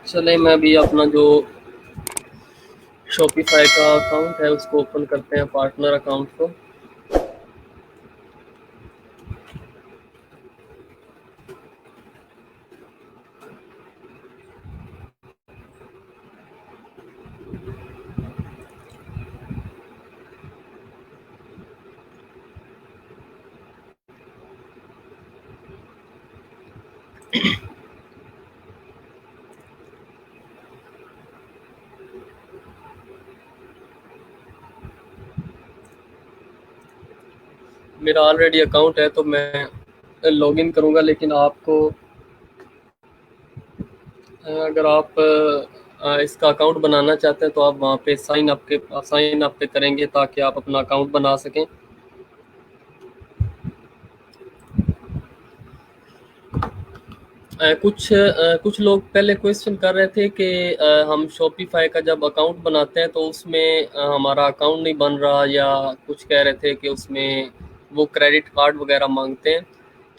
चले मैं भी अपना जो शॉपिफाई का अकाउंट है उसको ओपन करते हैं, पार्टनर अकाउंट को। मेरा ऑलरेडी अकाउंट है तो मैं लॉगिन करूंगा, लेकिन आपको अगर आप इसका अकाउंट बनाना चाहते हैं तो आप वहाँ पे साइन अप पे करेंगे ताकि आप अपना अकाउंट बना सकें। कुछ लोग पहले क्वेश्चन कर रहे थे कि हम शॉपिफाई का जब अकाउंट बनाते हैं तो उसमें हमारा अकाउंट नहीं बन रहा, या कुछ कह रहे थे कि उसमें वो क्रेडिट कार्ड वगैरह मांगते हैं।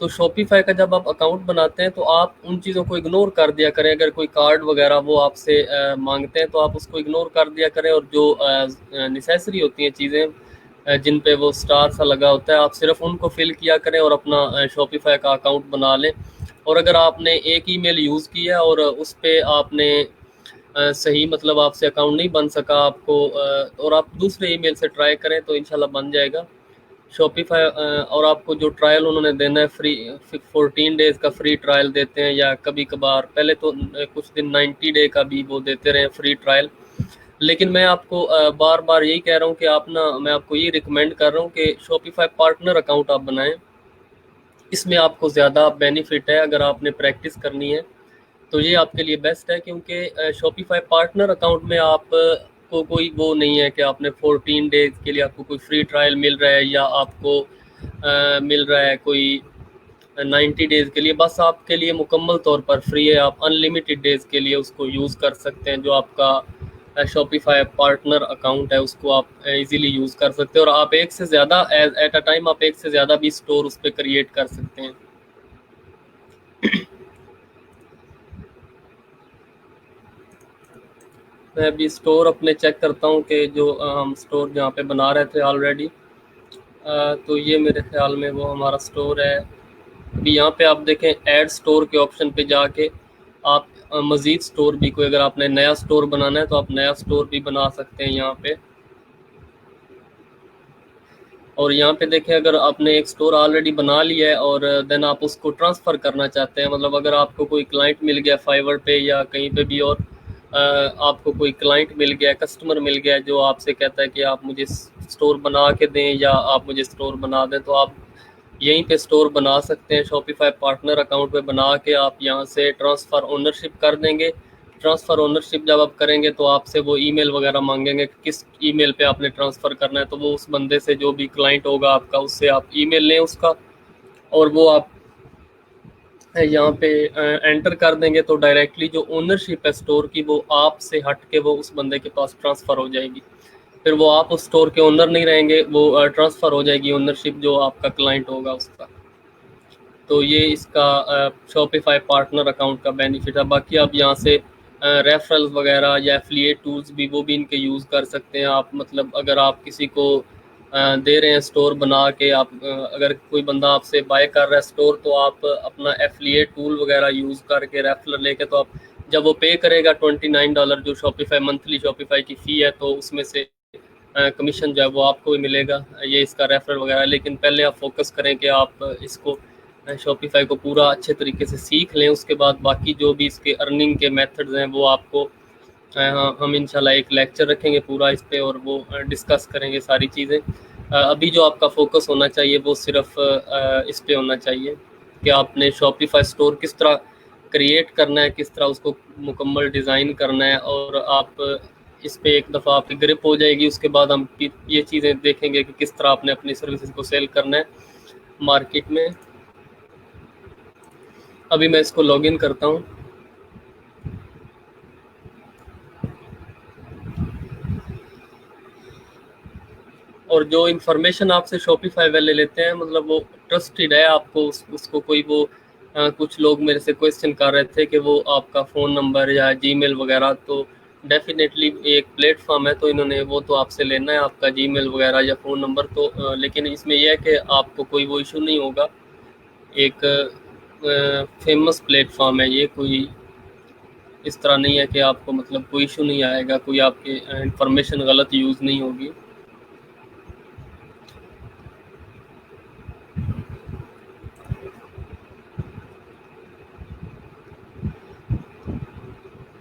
तो शॉपिफाई का जब आप अकाउंट बनाते हैं तो आप उन चीज़ों को इग्नोर कर दिया करें। अगर कोई कार्ड वगैरह वो आपसे मांगते हैं तो आप उसको इग्नोर कर दिया करें, और जो नेसेसरी होती हैं चीज़ें जिन पे वो स्टार सा लगा होता है, आप सिर्फ उनको फिल किया करें और अपना शॉपिफाई का अकाउंट बना लें। और अगर आपने एक ईमेल यूज़ किया और उस पे आपने सही मतलब आपसे अकाउंट नहीं बन सका आपको, और आप दूसरे ईमेल से ट्राई करें तो इंशाल्लाह बन जाएगा शॉपिफाई। और आपको जो ट्रायल उन्होंने देना है फ्री, 14 डेज़ का फ्री ट्रायल देते हैं, या कभी कभार पहले तो कुछ दिन 90 डे का भी वो देते रहे फ्री ट्रायल। लेकिन मैं आपको बार बार यही कह रहा हूँ कि आप ना, मैं आपको ये रिकमेंड कर रहा हूँ कि शॉपिफाई पार्टनर अकाउंट आप बनाएं। इसमें आपको ज़्यादा बेनिफिट है। अगर आपने प्रैक्टिस करनी है तो ये आपके लिए बेस्ट है, क्योंकि शॉपिफाई पार्टनर अकाउंट में आप को कोई वो नहीं है कि आपने 14 डेज के लिए आपको कोई फ्री ट्रायल मिल रहा है, या आपको मिल रहा है कोई 90 डेज के लिए। बस आपके लिए मुकम्मल तौर पर फ्री है, आप अनलिमिटेड डेज के लिए उसको यूज़ कर सकते हैं। जो आपका शॉपिफाई पार्टनर अकाउंट है उसको आप इजीली यूज़ कर सकते हैं, और आप एक से ज़्यादा एट अ टाइम आप एक से ज़्यादा भी स्टोर उस पर क्रिएट कर सकते हैं। मैं अभी स्टोर अपने चेक करता हूँ कि जो हम स्टोर जहाँ पे बना रहे थे ऑलरेडी, तो ये मेरे ख्याल में वो हमारा स्टोर है। अभी यहाँ पे आप देखें, ऐड स्टोर के ऑप्शन पे जाके आप मज़ीद स्टोर भी, कोई अगर आपने नया स्टोर बनाना है तो आप नया स्टोर भी बना सकते हैं यहाँ पे। और यहाँ पे देखें, अगर आपने एक स्टोर ऑलरेडी बना लिया है और देन आप उसको ट्रांसफ़र करना चाहते हैं, मतलब अगर आपको कोई क्लाइंट मिल गया फाइवर पे या कहीं पे भी, और आपको कोई क्लाइंट मिल गया, कस्टमर मिल गया जो आपसे कहता है कि आप मुझे स्टोर बना के दें या आप मुझे स्टोर बना दें, तो आप यहीं पे स्टोर बना सकते हैं। शॉपिफाई पार्टनर अकाउंट पे बना के आप यहाँ से ट्रांसफ़र ओनरशिप कर देंगे। ट्रांसफ़र ओनरशिप जब आप करेंगे तो आपसे वो ईमेल वगैरह मांगेंगे कि किस ईमेल पे आपने ट्रांसफ़र करना है, तो वो उस बंदे से, जो भी क्लाइंट होगा आपका, उससे आप ईमेल लें उसका, और वो आप यहाँ पे एंटर कर देंगे तो डायरेक्टली जो ओनरशिप है स्टोर की वो आपसे हट के वो उस बंदे के पास ट्रांसफ़र हो जाएगी। फिर वो आप उस स्टोर के ओनर नहीं रहेंगे, वो ट्रांसफ़र हो जाएगी ओनरशिप जो आपका क्लाइंट होगा उसका। तो ये इसका शॉपिफाई पार्टनर अकाउंट का बेनिफिट है। बाकी आप यहाँ से रेफरल्स वगैरह या एफिलिएट टूल्स भी, वो भी इनके यूज़ कर सकते हैं आप। मतलब अगर आप किसी को दे रहे हैं स्टोर बना के, आप अगर कोई बंदा आपसे बाय कर रहा है स्टोर, तो आप अपना एफिलिएट टूल वगैरह यूज़ करके रेफरल लेके, तो आप जब वो पे करेगा $29 जो शॉपिफाई मंथली शॉपिफाई की फ़ी है, तो उसमें से कमीशन जो है वो आपको भी मिलेगा। ये इसका रेफरल वगैरह। लेकिन पहले आप फोकस करें कि आप इसको शॉपिफाई को पूरा अच्छे तरीके से सीख लें, उसके बाद बाकी जो भी इसके अर्निंग के मेथड्स हैं वो आपको हम इंशाल्लाह एक लेक्चर रखेंगे पूरा इस पे, और वो डिस्कस करेंगे सारी चीज़ें। अभी जो आपका फोकस होना चाहिए वो सिर्फ इस पे होना चाहिए कि आपने शॉपिफाई स्टोर किस तरह क्रिएट करना है, किस तरह उसको मुकम्मल डिज़ाइन करना है, और आप इस पे एक दफ़ा आपकी ग्रिप हो जाएगी, उसके बाद हम ये चीज़ें देखेंगे कि किस तरह आपने अपनी सर्विसेज को सेल करना है मार्केट में। अभी मैं इसको लॉगिन करता हूँ। और जो इन्फॉर्मेशन आपसे शॉपिफाई वाले लेते हैं, मतलब वो ट्रस्टेड है, आपको उसको कोई वो कुछ लोग मेरे से क्वेश्चन कर रहे थे कि वो आपका फ़ोन नंबर या जीमेल वगैरह, तो डेफिनेटली एक प्लेटफॉर्म है तो इन्होंने वो तो आपसे लेना है आपका जीमेल वगैरह या फ़ोन नंबर, तो लेकिन इसमें यह है कि आपको कोई वो इशू नहीं होगा। एक फेमस प्लेटफॉर्म है ये, कोई इस तरह नहीं है कि आपको मतलब कोई इशू नहीं आएगा, कोई आपकी इंफॉर्मेशन गलत यूज़ नहीं होगी।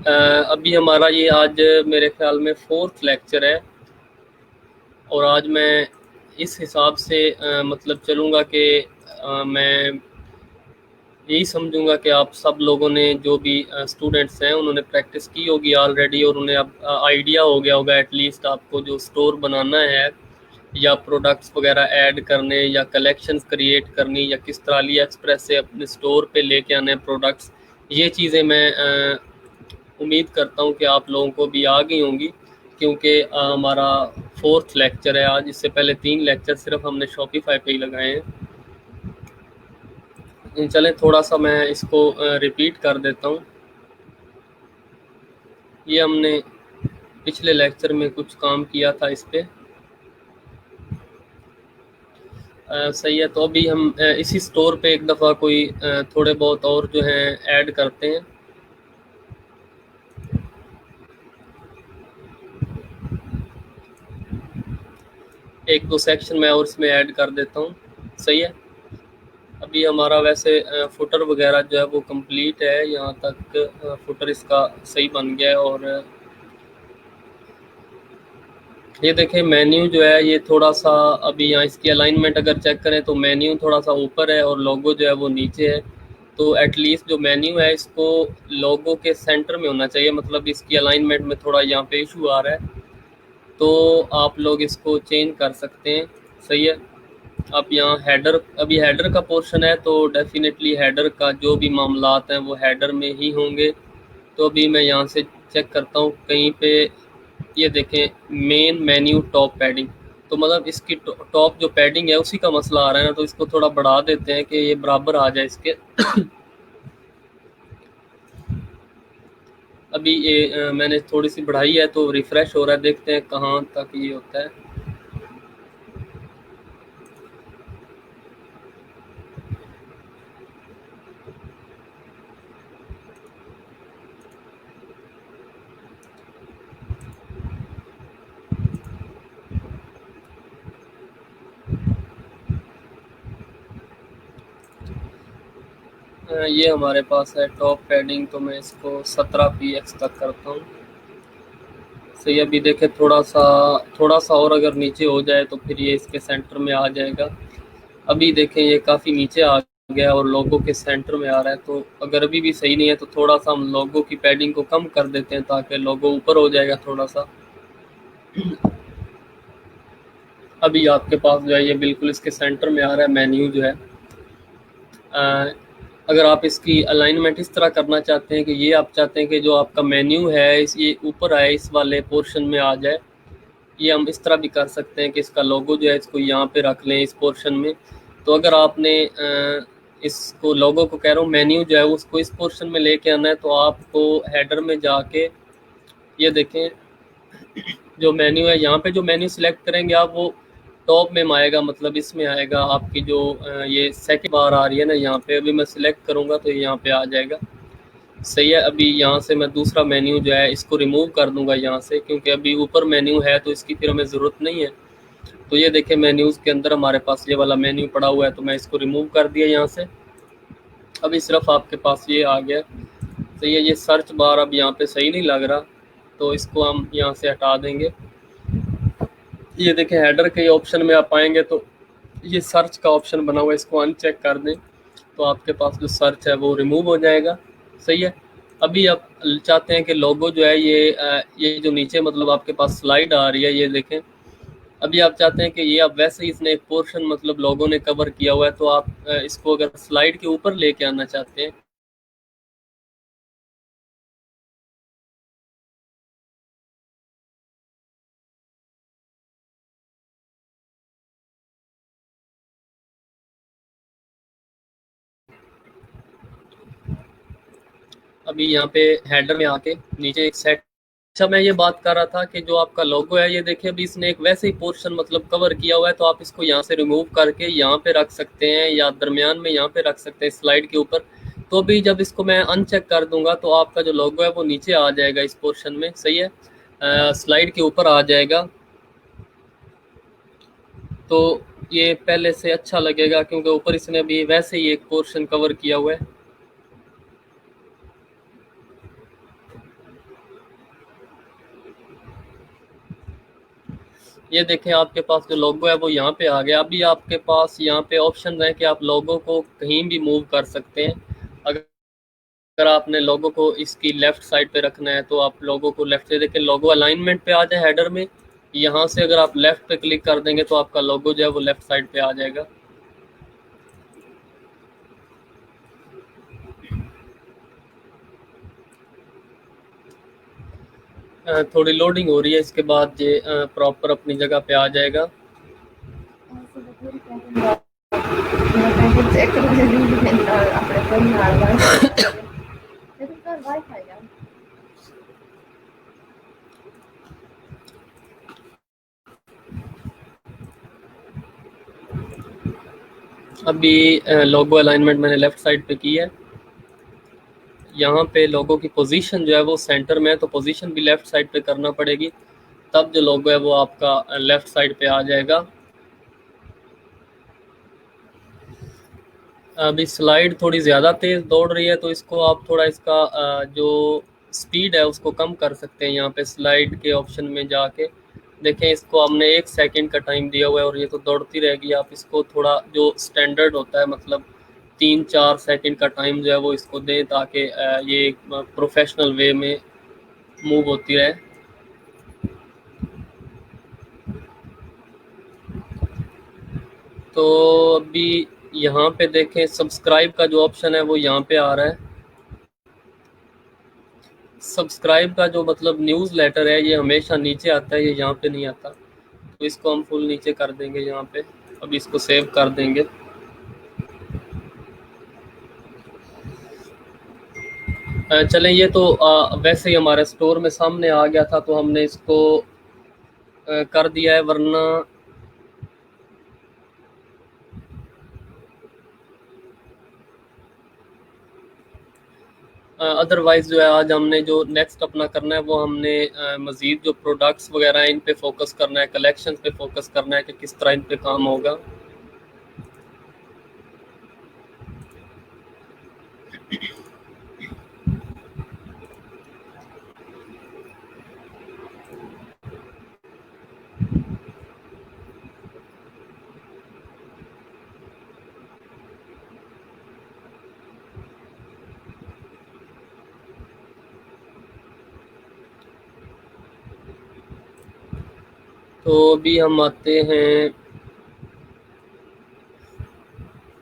अभी हमारा ये आज मेरे ख्याल में फोर्थ लेक्चर है, और आज मैं इस हिसाब से मतलब चलूँगा कि मैं यही समझूंगा कि आप सब लोगों ने जो भी स्टूडेंट्स हैं उन्होंने प्रैक्टिस की होगी ऑलरेडी, और उन्हें अब आइडिया हो गया होगा एटलीस्ट आपको जो स्टोर बनाना है या प्रोडक्ट्स वगैरह ऐड करने या कलेक्शंस क्रिएट करनी या किस तरह अली एक्सप्रेस से अपने स्टोर पे लेके आने प्रोडक्ट्स। ये चीज़ें मैं उम्मीद करता हूँ कि आप लोगों को भी आ गई होंगी, क्योंकि हमारा फोर्थ लेक्चर है आज। इससे पहले 3 लेक्चर सिर्फ हमने शॉपिफाई पे ही लगाए हैं। चलें थोड़ा सा मैं इसको रिपीट कर देता हूँ। ये हमने पिछले लेक्चर में कुछ काम किया था इस पे। सही है, तो अभी हम इसी स्टोर पे एक दफ़ा कोई थोड़े बहुत और जो हैं ऐड करते हैं। एक दो सेक्शन मैं और इसमें ऐड कर देता हूँ। सही है, अभी हमारा वैसे फुटर वगैरह जो है वो कंप्लीट है, यहाँ तक फुटर इसका सही बन गया है। और ये देखें मेन्यू जो है ये थोड़ा सा, अभी यहाँ इसकी अलाइनमेंट अगर चेक करें तो मेन्यू थोड़ा सा ऊपर है और लोगो जो है वो नीचे है। तो एटलीस्ट जो मेन्यू है इसको लोगो के सेंटर में होना चाहिए, मतलब इसकी अलाइनमेंट में थोड़ा यहाँ पे इशू आ रहा है, तो आप लोग इसको चेंज कर सकते हैं। सही है, अब यहाँ हेडर, अभी हेडर का पोर्शन है तो डेफिनेटली हेडर का जो भी मामलात हैं वो हेडर में ही होंगे। तो अभी मैं यहाँ से चेक करता हूँ कहीं पे, ये देखें मेन मेन्यू टॉप पैडिंग, तो मतलब इसकी टॉप जो पैडिंग है उसी का मसला आ रहा है ना, तो इसको थोड़ा बढ़ा देते हैं कि ये बराबर आ जाए इसके। अभी ये मैंने थोड़ी सी बढ़ाई है तो रिफ़्रेश हो रहा है, देखते हैं कहाँ तक ये होता है। ये हमारे पास है टॉप पैडिंग, तो मैं इसको 17 px तक करता हूँ। सही, अभी देखें थोड़ा सा और अगर नीचे हो जाए तो फिर ये इसके सेंटर में आ जाएगा। अभी देखें ये काफ़ी नीचे आ गया और लोगों के सेंटर में आ रहा है, तो अगर अभी भी सही नहीं है तो थोड़ा सा हम लोगों की पैडिंग को कम कर देते हैं ताकि लोगो ऊपर हो जाएगा थोड़ा सा। अभी आपके पास जो है ये बिल्कुल इसके सेंटर में आ रहा है मेन्यू जो है। अगर आप इसकी अलाइनमेंट इस तरह करना चाहते हैं कि ये आप चाहते हैं कि जो आपका मेन्यू है इस ये ऊपर आए, इस वाले पोर्शन में आ जाए, ये हम इस तरह भी कर सकते हैं कि इसका लोगो जो है इसको यहाँ पे रख लें इस पोर्शन में। तो अगर आपने इसको लोगो को कह रहा हूँ मेन्यू जो है उसको इस पोर्शन में लेके आना है, तो आपको हेडर में जाके ये देखें जो मेन्यू है, यहाँ पे जो मेन्यू सिलेक्ट करेंगे आप वो टॉप में आएगा, मतलब इसमें आएगा आपकी जो ये सेकंड बार आ रही है ना यहाँ पे, अभी मैं सिलेक्ट करूँगा तो ये यहाँ पे आ जाएगा। सही है, अभी यहाँ से मैं दूसरा मेन्यू जो है इसको रिमूव कर दूंगा यहाँ से, क्योंकि अभी ऊपर मेन्यू है तो इसकी फिर हमें ज़रूरत नहीं है। तो ये देखें मेन्यूज़ के अंदर हमारे पास ये वाला मेन्यू पड़ा हुआ है, तो मैं इसको रिमूव कर दिया यहाँ से। अभी सिर्फ आपके पास ये आ गया। तो ये सर्च बार अब यहाँ पे सही नहीं लग रहा, तो इसको हम यहाँ से हटा देंगे। ये देखें हेडर के ऑप्शन में आप आएंगे तो ये सर्च का ऑप्शन बना हुआ है, इसको अनचेक कर दें तो आपके पास जो सर्च है वो रिमूव हो जाएगा। सही है, अभी आप चाहते हैं कि लोगो जो है ये जो नीचे मतलब आपके पास स्लाइड आ रही है, ये देखें अभी आप चाहते हैं कि ये अब वैसे ही इसने एक पोर्शन मतलब लोगों ने कवर किया हुआ है, तो आप इसको अगर स्लाइड के ऊपर लेके आना चाहते हैं अभी यहाँ पे हेडर में आके नीचे एक सेट। अच्छा, मैं ये बात कर रहा था कि जो आपका लोगो है, ये देखिए अभी इसने एक वैसे ही पोर्शन मतलब कवर किया हुआ है, तो आप इसको यहाँ से रिमूव करके यहाँ पे रख सकते हैं या दरमियान में यहाँ पे रख सकते हैं स्लाइड के ऊपर। तो अभी जब इसको मैं अनचेक कर दूंगा तो आपका जो लोगो है वो नीचे आ जाएगा इस पोर्शन में, सही है, स्लाइड के ऊपर आ जाएगा। तो ये पहले से अच्छा लगेगा क्योंकि ऊपर इसने अभी वैसे ही एक पोर्शन कवर किया हुआ है। ये देखें आपके पास जो लोगो है वो यहाँ पे आ गया। अभी आपके पास यहाँ पे ऑप्शन है कि आप लोगो को कहीं भी मूव कर सकते हैं। अगर आपने लोगो को इसकी लेफ्ट साइड पे रखना है तो आप लोगो को लेफ्ट से, देखें लोगो अलाइनमेंट पे आ जाए हेडर में, यहाँ से अगर आप लेफ्ट पे क्लिक कर देंगे तो आपका लोगो जो है वो लेफ्ट साइड पे आ जाएगा। थोड़ी लोडिंग हो रही है, इसके बाद ये प्रॉपर अपनी जगह पे आ जाएगा। अभी लोगो अलाइनमेंट मैंने लेफ्ट साइड पे की है। यहाँ पे लोगो की पोजीशन जो है वो सेंटर में है, तो पोजीशन भी लेफ्ट साइड पे करना पड़ेगी, तब जो लोगो है वो आपका लेफ्ट साइड पे आ जाएगा। अभी स्लाइड थोड़ी ज़्यादा तेज़ दौड़ रही है, तो इसको आप थोड़ा इसका जो स्पीड है उसको कम कर सकते हैं। यहाँ पे स्लाइड के ऑप्शन में जाके देखें, इसको हमने 1 सेकंड का टाइम दिया हुआ है और ये तो दौड़ती रहेगी। आप इसको थोड़ा जो स्टैंडर्ड होता है मतलब 3-4 सेकंड का टाइम जो है वो इसको दें, ताकि ये प्रोफेशनल वे में मूव होती रहे। तो अभी यहाँ पे देखें सब्सक्राइब का जो ऑप्शन है वो यहाँ पे आ रहा है। सब्सक्राइब का जो मतलब न्यूज़ लेटर है ये हमेशा नीचे आता है, ये यहाँ पे नहीं आता। तो इसको हम फुल नीचे कर देंगे यहाँ पे। अब इसको सेव कर देंगे। चलें, ये तो वैसे ही हमारे स्टोर में सामने आ गया था तो हमने इसको कर दिया है, वरना अदरवाइज़ जो है आज हमने जो नेक्स्ट अपना करना है वो हमने मज़ीद जो प्रोडक्ट्स वगैरह हैं इन पे फोकस करना है, कलेक्शन पे फोकस करना है कि किस तरह इन पे काम होगा। तो अभी हम आते हैं,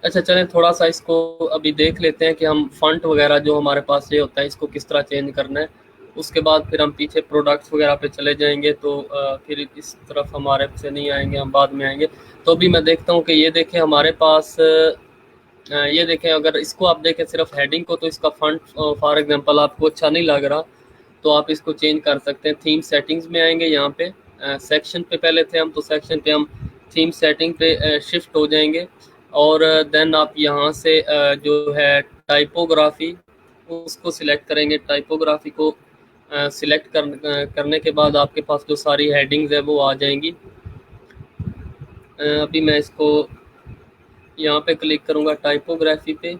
अच्छा चलें थोड़ा सा इसको अभी देख लेते हैं कि हम फंट वगैरह जो हमारे पास ये होता है इसको किस तरह चेंज करना है। उसके बाद फिर हम पीछे प्रोडक्ट्स वगैरह पे चले जाएंगे, तो फिर इस तरफ हमारे से नहीं आएंगे, हम बाद में आएंगे। तो अभी मैं देखता हूँ कि ये देखें हमारे पास ये देखें, अगर इसको आप देखें सिर्फ हेडिंग को, तो इसका फंट फॉर एग्जांपल आपको अच्छा नहीं लग रहा तो आप इसको चेंज कर सकते हैं। थीम सेटिंग्स में आएंगे, यहाँ पे सेक्शन पे पहले थे हम, तो सेक्शन पे हम थीम सेटिंग पे शिफ्ट हो जाएंगे और देन आप यहाँ से जो है टाइपोग्राफी उसको सिलेक्ट करेंगे। टाइपोग्राफी को सिलेक्ट करने के बाद आपके पास जो सारी हेडिंग्स है वो आ जाएंगी। अभी मैं इसको यहाँ पे क्लिक करूँगा टाइपोग्राफी पे,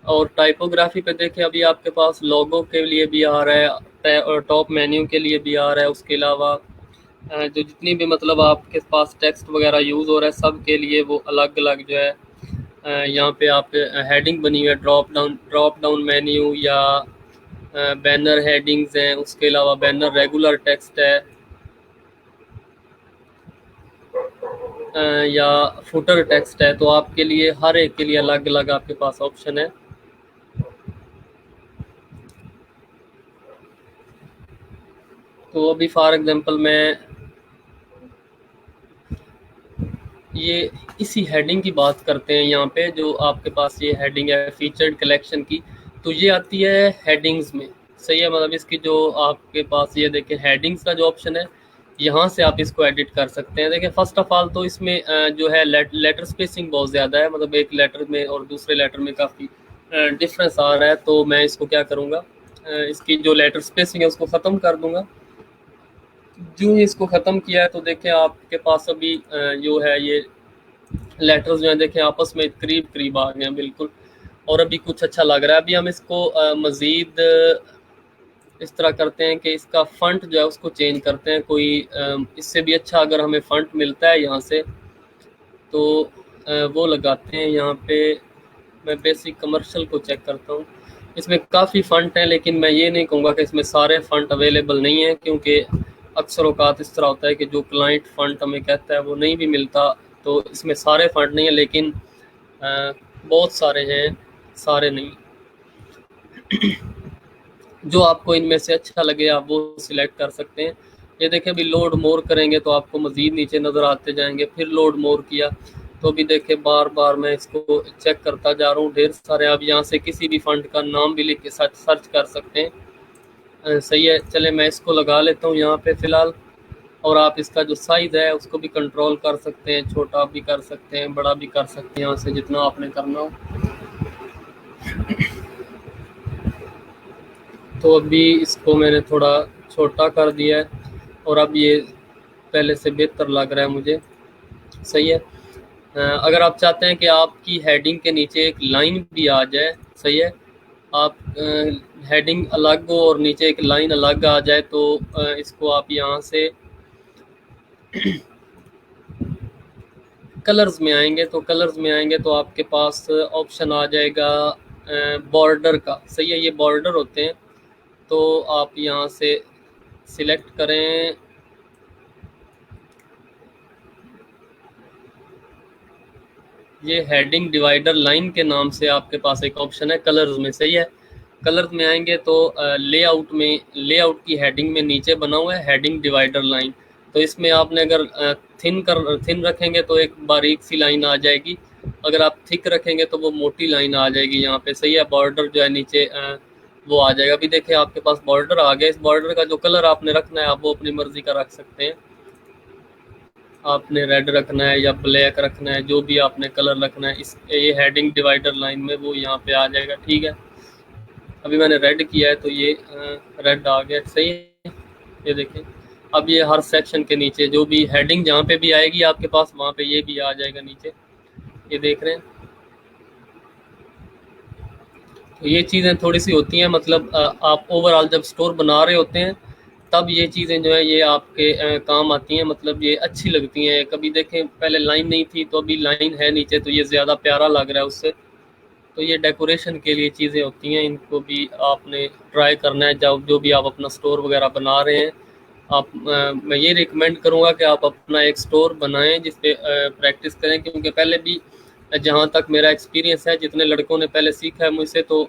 और टाइपोग्राफी पे देखें अभी आपके पास लोगो के लिए भी आ रहा है और टॉप मेन्यू के लिए भी आ रहा है। उसके अलावा जो जितनी भी मतलब आपके पास टेक्स्ट वगैरह यूज़ हो रहा है सब के लिए वो अलग अलग जो है यहाँ पे आप हेडिंग बनी हुई है, ड्रॉप डाउन मेन्यू या बैनर हेडिंग्स हैं। उसके अलावा बैनर रेगुलर टेक्स्ट है या फुटर टेक्स्ट है, तो आपके लिए हर एक के लिए अलग अलग आपके पास ऑप्शन है। तो अभी फॉर एग्जांपल मैं ये इसी हेडिंग की बात करते हैं यहाँ पे, जो आपके पास ये हेडिंग है फीचर्ड कलेक्शन की, तो ये आती है हेडिंग्स में। सही है, मतलब इसकी जो आपके पास ये देखें हेडिंग्स का जो ऑप्शन है, यहाँ से आप इसको एडिट कर सकते हैं। देखिए फर्स्ट ऑफ ऑल तो इसमें जो है लेटर स्पेसिंग बहुत ज़्यादा है, मतलब एक लेटर में और दूसरे लेटर में काफ़ी डिफरेंस आ रहा है। तो मैं इसको क्या करूँगा, इसकी जो लेटर स्पेसिंग है उसको ख़त्म कर दूँगा। जो इसको ख़त्म किया है तो देखें आपके पास अभी जो है ये लेटर्स जो है देखें आपस में करीब करीब आ गए हैं बिल्कुल, और अभी कुछ अच्छा लग रहा है। अभी हम इसको मज़ीद इस तरह करते हैं कि इसका फ़ंट जो है उसको चेंज करते हैं, कोई इससे भी अच्छा अगर हमें फ़ंट मिलता है यहाँ से तो वो लगाते हैं। यहाँ पे मैं बेसिक कमर्शियल को चेक करता हूँ, इसमें काफ़ी फ़ंट हैं, लेकिन मैं ये नहीं कहूँगा कि इसमें सारे फ़ंट अवेलेबल नहीं हैं, क्योंकि अक्सर औक़ात इस तरह होता है कि जो क्लाइंट फ़ंट हमें कहता है वो नहीं भी मिलता। तो इसमें सारे फ़ंट नहीं है, लेकिन बहुत सारे हैं, सारे नहीं। जो आपको इनमें से अच्छा लगे आप वो सिलेक्ट कर सकते हैं। ये देखें अभी लोड मोर करेंगे तो आपको मज़ीद नीचे नज़र आते जाएंगे। फिर लोड मोर किया तो अभी देखें बार बार मैं इसको चेक करता जा रहा हूँ, ढेर सारे। आप यहाँ से किसी भी फंड का नाम भी लिख के सर्च कर सकते हैं। सही है, चले मैं इसको लगा लेता हूँ यहाँ पे फ़िलहाल। और आप इसका जो साइज़ है उसको भी कंट्रोल कर सकते हैं, छोटा भी कर सकते हैं, बड़ा भी कर सकते हैं, यहाँ से जितना आपने करना हो। तो अभी इसको मैंने थोड़ा छोटा कर दिया है और अब ये पहले से बेहतर लग रहा है मुझे। सही है, अगर आप चाहते हैं कि आपकी हेडिंग के नीचे एक लाइन भी आ जाए, सही है, आप हेडिंग अलग हो और नीचे एक लाइन अलग आ जाए, तो इसको आप यहाँ से कलर्स में आएंगे। तो कलर्स में आएंगे तो आपके पास ऑप्शन आ जाएगा बॉर्डर का। सही है, ये बॉर्डर होते हैं, तो आप यहाँ से सिलेक्ट करें ये हेडिंग डिवाइडर लाइन के नाम से आपके पास एक ऑप्शन है कलर्स में। सही है, कलर्स में आएंगे तो लेआउट में, लेआउट की हेडिंग में नीचे बना हुआ है हेडिंग डिवाइडर लाइन। तो इसमें आपने अगर थिन रखेंगे तो एक बारीक सी लाइन आ जाएगी, अगर आप थिक रखेंगे तो वो मोटी लाइन आ जाएगी यहाँ पे। सही है, बॉर्डर जो है नीचे वो आ जाएगा। अभी देखिए आपके पास बॉर्डर आ गया। इस बॉर्डर का जो कलर आपने रखना है आप वो अपनी मर्जी का रख सकते हैं। आपने रेड रखना है या ब्लैक रखना है, जो भी आपने कलर रखना है इस ये हेडिंग डिवाइडर लाइन में वो यहाँ पे आ जाएगा। ठीक है, अभी मैंने रेड किया है तो ये रेड आ गया। सही है, ये देखें अब ये हर सेक्शन के नीचे जो भी हेडिंग जहाँ पे भी आएगी आपके पास वहाँ पे ये भी आ जाएगा नीचे, ये देख रहे हैं। तो ये चीज़ें थोड़ी सी होती हैं, मतलब आप ओवरऑल जब स्टोर बना रहे होते हैं तब ये चीज़ें जो है ये आपके काम आती हैं, मतलब ये अच्छी लगती हैं। कभी देखें पहले लाइन नहीं थी तो अभी लाइन है नीचे तो ये ज़्यादा प्यारा लग रहा है उससे। तो ये डेकोरेशन के लिए चीज़ें होती हैं, इनको भी आपने ट्राई करना है जब जो भी आप अपना स्टोर वगैरह बना रहे हैं। आप मैं ये रिकमेंड करूँगा कि आप अपना एक स्टोर बनाएं जिस पे प्रैक्टिस करें, क्योंकि पहले भी जहाँ तक मेरा एक्सपीरियंस है जितने लड़कों ने पहले सीखा है मुझसे, तो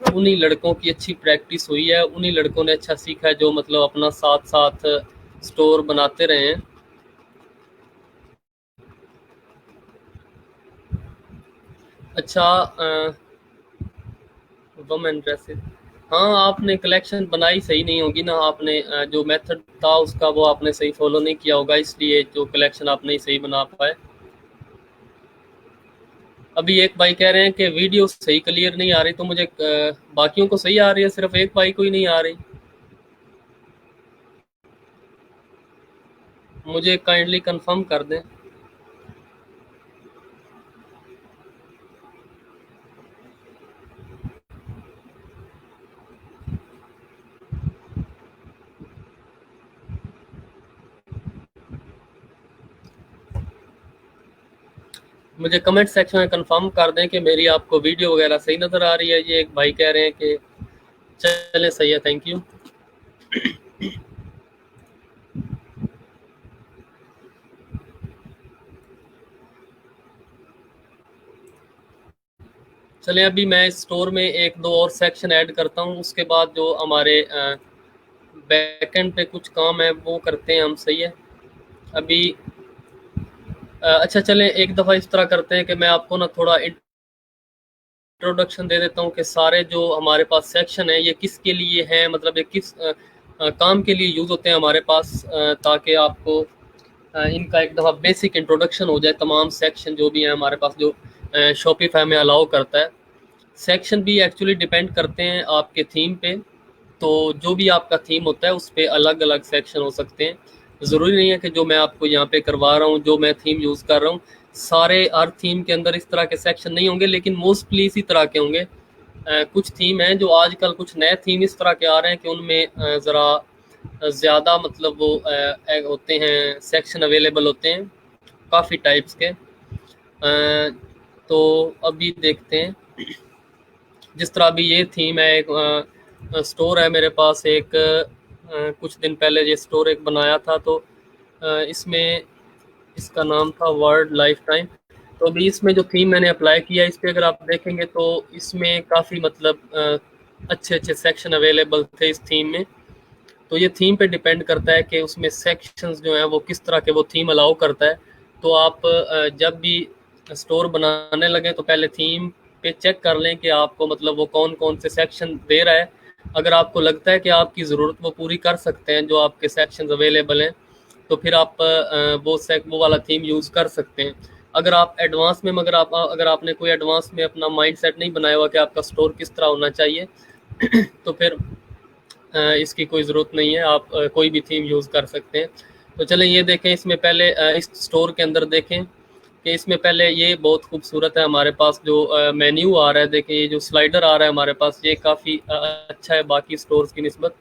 उन्हीं लड़कों की अच्छी प्रैक्टिस हुई है, उन्हीं लड़कों ने अच्छा सीखा है जो मतलब अपना साथ साथ स्टोर बनाते रहे हैं। अच्छा, वुमेन ड्रेसेस, हाँ आपने कलेक्शन बनाई सही नहीं होगी ना, आपने जो मेथड था उसका वो आपने सही फॉलो नहीं किया होगा, इसलिए जो कलेक्शन आप नहीं सही बना पाए। अभी एक भाई कह रहे हैं कि वीडियो सही क्लियर नहीं आ रही, तो मुझे बाकियों को सही आ रही है, सिर्फ एक भाई को ही नहीं आ रही। मुझे काइंडली कंफर्म कर दें। मुझे कमेंट सेक्शन में कंफर्म कर दें कि मेरी आपको वीडियो वगैरह सही नज़र आ रही है। ये एक भाई कह रहे हैं कि चले सही है, थैंक यू। चलें अभी मैं इस स्टोर में एक दो और सेक्शन ऐड करता हूँ, उसके बाद जो हमारे बैकएंड पे कुछ काम है वो करते हैं हम। सही है, अभी अच्छा चलें, एक दफ़ा इस तरह करते हैं कि मैं आपको ना थोड़ा इंट्रोडक्शन दे देता हूँ कि सारे जो हमारे पास सेक्शन है ये किसके लिए हैं, मतलब ये किस काम के लिए यूज़ होते हैं हमारे पास, ताकि आपको इनका एक दफ़ा बेसिक इंट्रोडक्शन हो जाए। तमाम सेक्शन जो भी हैं हमारे पास जो शॉपिफाई में अलाउ करता है। सेक्शन भी एक्चुअली डिपेंड करते हैं आपके थीम पे। तो जो भी आपका थीम होता है उस पे अलग अलग सेक्शन हो सकते हैं। ज़रूरी नहीं है कि जो मैं आपको यहाँ पे करवा रहा हूँ, जो मैं थीम यूज़ कर रहा हूँ, सारे हर थीम के अंदर इस तरह के सेक्शन नहीं होंगे, लेकिन मोस्टली इसी तरह के होंगे। कुछ थीम हैं जो आजकल, कुछ नए थीम इस तरह के आ रहे हैं कि उनमें ज़रा ज़्यादा मतलब वो होते हैं, सेक्शन अवेलेबल होते हैं काफ़ी टाइप्स के। तो अभी देखते हैं, जिस तरह अभी ये थीम है, एक स्टोर है मेरे पास, एक कुछ दिन पहले ये स्टोर एक बनाया था, तो इसमें इसका नाम था वर्ल्ड लाइफ टाइम। तो अभी इसमें जो थीम मैंने अप्लाई किया, इस पर अगर आप देखेंगे तो इसमें काफ़ी मतलब अच्छे अच्छे सेक्शन अवेलेबल थे इस थीम में। तो ये थीम पे डिपेंड करता है कि उसमें सेक्शंस जो हैं वो किस तरह के वो थीम अलाउ करता है। तो आप जब भी स्टोर बनाने लगें तो पहले थीम पे चेक कर लें कि आपको मतलब वो कौन कौन से सेक्शन दे रहा है। अगर आपको लगता है कि आपकी ज़रूरत वो पूरी कर सकते हैं जो आपके सेक्शंस अवेलेबल हैं, तो फिर आप वो वाला थीम यूज़ कर सकते हैं। अगर आप एडवांस में, मगर आप अगर आपने कोई एडवांस में अपना माइंड सेट नहीं बनाया हुआ कि आपका स्टोर किस तरह होना चाहिए तो फिर इसकी कोई ज़रूरत नहीं है, आप कोई भी थीम यूज़ कर सकते हैं। तो चलें ये देखें, इसमें पहले इस स्टोर के अंदर देखें कि इसमें पहले ये बहुत खूबसूरत है हमारे पास जो मेन्यू आ रहा है। देखें ये जो स्लाइडर आ रहा है हमारे पास, ये काफ़ी अच्छा है बाकी स्टोर्स की निस्बत।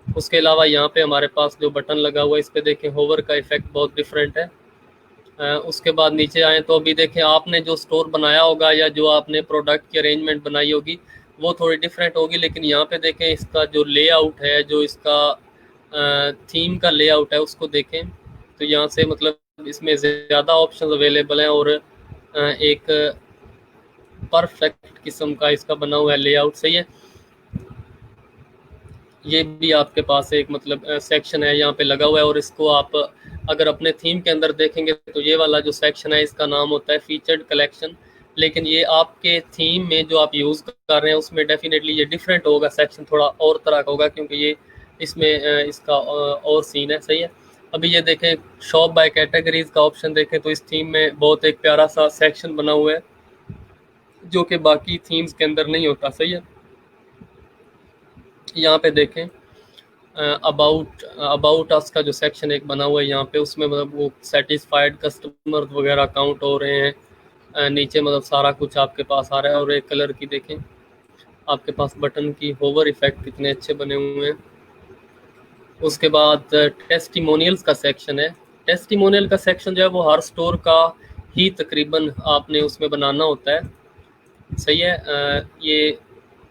उसके अलावा यहाँ पे हमारे पास जो बटन लगा हुआ है इस पर देखें, होवर का इफेक्ट बहुत डिफरेंट है। उसके बाद नीचे आए तो अभी देखें, आपने जो स्टोर बनाया होगा या जो आपने प्रोडक्ट की अरेंजमेंट बनाई होगी वो थोड़ी डिफरेंट होगी, लेकिन यहाँ पे देखें इसका जो लेआउट है, जो इसका थीम का लेआउट है उसको देखें तो यहाँ से मतलब इसमें ज़्यादा ऑप्शन अवेलेबल हैं, और एक परफेक्ट किस्म का इसका बना हुआ है लेआउट। सही है, ये भी आपके पास एक मतलब सेक्शन है यहाँ पे लगा हुआ है, और इसको आप अगर अपने थीम के अंदर देखेंगे तो ये वाला जो सेक्शन है इसका नाम होता है फीचर्ड कलेक्शन। लेकिन ये आपके थीम में जो आप यूज़ कर रहे हैं उसमें डेफिनेटली ये डिफरेंट होगा, सेक्शन थोड़ा और तरह का होगा, क्योंकि ये इसमें इसका और सीन है। सही है, अभी ये देखें शॉप बाय कैटेगरीज का ऑप्शन देखें तो इस थीम में बहुत एक प्यारा सा सेक्शन बना हुआ है जो कि बाकी थीम्स के अंदर नहीं होता। सही है, यहाँ पे देखें अबाउट अबाउट अस का जो सेक्शन एक बना हुआ है यहाँ पे, उसमें मतलब वो सेटिस्फाइड कस्टमर वगैरह काउंट हो रहे हैं। नीचे मतलब सारा कुछ आपके पास आ रहा है, और एक कलर की देखें आपके पास बटन की होवर इफेक्ट कितने अच्छे बने हुए हैं। उसके बाद टेस्टिमोनियल्स का सेक्शन है। टेस्टिमोनियल का सेक्शन जो है वो हर स्टोर का ही तकरीबन आपने उसमें बनाना होता है। सही है, ये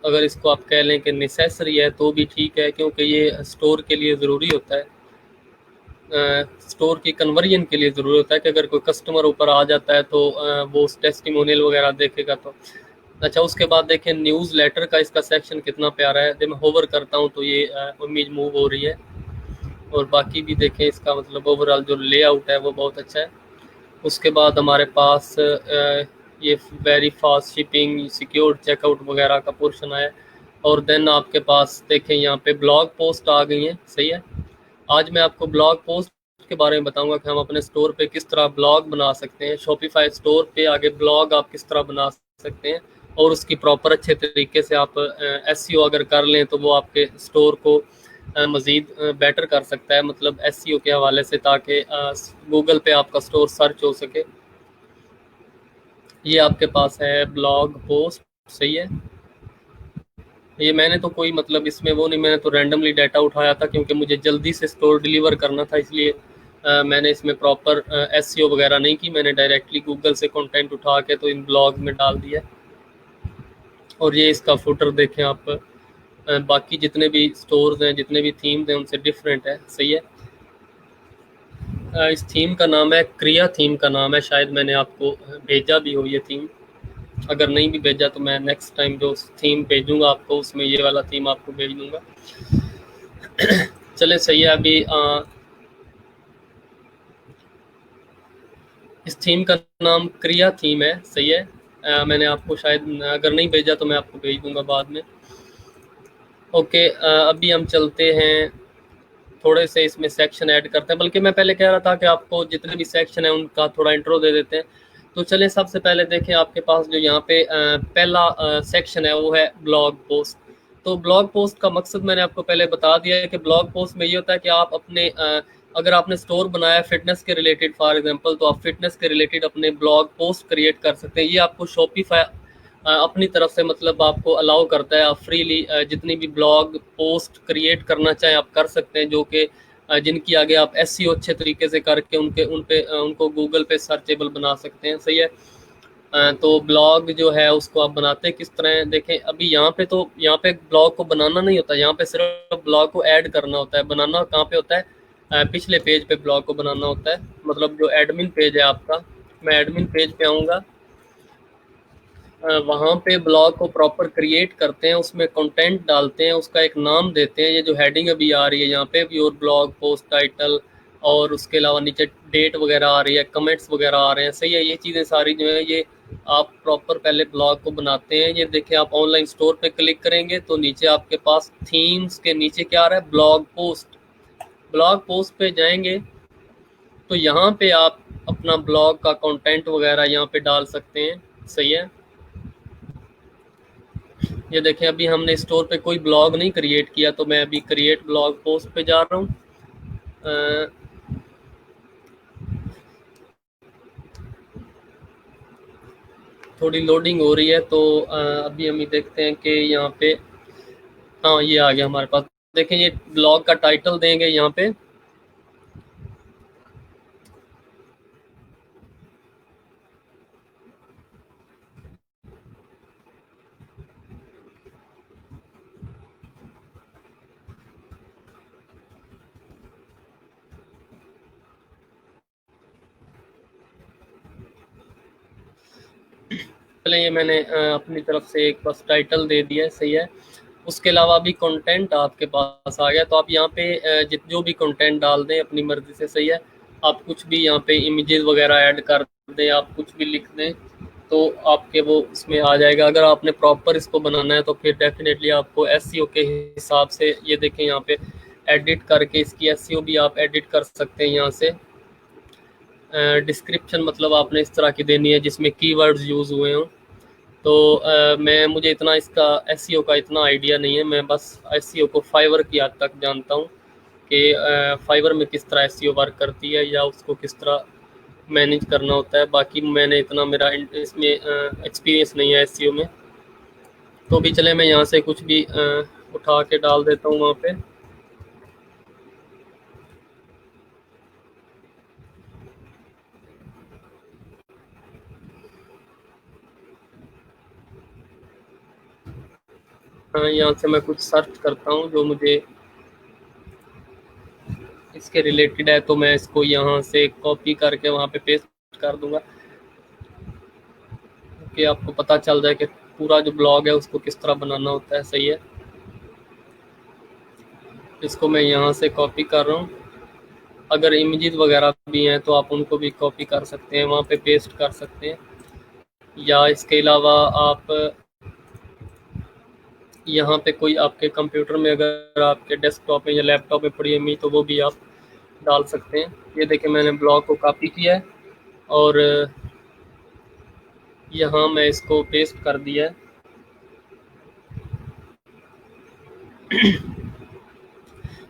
अगर इसको आप कह लें कि नेसेसरी है तो भी ठीक है, क्योंकि ये स्टोर के लिए ज़रूरी होता है, स्टोर की कन्वर्जन के लिए ज़रूरी होता है कि अगर कोई कस्टमर ऊपर आ जाता है तो वो उस टेस्टिमोनियल वगैरह देखेगा। तो अच्छा, उसके बाद देखें न्यूज़ लेटर का इसका सेक्शन कितना प्यारा है। जब मैं होवर करता हूँ तो ये इमेज मूव हो रही है, और बाकी भी देखें इसका मतलब ओवरऑल जो लेआउट है वो बहुत अच्छा है। उसके बाद हमारे पास ये very fast shipping, secured checkout वगैरह का पोर्शन है। और देन आपके पास देखें यहाँ पे ब्लॉग पोस्ट आ गई हैं। सही है, आज मैं आपको ब्लॉग पोस्ट के बारे में बताऊंगा कि हम अपने स्टोर पे किस तरह ब्लॉग बना सकते हैं। शॉपिफाई स्टोर पे आगे ब्लॉग आप किस तरह बना सकते हैं, और उसकी प्रॉपर अच्छे तरीके से आप एसईओ अगर कर लें तो वो आपके स्टोर को मज़ीद बेटर कर सकता है, मतलब एसईओ के हवाले से, ताकि गूगल पे आपका स्टोर सर्च हो सके। ये आपके पास है ब्लॉग पोस्ट। सही है, ये मैंने तो कोई मतलब इसमें वो नहीं, मैंने तो रैंडमली डाटा उठाया था क्योंकि मुझे जल्दी से स्टोर डिलीवर करना था, इसलिए मैंने इसमें प्रॉपर एसईओ वगैरह नहीं की। मैंने डायरेक्टली गूगल से कंटेंट उठा के तो इन ब्लॉग में डाल दिया। और ये इसका फुटर देखें आप, बाकी जितने भी स्टोर्स हैं, जितने भी थीम्स हैं उनसे डिफरेंट है। सही है, इस थीम का नाम है क्रिया, थीम का नाम है, शायद मैंने आपको भेजा भी हो ये थीम। अगर नहीं भी भेजा तो मैं नेक्स्ट टाइम जो थीम भेजूंगा आपको उसमें ये वाला थीम आपको भेज दूंगा। चले सही है, अभी इस थीम का नाम क्रिया थीम है, सही है। मैंने आपको शायद अगर नहीं भेजा तो मैं आपको भेज दूंगा बाद में। ओके, अभी हम चलते हैं, थोड़े से इसमें सेक्शन ऐड करते हैं, बल्कि मैं पहले कह रहा था कि आपको जितने भी सेक्शन है उनका थोड़ा इंट्रो दे देते हैं। तो चलिए सबसे पहले देखें, आपके पास जो यहाँ पे पहला सेक्शन है वो है ब्लॉग पोस्ट। तो ब्लॉग पोस्ट का मकसद मैंने आपको पहले बता दिया है कि ब्लॉग पोस्ट में ये होता है कि आप अपने अगर आपने स्टोर बनाया है फिटनेस के रिलेटेड फॉर एग्जांपल, तो आप फिटनेस के रिलेटेड अपने ब्लॉग पोस्ट क्रिएट कर सकते हैं। ये आपको शॉपिफाई अपनी तरफ से मतलब आपको अलाउ करता है, आप फ्रीली जितनी भी ब्लॉग पोस्ट क्रिएट करना चाहें आप कर सकते हैं, जो कि जिनकी आगे आप एसईओ अच्छे तरीके से करके उनको गूगल पे सर्चेबल बना सकते हैं, सही है। तो ब्लॉग जो है उसको आप बनाते हैं किस तरह, देखें अभी यहाँ पे ब्लॉग को बनाना नहीं होता, यहाँ पे सिर्फ ब्लॉग को ऐड करना होता है। बनाना कहाँ पे होता है, पिछले पेज पे ब्लॉग को बनाना होता है, मतलब जो एडमिन पेज है आपका। मैं एडमिन पेज पे आऊँगा, वहाँ पे ब्लॉग को प्रॉपर क्रिएट करते हैं, उसमें कंटेंट डालते हैं, उसका एक नाम देते हैं। ये जो हेडिंग अभी आ रही है यहाँ पे, योर ब्लॉग पोस्ट टाइटल, और उसके अलावा नीचे डेट वगैरह आ रही है, कमेंट्स वगैरह आ रहे हैं, सही है। ये चीज़ें सारी जो है ये आप प्रॉपर पहले ब्लॉग को बनाते हैं। ये देखिए, आप ऑनलाइन स्टोर पे क्लिक करेंगे तो नीचे आपके पास थीम्स के नीचे क्या आ रहा है, ब्लॉग पोस्ट। ब्लॉग पोस्ट पे जाएंगे तो यहाँ पे आप अपना ब्लॉग का कंटेंट वगैरह यहाँ पे डाल सकते हैं, सही है। ये देखें, अभी हमने स्टोर पे कोई ब्लॉग नहीं क्रिएट किया, तो मैं अभी क्रिएट ब्लॉग पोस्ट पे जा रहा हूँ। थोड़ी लोडिंग हो रही है, तो अभी हम ये देखते हैं कि यहाँ पे, हाँ ये आ गया हमारे पास। देखें, ये ब्लॉग का टाइटल देंगे यहाँ पे, पहले ये मैंने अपनी तरफ से एक बस टाइटल दे दिया है, सही है। उसके अलावा भी कंटेंट आपके पास आ गया, तो आप यहाँ पे जो भी कंटेंट डाल दें अपनी मर्जी से, सही है। आप कुछ भी यहाँ पे इमेजेस वगैरह ऐड कर दें, आप कुछ भी लिख दें तो आपके वो इसमें आ जाएगा। अगर आपने प्रॉपर इसको बनाना है तो फिर डेफिनेटली आपको एसईओ के हिसाब से, ये देखें यहाँ पे एडिट करके इसकी एसईओ भी आप एडिट कर सकते हैं यहाँ से। डिस्क्रिप्शन मतलब आपने इस तरह की देनी है जिसमें कीवर्ड्स यूज़ हुए हों। तो मुझे इतना इसका एसईओ का इतना आइडिया नहीं है, मैं बस एसईओ को फाइवर की हद तक जानता हूँ कि फाइवर में किस तरह एसईओ वर्क करती है या उसको किस तरह मैनेज करना होता है। बाकी मैंने इतना, मेरा इसमें एक्सपीरियंस नहीं है एसईओ में। तो भी चले, मैं यहाँ से कुछ भी उठा के डाल देता हूँ वहाँ पे। यहाँ से मैं कुछ सर्च करता हूँ जो मुझे इसके रिलेटेड है, तो मैं इसको यहाँ से कॉपी करके वहाँ पे पेस्ट कर दूंगा कि आपको पता चल जाए कि पूरा जो ब्लॉग है उसको किस तरह बनाना होता है, सही है। इसको मैं यहाँ से कॉपी कर रहा हूँ। अगर इमेजेस वगैरह भी हैं तो आप उनको भी कॉपी कर सकते हैं, वहाँ पे पेस्ट कर सकते हैं। या इसके अलावा आप यहाँ पे कोई आपके कंप्यूटर में, अगर आपके डेस्कटॉप में या लैपटॉप में पड़ी है तो वो भी आप डाल सकते हैं। ये देखिए, मैंने ब्लॉग को कॉपी किया है और यहाँ मैं इसको पेस्ट कर दिया है।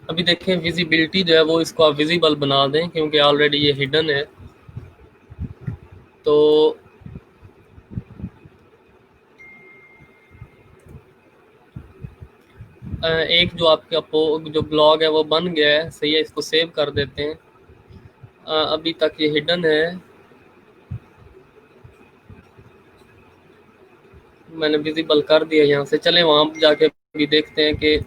अभी देखें, विजिबिलिटी जो है वो इसको आप विजिबल बना दें, क्योंकि ऑलरेडी ये हिडन है। तो एक जो आपका जो ब्लॉग है वो बन गया है, सही है। इसको सेव कर देते हैं। अभी तक ये हिडन है, मैंने विजिबल कर दिया यहाँ से। चलें वहाँ जाके भी देखते हैं कि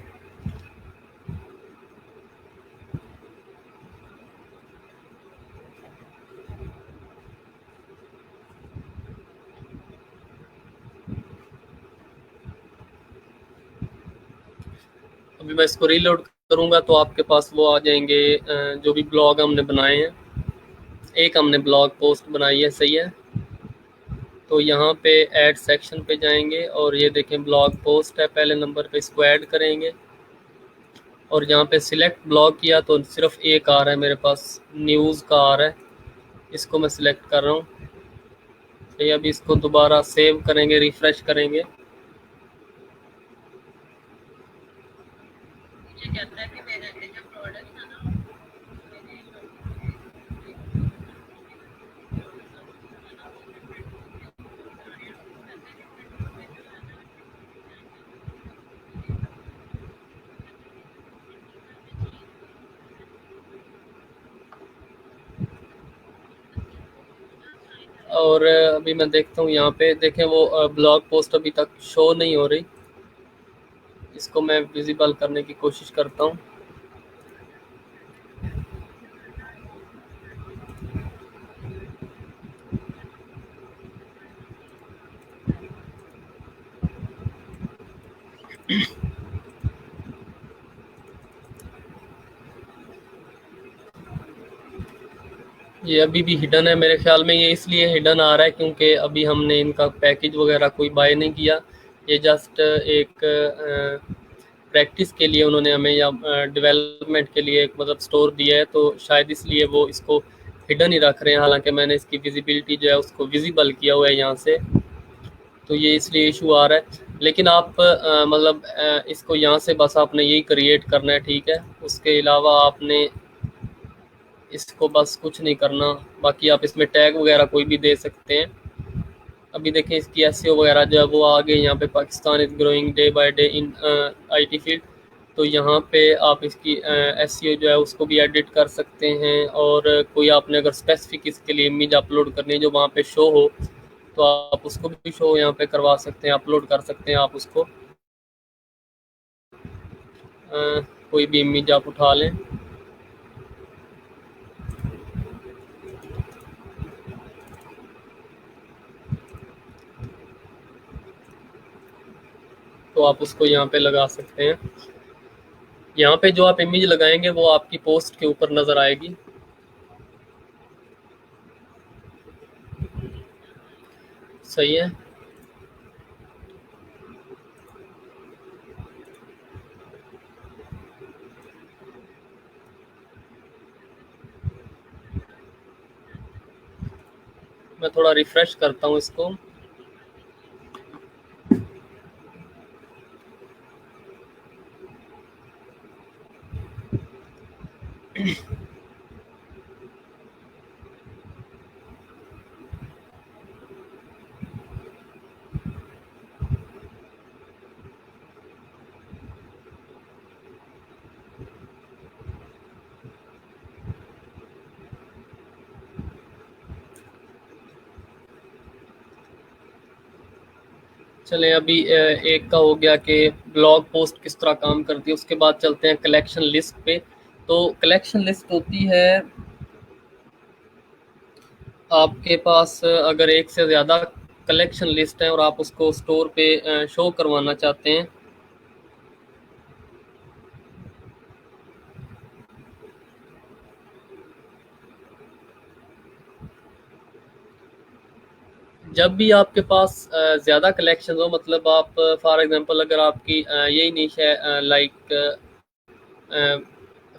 अभी मैं इसको रीलोड करूँगा तो आपके पास वो आ जाएंगे जो भी ब्लॉग हमने बनाए हैं। एक हमने ब्लॉग पोस्ट बनाई है, सही है। तो यहाँ पे ऐड सेक्शन पे जाएंगे और ये देखें ब्लॉग पोस्ट है पहले नंबर पे, इसको ऐड करेंगे और यहाँ पे सिलेक्ट ब्लॉग किया तो सिर्फ एक आ रहा है मेरे पास, न्यूज़ का आ रहा है, इसको मैं सिलेक्ट कर रहा हूँ। तो अभी इसको दोबारा सेव करेंगे, रिफ्रेश करेंगे। ये कहता है कि मेरे जो प्रोडक्ट है ना, और अभी मैं देखता हूँ यहाँ पे, देखें वो ब्लॉग पोस्ट अभी तक शो नहीं हो रही, इसको मैं विजिबल करने की कोशिश करता हूँ। ये अभी भी हिडन है मेरे ख्याल में, ये इसलिए हिडन आ रहा है क्योंकि अभी हमने इनका पैकेज वगैरह कोई बाय नहीं किया। ये जस्ट एक प्रैक्टिस के लिए उन्होंने हमें, या डेवलपमेंट के लिए एक मतलब स्टोर दिया है, तो शायद इसलिए वो इसको हिडन ही रख रहे हैं। हालांकि मैंने इसकी विजिबिलिटी जो है उसको विजिबल किया हुआ है यहाँ से, तो ये इसलिए इशू आ रहा है। लेकिन आप मतलब इसको यहाँ से बस आपने यही क्रिएट करना है, ठीक है। उसके अलावा आपने इसको बस कुछ नहीं करना। बाकी आप इसमें टैग वगैरह कोई भी दे सकते हैं। अभी देखें इसकी एसईओ वगैरह जो है वो आगे यहाँ पे, Pakistan is growing day by day in IT field, तो यहाँ पे आप इसकी एसईओ जो है उसको भी एडिट कर सकते हैं। और कोई आपने अगर स्पेसिफिक इसके लिए इमेज अपलोड करनी है जो वहाँ पे शो हो, तो आप उसको भी शो यहाँ पे करवा सकते हैं, अपलोड कर सकते हैं आप उसको। कोई भी इमेज आप उठा लें। तो आप उसको यहाँ पे लगा सकते हैं। यहाँ पे जो आप इमेज लगाएंगे वो आपकी पोस्ट के ऊपर नज़र आएगी। सही है। मैं थोड़ा रिफ्रेश करता हूँ इसको। चलें, अभी एक का हो गया कि ब्लॉग पोस्ट किस तरह काम करती है। उसके बाद चलते हैं कलेक्शन लिस्ट पे। तो कलेक्शन लिस्ट होती है, आपके पास अगर एक से ज़्यादा कलेक्शन लिस्ट है और आप उसको स्टोर पे शो करवाना चाहते हैं, जब भी आपके पास ज़्यादा कलेक्शन हो, मतलब आप फॉर एग्जांपल अगर आपकी यही निश है लाइक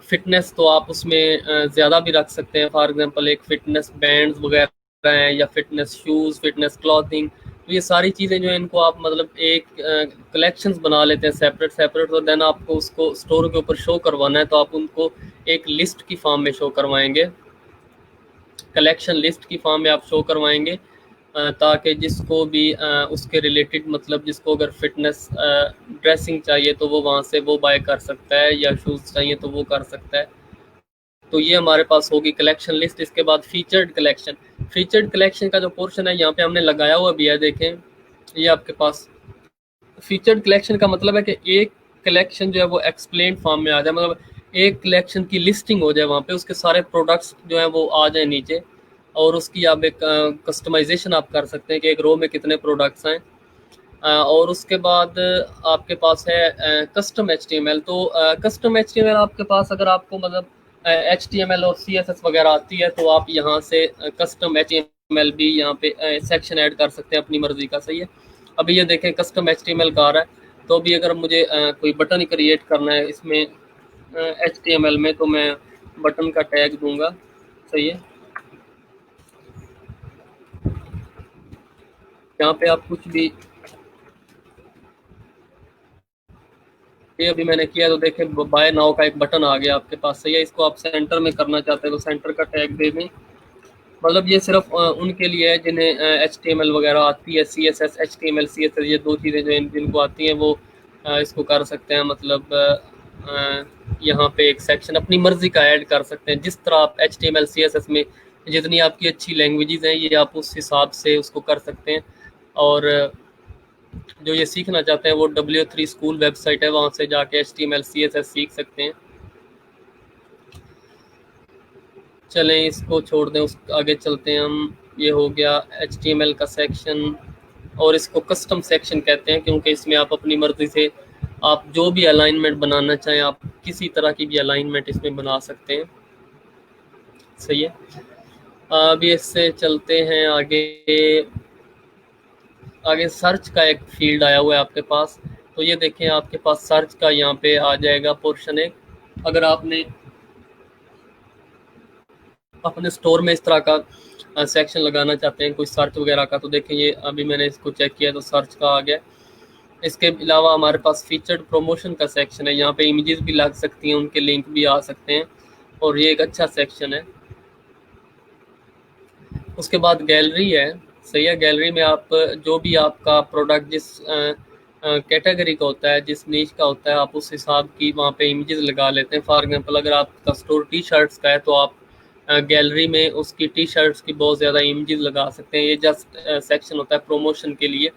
फिटनेस, तो आप उसमें ज़्यादा भी रख सकते हैं। फॉर एग्जांपल एक फ़िटनेस बैंड्स वगैरह हैं, या फिटनेस शूज़, फिटनेस क्लॉथिंग, तो ये सारी चीज़ें जो है इनको आप मतलब एक कलेक्शंस बना लेते हैं सेपरेट सेपरेट, और देन आपको उसको स्टोर के ऊपर शो करवाना है तो आप उनको एक लिस्ट की फॉर्म में शो करवाएंगे, कलेक्शन लिस्ट की फॉर्म में आप शो करवाएंगे, ताकि जिसको भी उसके रिलेटेड, मतलब जिसको अगर फिटनेस ड्रेसिंग चाहिए तो वो वहाँ से वो बाय कर सकता है, या शूज़ चाहिए तो वो कर सकता है। तो ये हमारे पास होगी कलेक्शन लिस्ट। इसके बाद फीचर्ड कलेक्शन। फीचर्ड कलेक्शन का जो पोर्शन है यहाँ पे हमने लगाया हुआ भी है, देखें ये आपके पास। फीचर्ड कलेक्शन का मतलब है कि एक कलेक्शन जो है वो एक्सप्लेन फॉर्म में आ जाए, मतलब एक कलेक्शन की लिस्टिंग हो जाए वहाँ पे, उसके सारे प्रोडक्ट्स जो है वो आ जाए नीचे, और उसकी आप एक कस्टमाइजेशन आप कर सकते हैं कि एक रो में कितने प्रोडक्ट्स हैं। और उसके बाद आपके पास है कस्टम HTML। तो कस्टम HTML आपके पास, अगर आपको मतलब HTML और CSS वगैरह आती है तो आप यहाँ से कस्टम HTML भी यहाँ पे सेक्शन ऐड कर सकते हैं अपनी मर्जी का। सही है। अभी ये देखें कस्टम HTML का आ रहा है, तो अभी अगर मुझे कोई बटन क्रिएट करना है इसमें HTML में, तो मैं बटन का टैग दूंगा। सही है। यहाँ पे आप कुछ भी, ये अभी मैंने किया तो देखें बाय नाउ का एक बटन आ गया आपके पास। सही है। इसको आप सेंटर में करना चाहते हैं तो सेंटर का टैग दे दें। मतलब ये सिर्फ उनके लिए है जिन्हें HTML वगैरह आती है, CSS HTML CSS ये दो चीज़ें जो जिनको आती हैं वो इसको कर सकते हैं। मतलब यहाँ पे एक सेक्शन अपनी मर्जी का ऐड कर सकते हैं। जिस तरह आप HTML CSS में जितनी आपकी अच्छी लैंग्वेजेस हैं ये आप उस हिसाब से उसको कर सकते हैं। और जो ये सीखना चाहते हैं वो W3 स्कूल वेबसाइट है, वहाँ से जाके HTML CSS सीख सकते हैं। चलें इसको छोड़ दें, उस आगे चलते हैं हम। ये हो गया HTML का सेक्शन, और इसको कस्टम सेक्शन कहते हैं क्योंकि इसमें आप अपनी मर्जी से आप जो भी अलाइनमेंट बनाना चाहें आप किसी तरह की भी अलाइनमेंट इसमें बना सकते हैं। सही है। अभी इससे चलते हैं आगे। आगे सर्च का एक फील्ड आया हुआ है आपके पास, तो ये देखें आपके पास सर्च का यहाँ पे आ जाएगा पोर्शन एक। अगर आपने अपने स्टोर में इस तरह का सेक्शन लगाना चाहते हैं कोई सर्च वगैरह का, तो देखें ये अभी मैंने इसको चेक किया तो सर्च का आ गया। इसके अलावा हमारे पास फीचर्ड प्रमोशन का सेक्शन है, यहाँ पे इमेजेस भी लग सकती हैं, उनके लिंक भी आ सकते हैं, और ये एक अच्छा सेक्शन है। उसके बाद गैलरी है। सही है। गैलरी में आप जो भी आपका प्रोडक्ट जिस कैटेगरी का होता है, जिस नीच का होता है, आप उस हिसाब की वहाँ पे इमेजेस लगा लेते हैं। फॉर एग्जांपल अगर आपका स्टोर टी शर्ट्स का है तो आप गैलरी में उसकी टी शर्ट्स की बहुत ज़्यादा इमेजेस लगा सकते हैं। ये जस्ट सेक्शन होता है प्रमोशन के लिए,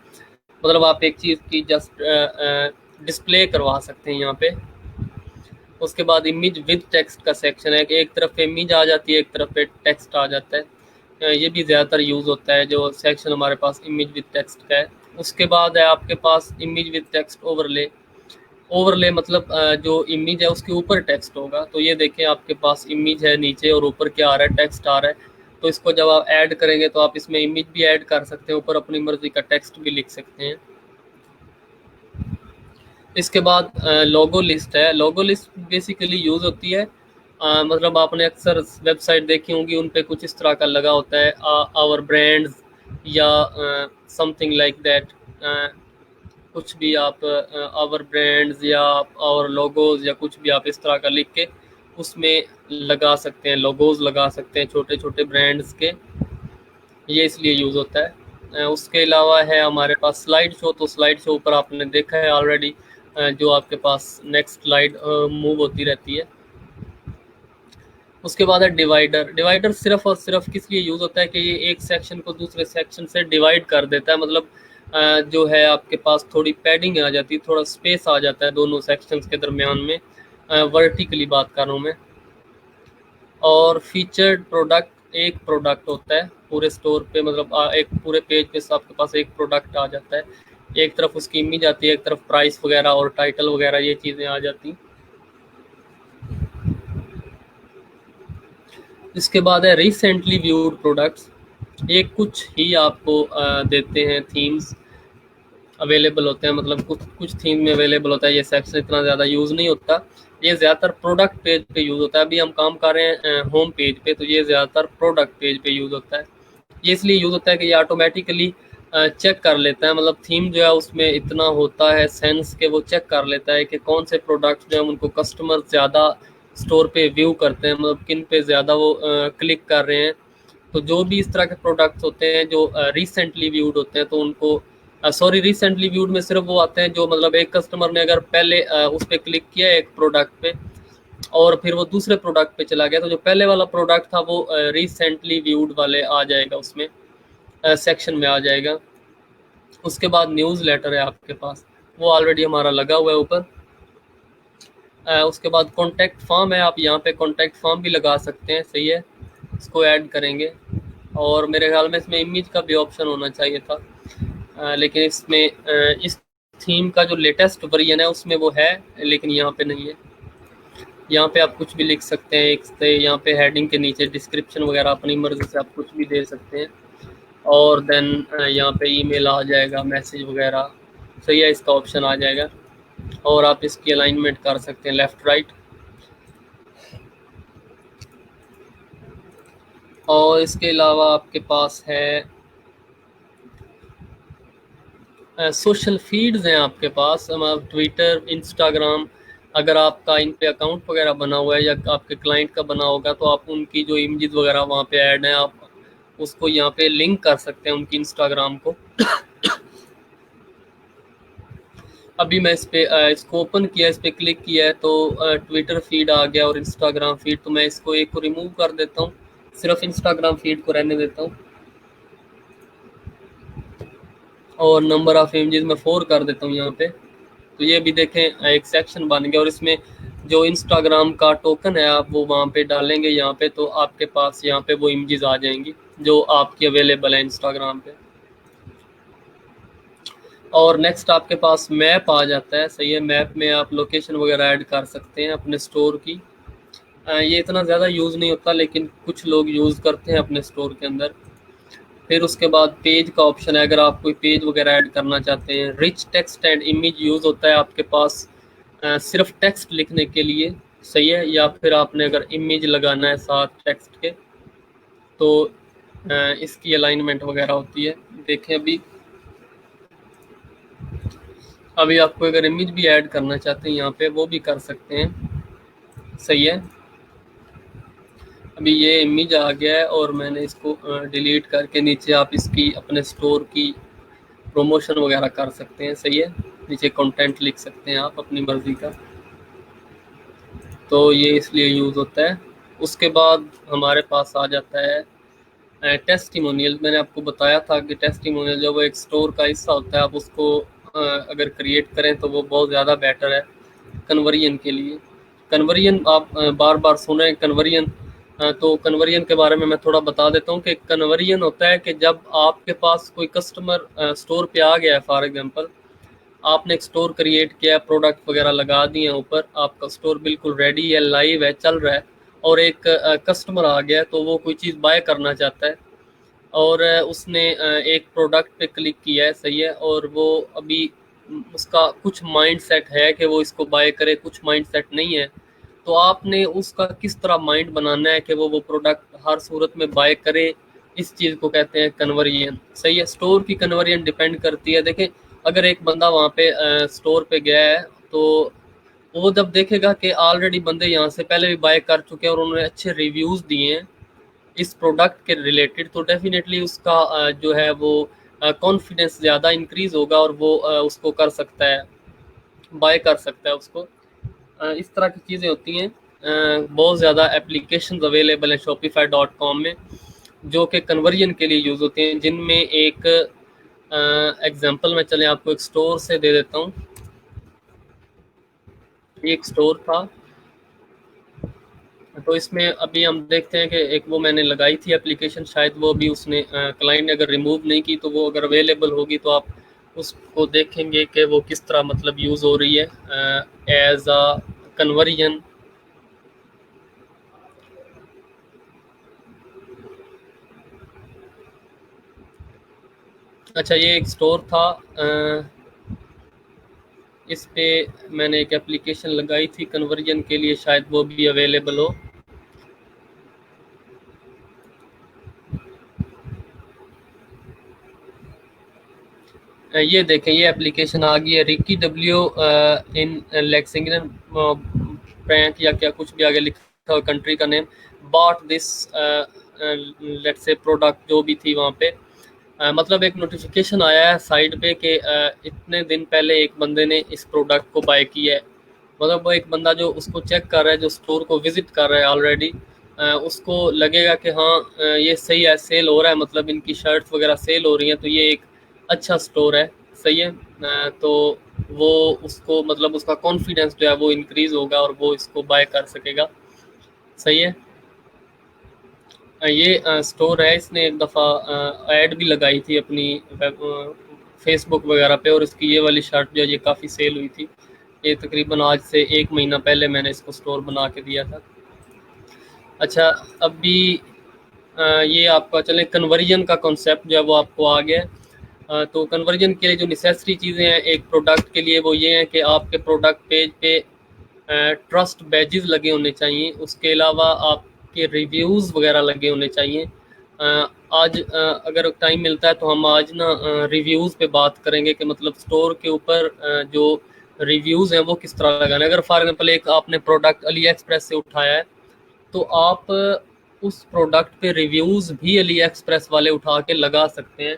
मतलब आप एक चीज़ की जस्ट डिस्प्ले करवा सकते हैं यहाँ पे। उसके बाद इमेज विद टेक्स्ट का सेक्शन है, एक तरफ इमेज आ जाती है एक तरफ पे टेक्स्ट आ जाता है। ये भी ज़्यादातर यूज़ होता है जो सेक्शन हमारे पास इमेज विद टेक्स्ट का है। उसके बाद है आपके पास image with text overlay. Overlay मतलब जो इमेज है उसके ऊपर टेक्स्ट होगा। तो ये देखें आपके पास इमेज है नीचे और ऊपर क्या आ रहा है, टेक्स्ट आ रहा है। तो इसको जब आप ऐड करेंगे तो आप इसमें इमेज भी ऐड कर सकते हैं, ऊपर अपनी मर्जी का टेक्स्ट भी लिख सकते हैं। इसके बाद लोगो लिस्ट है। लोगो लिस्ट बेसिकली यूज़ होती है मतलब आपने अक्सर वेबसाइट देखी होंगी, उन पे कुछ इस तरह का लगा होता है आवर ब्रांड्स या समथिंग लाइक दैट। कुछ भी आप आवर ब्रांड्स या आवर लोगोज या कुछ भी आप इस तरह का लिख के उसमें लगा सकते हैं, लोगोज लगा सकते हैं छोटे छोटे ब्रांड्स के। ये इसलिए यूज़ होता है। उसके अलावा है हमारे पास स्लाइड शो। तो स्लाइड शो ऊपर आपने देखा है ऑलरेडी, जो आपके पास नेक्स्ट स्लाइड मूव होती रहती है। उसके बाद है डिवाइडर। डिवाइडर सिर्फ और सिर्फ किस लिए यूज़ होता है कि ये एक सेक्शन को दूसरे सेक्शन से डिवाइड कर देता है। मतलब जो है आपके पास थोड़ी पैडिंग आ जाती है, थोड़ा स्पेस आ जाता है दोनों सेक्शंस के दरमियान में, वर्टिकली बात कर रहा हूँ मैं। और फीचर्ड प्रोडक्ट एक प्रोडक्ट होता है पूरे स्टोर पे, मतलब एक पूरे पेज पे आपके पास एक प्रोडक्ट आ जाता है, एक तरफ उसकी इमेज आती है, एक तरफ प्राइस वगैरह और टाइटल वगैरह ये चीज़ें आ जाती। इसके बाद है रिसेंटली व्यूड प्रोडक्ट्स। ये कुछ ही आपको देते हैं, थीम्स अवेलेबल होते हैं, मतलब कुछ थीम में अवेलेबल होता है। ये सेक्शन इतना ज़्यादा यूज़ नहीं होता, ये ज़्यादातर प्रोडक्ट पेज पे यूज़ होता है। अभी हम काम कर रहे हैं होम पेज पे, तो ये ज़्यादातर प्रोडक्ट पेज पे यूज़ होता है। ये इसलिए यूज़ होता है कि ये ऑटोमेटिकली चेक कर लेता है, मतलब थीम जो है उसमें इतना होता है सेंस के वो चेक कर लेता है कि कौन से प्रोडक्ट जो है उनको कस्टमर ज़्यादा स्टोर पे व्यू करते हैं, मतलब किन पे ज़्यादा वो क्लिक कर रहे हैं। तो जो भी इस तरह के प्रोडक्ट्स होते हैं जो रिसेंटली व्यूड होते हैं तो उनको रिसेंटली व्यूड में सिर्फ वो आते हैं जो मतलब एक कस्टमर ने अगर पहले उस पर क्लिक किया एक प्रोडक्ट पे और फिर वो दूसरे प्रोडक्ट पे चला गया, तो जो पहले वाला प्रोडक्ट था वो रिसेंटली व्यूड वाले आ जाएगा, उसमें सेक्शन में आ जाएगा। उसके बाद न्यूज़ लेटर है आपके पास, वो ऑलरेडी हमारा लगा हुआ है ऊपर। उसके बाद कॉन्टैक्ट फॉर्म है, आप यहाँ पे कॉन्टैक्ट फॉर्म भी लगा सकते हैं। सही है। इसको ऐड करेंगे, और मेरे ख्याल में इसमें इमेज का भी ऑप्शन होना चाहिए था, लेकिन इसमें इस थीम का जो लेटेस्ट वर्जन है उसमें वो है, लेकिन यहाँ पे नहीं है। यहाँ पे आप कुछ भी लिख सकते हैं, एक से यहाँ पे हेडिंग के नीचे डिस्क्रिप्शन वगैरह अपनी मर्जी से आप कुछ भी दे सकते हैं। और देन यहाँ पे ईमेल आ जाएगा, मैसेज वगैरह, सही है, इसका ऑप्शन आ जाएगा। और आप इसकी अलाइनमेंट कर सकते हैं लेफ़्ट राइट। और इसके अलावा आपके पास है सोशल फीड्स हैं आपके पास, ट्विटर, इंस्टाग्राम। अगर आपका इन पे अकाउंट वगैरह बना हुआ है या आपके क्लाइंट का बना होगा तो आप उनकी जो इमेजेस वगैरह वहाँ पे ऐड हैं, आप उसको यहाँ पे लिंक कर सकते हैं उनकी इंस्टाग्राम को। अभी मैं इस पे इसको ओपन किया, इस पे क्लिक किया है तो ट्विटर फीड आ गया और इंस्टाग्राम फीड। तो मैं इसको एक को रिमूव कर देता हूँ, सिर्फ इंस्टाग्राम फीड को रहने देता हूँ और नंबर ऑफ इमेजेस मैं 4 कर देता हूँ यहाँ पे। तो ये भी देखें एक सेक्शन बन गया और इसमें जो इंस्टाग्राम का टोकन है आप वो वहाँ पे डालेंगे यहाँ पे, तो आपके पास यहाँ पे वो इमेजेस आ जाएंगी जो आपकी अवेलेबल है इंस्टाग्राम पे। और नेक्स्ट आपके पास मैप आ जाता है, सही है। मैप में आप लोकेशन वगैरह ऐड कर सकते हैं अपने स्टोर की। ये इतना ज़्यादा यूज़ नहीं होता लेकिन कुछ लोग यूज़ करते हैं अपने स्टोर के अंदर। फिर उसके बाद पेज का ऑप्शन है, अगर आप कोई पेज वगैरह ऐड करना चाहते हैं। Rich text and image use होता है आपके पास सिर्फ टेक्स्ट लिखने के लिए, सही है। या फिर आपने अगर इमेज लगाना है साथ टेक्स्ट के तो इसकी अलाइनमेंट वगैरह होती है। देखें अभी आपको अगर इमेज भी ऐड करना चाहते हैं यहाँ पे वो भी कर सकते हैं, सही है। अभी ये इमेज आ गया है और मैंने इसको डिलीट करके नीचे आप इसकी अपने स्टोर की प्रमोशन वगैरह कर सकते हैं, सही है। नीचे कंटेंट लिख सकते हैं आप अपनी मर्जी का, तो ये इसलिए यूज़ होता है। उसके बाद हमारे पास आ जाता है टेस्टिमोनियल। मैंने आपको बताया था कि टेस्टिमोनियल जो वो एक स्टोर का हिस्सा होता है, आप उसको अगर क्रिएट करें तो वो बहुत ज़्यादा बेटर है कन्वर्जन के लिए। कन्वर्जन आप बार बार सुन रहे हैं कन्वर्जन, तो कन्वर्जन के बारे में मैं थोड़ा बता देता हूँ कि कन्वर्जन होता है कि जब आपके पास कोई कस्टमर स्टोर पे आ गया है, फॉर एग्जांपल आपने एक स्टोर क्रिएट किया है, प्रोडक्ट वगैरह लगा दिए हैं ऊपर, आपका स्टोर बिल्कुल रेडी है, लाइव है, चल रहा है, और एक कस्टमर आ गया तो वो कोई चीज़ बाय करना चाहता है और उसने एक प्रोडक्ट पे क्लिक किया है, सही है। और वो अभी उसका कुछ माइंड सेट है कि वो इसको बाय करे, कुछ माइंड सेट नहीं है। तो आपने उसका किस तरह माइंड बनाना है कि वो प्रोडक्ट हर सूरत में बाय करे, इस चीज़ को कहते हैं कन्वर्जन, सही है। स्टोर की कन्वर्जन डिपेंड करती है। देखें अगर एक बंदा वहाँ पे स्टोर पे गया है तो वो जब देखेगा कि ऑलरेडी बंदे यहाँ से पहले भी बाय कर चुके हैं और उन्होंने अच्छे रिव्यूज़ दिए हैं इस प्रोडक्ट के रिलेटेड, तो डेफिनेटली उसका जो है वो कॉन्फिडेंस ज़्यादा इंक्रीज़ होगा और वो उसको कर सकता है, बाय कर सकता है उसको। इस तरह की चीज़ें होती हैं। बहुत ज़्यादा एप्लीकेशंस अवेलेबल हैं shopify.com में जो कि कन्वर्जन के लिए यूज़ होते हैं, जिनमें एक एग्जांपल मैं चले आपको एक स्टोर से दे देता हूँ। एक स्टोर था तो इसमें अभी हम देखते हैं कि एक वो मैंने लगाई थी एप्लीकेशन, शायद वो भी उसने क्लाइंट ने अगर रिमूव नहीं की तो वो अगर अवेलेबल होगी तो आप उसको देखेंगे कि वो किस तरह मतलब यूज़ हो रही है एज अ कन्वर्जन। अच्छा ये एक स्टोर था, इस पे मैंने एक एप्लीकेशन लगाई थी कन्वर्जन के लिए, शायद वो भी अवेलेबल हो। ये देखें ये एप्लीकेशन आ गई है, Ricky W in Lexington prank या क्या कुछ भी आगे लिखा हो कंट्री का name, bought this let's say product जो भी थी वहाँ पे मतलब एक नोटिफिकेशन आया है साइड पे कि इतने दिन पहले एक बंदे ने इस प्रोडक्ट को बाय किया है। मतलब वो एक बंदा जो उसको चेक कर रहा है, जो स्टोर को विजिट कर रहा है ऑलरेडी, उसको लगेगा कि हाँ ये सही है, सेल हो रहा है, मतलब इनकी शर्ट्स वगैरह सेल हो रही हैं तो ये एक अच्छा स्टोर है, सही है। तो वो उसको मतलब उसका कॉन्फिडेंस जो है वो इंक्रीज़ होगा और वो इसको बाय कर सकेगा, सही है। ये स्टोर है, इसने एक दफ़ा ऐड भी लगाई थी अपनी फेसबुक वगैरह पे और इसकी ये वाली शर्ट जो है ये काफ़ी सेल हुई थी। ये तकरीबन आज से 1 महीना पहले मैंने इसको स्टोर बना के दिया था। अच्छा, अभी ये आपका चले कन्वर्जन का कॉन्सेप्ट जो है वो आपको आ गया है। तो कन्वर्जन के लिए जो नेसेसरी चीज़ें हैं एक प्रोडक्ट के लिए, वो ये हैं कि आपके प्रोडक्ट पेज पे ट्रस्ट बैजेस लगे होने चाहिए। उसके अलावा आपके रिव्यूज़ वगैरह लगे होने चाहिए। आज अगर टाइम मिलता है तो हम आज ना रिव्यूज़ पे बात करेंगे कि मतलब स्टोर के ऊपर जो रिव्यूज़ हैं वो किस तरह लगाने। अगर फॉर एग्जांपल एक आपने प्रोडक्ट अली एक्सप्रेस से उठाया है, तो आप उस प्रोडक्ट पे रिव्यूज़ भी अली एक्सप्रेस वाले उठा के लगा सकते हैं।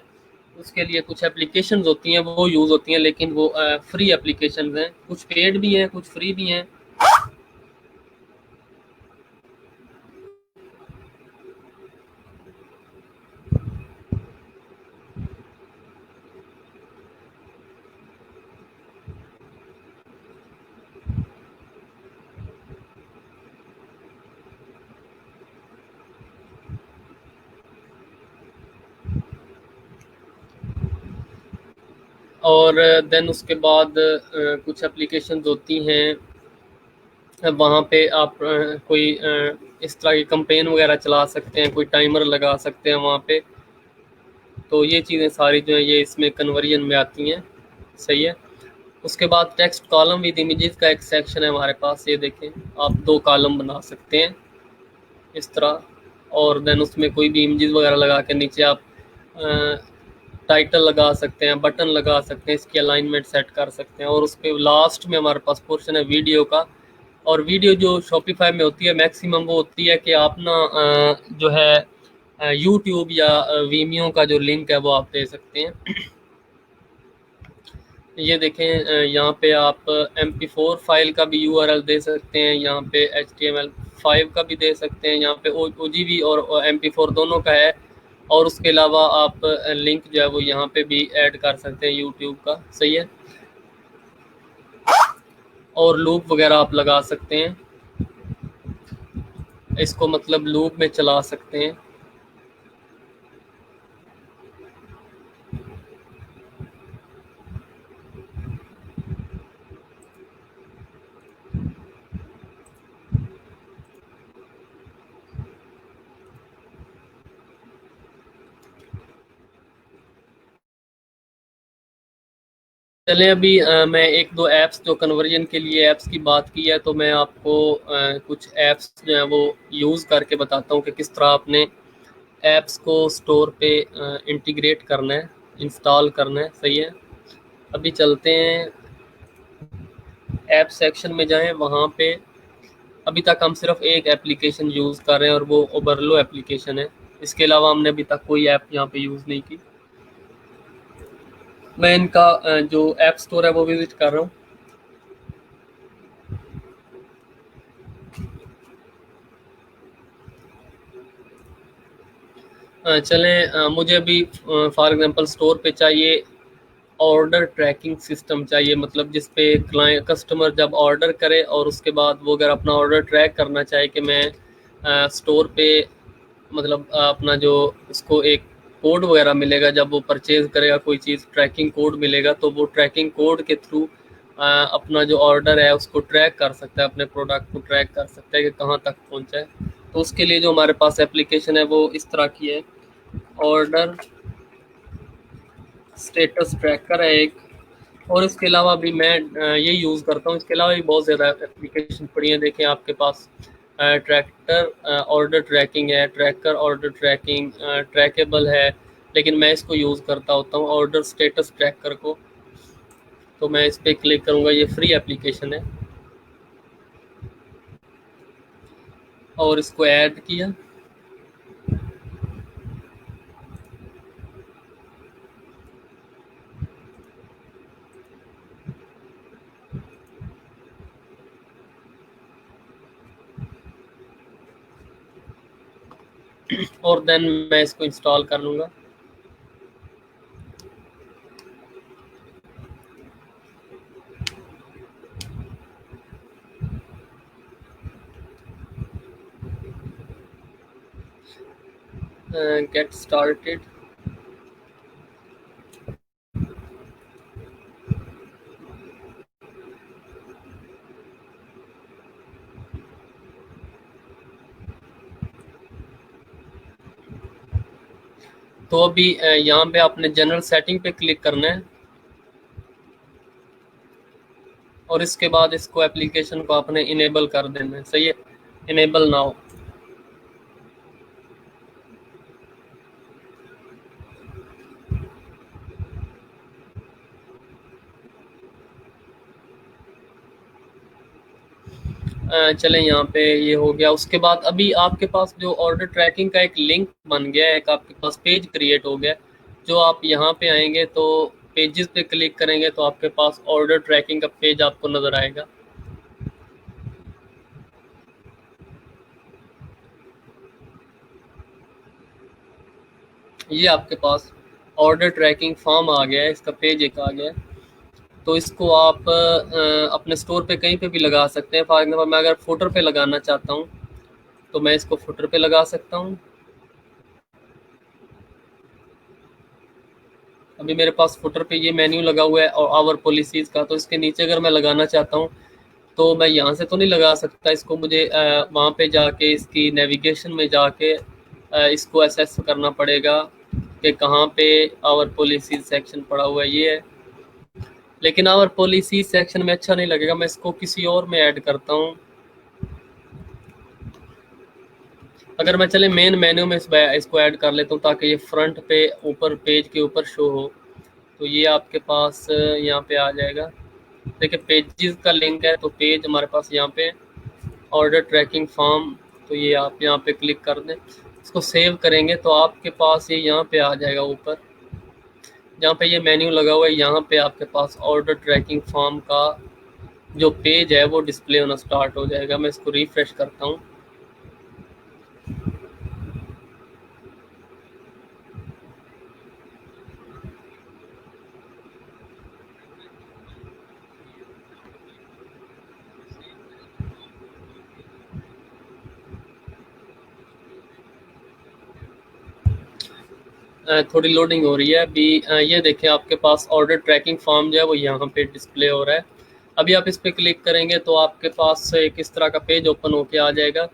उसके लिए कुछ एप्लीकेशंस होती हैं वो यूज़ होती हैं, लेकिन वो फ्री एप्लीकेशंस हैं, कुछ पेड भी हैं कुछ फ्री भी हैं। और देन उसके बाद कुछ एप्लीकेशंस होती हैं, वहाँ पे आप कोई इस तरह की कैंपेन वगैरह चला सकते हैं, कोई टाइमर लगा सकते हैं वहाँ पे। तो ये चीज़ें सारी जो है ये इसमें कन्वर्जन में आती हैं। सही है। उसके बाद टेक्स्ट कॉलम विद इमेजेस का एक सेक्शन है हमारे पास, ये देखें आप 2 कॉलम बना सकते हैं इस तरह। और देन उसमें कोई भी इमेजेस वगैरह लगा के नीचे आप टाइटल लगा सकते हैं, बटन लगा सकते हैं, इसकी अलाइनमेंट सेट कर सकते हैं। और उसके लास्ट में हमारे पास पोर्शन है वीडियो का। और वीडियो जो शॉपिफाई में होती है मैक्सिमम वो होती है कि आप ना जो है यूट्यूब या वीमियो का जो लिंक है वो आप दे सकते हैं। ये देखें यहाँ पे आप MP4 फाइल का भी URL दे सकते हैं, यहाँ पे HTML5 का भी दे सकते हैं, यहाँ पे OGV और MP4 दोनों का है। और उसके अलावा आप लिंक जो है वो यहाँ पे भी ऐड कर सकते हैं यूट्यूब का। सही है। और लूप वगैरह आप लगा सकते हैं, इसको मतलब लूप में चला सकते हैं। चलें अभी मैं एक दो ऐप्स जो कन्वर्जन के लिए ऐप्स की बात की है, तो मैं आपको कुछ ऐप्स जो हैं वो यूज़ करके बताता हूँ कि किस तरह आपने ऐप्स को स्टोर पे इंटीग्रेट करना है, इंस्टॉल करना है। सही है। अभी चलते हैं ऐप सेक्शन में जाएं, वहाँ पे अभी तक हम सिर्फ एक एप्लीकेशन यूज़ कर रहे हैं और वो ओबरलो एप्लीकेशन है। इसके अलावा हमने अभी तक कोई ऐप यहाँ पे यूज़ नहीं की। मैं इनका जो ऐप स्टोर है वो विजिट कर रहा हूँ। चलें मुझे अभी फॉर एग्जांपल स्टोर पे चाहिए ऑर्डर ट्रैकिंग सिस्टम चाहिए, मतलब जिस पे क्लाइंट कस्टमर जब ऑर्डर करे और उसके बाद वो अगर अपना ऑर्डर ट्रैक करना चाहे कि मैं स्टोर पे मतलब अपना जो उसको एक कोड वगैरह मिलेगा जब वो परचेज करेगा कोई चीज़, ट्रैकिंग कोड मिलेगा, तो वो ट्रैकिंग कोड के थ्रू अपना जो ऑर्डर है उसको ट्रैक कर सकता है, अपने प्रोडक्ट को ट्रैक कर सकता है कि कहाँ तक पहुँचा है। तो उसके लिए जो हमारे पास एप्लीकेशन है वो इस तरह की है, ऑर्डर स्टेटस ट्रैकर है एक। और इसके अलावा भी मैं ये यूज़ करता हूँ। इसके अलावा भी बहुत ज़्यादा एप्लीकेशन पड़ी हैं। देखें आपके पास ट्रैक्टर ऑर्डर ट्रैकिंग है, ट्रैकर ऑर्डर ट्रैकिंग ट्रैकेबल है, लेकिन मैं इसको यूज़ करता होता हूँ ऑर्डर स्टेटस ट्रैकर को। तो मैं इस पर क्लिक करूँगा, ये फ्री एप्लीकेशन है। और इसको ऐड किया और देन मैं इसको इंस्टॉल कर लूँगा। Get started. तो अभी यहाँ पे आपने जनरल सेटिंग पे क्लिक करना है और इसके बाद इसको एप्लीकेशन को आपने इनेबल कर देना है। सही है, इनेबल नाउ। चलें, यहाँ पे ये हो गया। उसके बाद अभी आपके पास जो ऑर्डर ट्रैकिंग का एक लिंक बन गया है, एक आपके पास पेज क्रिएट हो गया है। जो आप यहाँ पे आएंगे तो पेजेस पे क्लिक करेंगे तो आपके पास ऑर्डर ट्रैकिंग का पेज आपको नज़र आएगा। ये आपके पास ऑर्डर ट्रैकिंग फॉर्म आ गया है, इसका पेज एक आ गया है। तो इसको आप अपने स्टोर पे कहीं पे भी लगा सकते हैं। फॉर एग्जाम्पल मैं अगर फुटर पे लगाना चाहता हूँ तो मैं इसको फुटर पे लगा सकता हूँ। अभी मेरे पास फुटर पे ये मेन्यू लगा हुआ है और आवर पॉलिसीज का, तो इसके नीचे अगर मैं लगाना चाहता हूँ तो मैं यहाँ से तो नहीं लगा सकता। इसको मुझे वहाँ पे जाके इसकी नेविगेशन में जाके इसको एसेस करना पड़ेगा कि कहाँ पे आवर पॉलिसीज सेक्शन पड़ा हुआ है। ये है, लेकिन आवर पॉलिसी सेक्शन में अच्छा नहीं लगेगा, मैं इसको किसी और में ऐड करता हूँ। अगर मैं चले मेन मेन्यू में इसको ऐड कर लेता हूँ ताकि ये फ्रंट पे ऊपर पेज के ऊपर शो हो। तो ये आपके पास यहाँ पे आ जाएगा। देखिए पेजेस का लिंक है, तो पेज हमारे पास यहाँ पे ऑर्डर ट्रैकिंग फॉर्म। तो ये आप यहाँ पे क्लिक कर दें, इसको सेव करेंगे तो आपके पास ये यहाँ पे आ जाएगा ऊपर, जहाँ पे ये मेन्यू लगा हुआ है। यहाँ पे आपके पास ऑर्डर ट्रैकिंग फॉर्म का जो पेज है वो डिस्प्ले होना स्टार्ट हो जाएगा। मैं इसको रिफ्रेश करता हूँ। थोड़ी लोडिंग हो रही है अभी। ये देखें आपके पास ऑर्डर ट्रैकिंग फॉर्म जो है वो यहाँ पे डिस्प्ले हो रहा है। अभी आप इस पर क्लिक करेंगे तो आपके पास एक इस तरह का पेज ओपन होके आ जाएगा,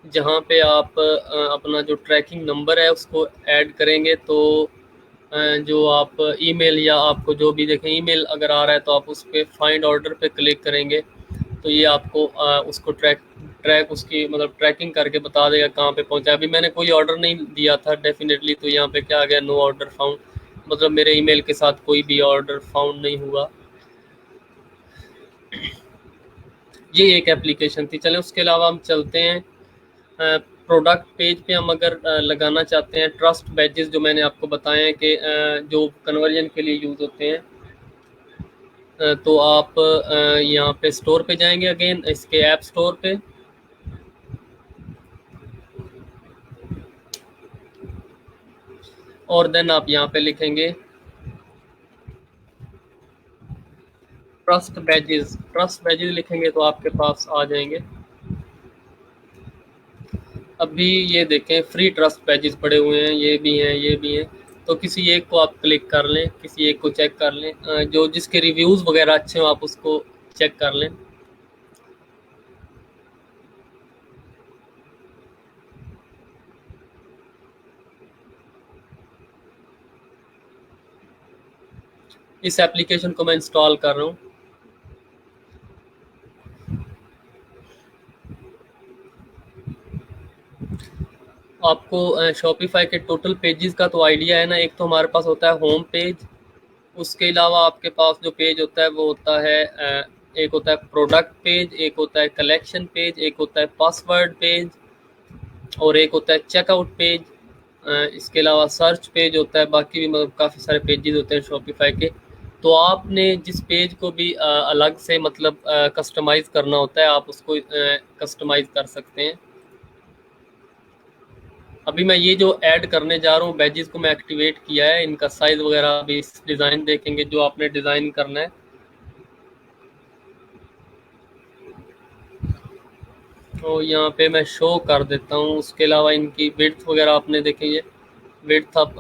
जहाँ पे आप अपना जो ट्रैकिंग नंबर है उसको ऐड करेंगे। तो जो आप ईमेल या आपको जो भी देखें ईमेल अगर आ रहा है तो आप उस पर फाइंड ऑर्डर पे क्लिक करेंगे तो ये आपको उसको ट्रैक उसकी मतलब ट्रैकिंग करके बता देगा कहाँ पे पहुँचा। अभी मैंने कोई ऑर्डर नहीं दिया था डेफिनेटली, तो यहाँ पे क्या आ गया, नो ऑर्डर फाउंड, मतलब मेरे ईमेल के साथ कोई भी ऑर्डर फाउंड नहीं हुआ। ये एक एप्लीकेशन थी। चलें उसके अलावा हम चलते हैं प्रोडक्ट पेज पे। हम अगर लगाना चाहते हैं ट्रस्ट बैजेस, जो मैंने आपको बताए हैं कि जो कन्वर्जन के लिए यूज़ होते हैं, तो आप यहाँ पे स्टोर पे जाएंगे, अगेन इसके ऐप स्टोर पे, और देन आप यहाँ पे लिखेंगे ट्रस्ट बैजेस। ट्रस्ट बैजेस लिखेंगे तो आपके पास आ जाएंगे। अभी ये देखें फ्री ट्रस्ट बैजेस पड़े हुए हैं, ये भी हैं ये भी हैं। तो किसी एक को आप क्लिक कर लें, किसी एक को चेक कर लें, जो जिसके रिव्यूज़ वगैरह अच्छे हो आप उसको चेक कर लें। इस एप्लीकेशन को मैं इंस्टॉल कर रहा हूँ। आपको शॉपिफाई के टोटल पेजेस का तो आइडिया है ना। एक तो हमारे पास होता है होम पेज, उसके अलावा आपके पास जो पेज होता है वो होता है एक होता है प्रोडक्ट पेज, एक होता है कलेक्शन पेज, एक होता है पासवर्ड पेज, और एक होता है चेकआउट पेज। इसके अलावा सर्च पेज होता है। बाकी भी मतलब काफ़ी सारे पेजेस होते हैं शॉपिफाई के। तो आपने जिस पेज को भी अलग से मतलब कस्टमाइज़ करना होता है आप उसको कस्टमाइज़ कर सकते हैं। अभी मैं ये जो ऐड करने जा रहा हूँ बैजेस को मैं एक्टिवेट किया है, इनका साइज़ वगैरह अभी इस डिज़ाइन देखेंगे जो आपने डिज़ाइन करना है। तो यहाँ पे मैं शो कर देता हूँ। उसके अलावा इनकी विड्थ वगैरह आपने देखेंगे, विड्थ आप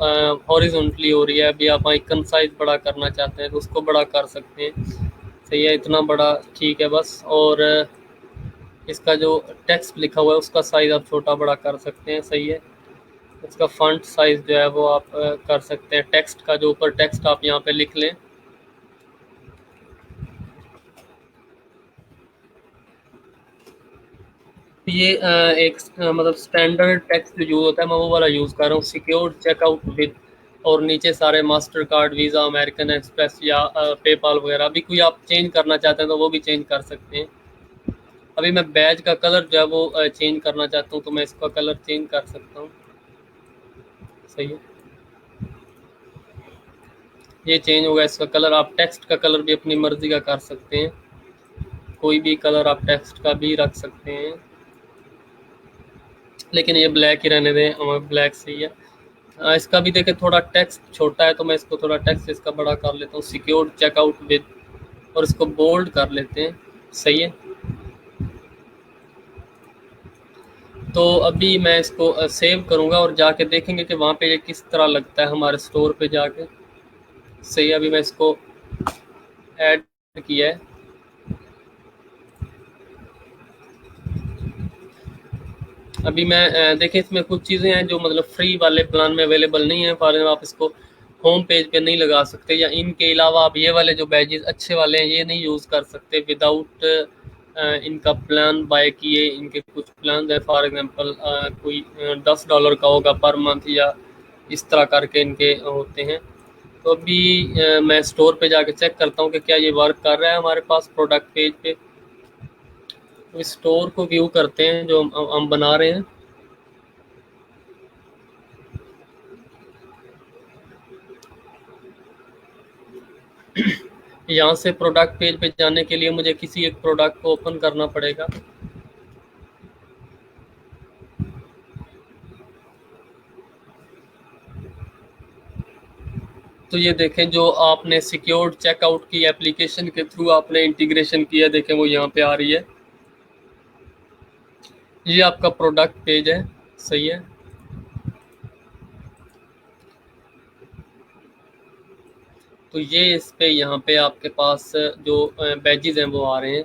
हॉरिजॉन्टली हो रही है। अभी आप आइकन साइज़ बड़ा करना चाहते हैं तो उसको बड़ा कर सकते हैं। सही है, इतना बड़ा ठीक है बस। और इसका जो टेक्स्ट लिखा हुआ है उसका साइज़ आप छोटा बड़ा कर सकते हैं। सही है। इसका फॉन्ट साइज जो है वो आप कर सकते हैं। टेक्स्ट का जो ऊपर टेक्स्ट आप यहाँ पे लिख लें। ये एक मतलब स्टैंडर्ड टेक्स्ट जो यूज़ होता है मैं वो वाला यूज़ कर रहा हूँ, सिक्योर्ड चेकआउट विद, और नीचे सारे master card, Visa, American express या पेपाल वगैरह। अभी कोई आप चेंज करना चाहते हैं तो वो भी चेंज कर सकते हैं। अभी मैं बैज का कलर जो है वो चेंज करना चाहता हूँ, तो मैं इसका कलर चेंज कर सकता हूँ। सही है, ये चेंज होगा इसका कलर। आप टेक्स्ट का कलर भी अपनी मर्जी का कर सकते हैं, कोई भी कलर आप टेक्स्ट का भी रख सकते हैं, लेकिन ये ब्लैक ही रहने दें, हमें ब्लैक सही है। इसका भी देखें थोड़ा टेक्स्ट छोटा है, तो मैं इसको थोड़ा टेक्स्ट इसका बड़ा कर लेता हूँ, सिक्योर्ड चेकआउट विद, और इसको बोल्ड कर लेते हैं। सही है, तो अभी मैं इसको सेव करूँगा और जाके देखेंगे कि वहाँ पे ये किस तरह लगता है हमारे स्टोर पे जाके। सही है, अभी मैं इसको ऐड किया है। अभी मैं देखिए इसमें कुछ चीज़ें हैं जो मतलब फ्री वाले प्लान में अवेलेबल नहीं है। फॉर एग्जाम्पल आप इसको होम पेज पे नहीं लगा सकते, या इनके अलावा आप ये वाले जो बैजेस अच्छे वाले हैं ये नहीं यूज़ कर सकते विदाउट इनका प्लान बाय किए। इनके कुछ प्लान है, फॉर एग्जांपल कोई $10 का होगा पर मंथ, या इस तरह करके इनके होते हैं। तो अभी मैं स्टोर पे जाके चेक करता हूँ कि क्या ये वर्क कर रहा है हमारे पास प्रोडक्ट पेज पे। तो इस स्टोर को व्यू करते हैं जो हम बना रहे हैं। यहाँ से प्रोडक्ट पेज पे जाने के लिए मुझे किसी एक प्रोडक्ट को ओपन करना पड़ेगा। तो ये देखें जो आपने सिक्योर्ड चेकआउट की एप्लीकेशन के थ्रू आपने इंटीग्रेशन किया, देखें वो यहाँ पे आ रही है। ये आपका प्रोडक्ट पेज है। सही है, तो ये इस पे यहाँ पे आपके पास जो बैजेस हैं वो आ रहे हैं,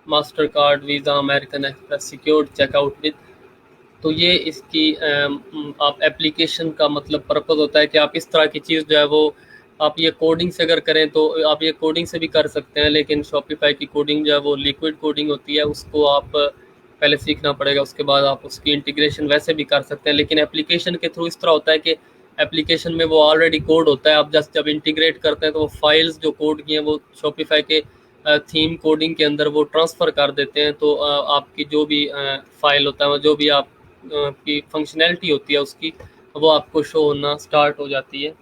Mastercard, Visa, American Express, secured checkout with. तो ये इसकी आप एप्लीकेशन का मतलब पर्पज़ होता है कि आप इस तरह की चीज़ जो है वो आप ये कोडिंग से अगर करें तो आप ये कोडिंग से भी कर सकते हैं, लेकिन शॉपिफाई की कोडिंग जो है वो लिक्विड कोडिंग होती है, उसको आप पहले सीखना पड़ेगा, उसके बाद आप उसकी इंटीग्रेशन वैसे भी कर सकते हैं। लेकिन एप्लीकेशन के थ्रू इस तरह होता है कि एप्लीकेशन में वो ऑलरेडी कोड होता है, आप जस्ट जब इंटीग्रेट करते हैं तो वो फाइल्स जो कोड की हैं वो शॉपिफाई के थीम कोडिंग के अंदर वो ट्रांसफ़र कर देते हैं। तो आपकी जो भी फाइल होता है, जो भी आप की फंक्शनैलिटी होती है उसकी, वो आपको शो होना स्टार्ट हो जाती है।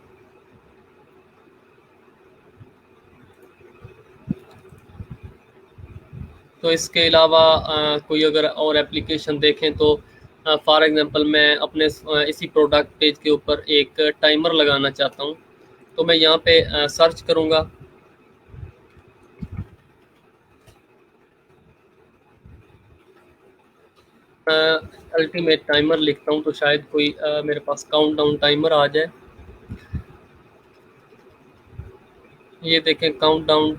तो इसके अलावा कोई अगर और एप्लीकेशन देखें तो फॉर एग्जांपल मैं अपने इसी प्रोडक्ट पेज के ऊपर एक टाइमर लगाना चाहता हूँ, तो मैं यहाँ पे सर्च करूँगा। अल्टीमेट टाइमर लिखता हूँ तो शायद कोई मेरे पास काउंटडाउन टाइमर आ जाए। ये देखें, countdown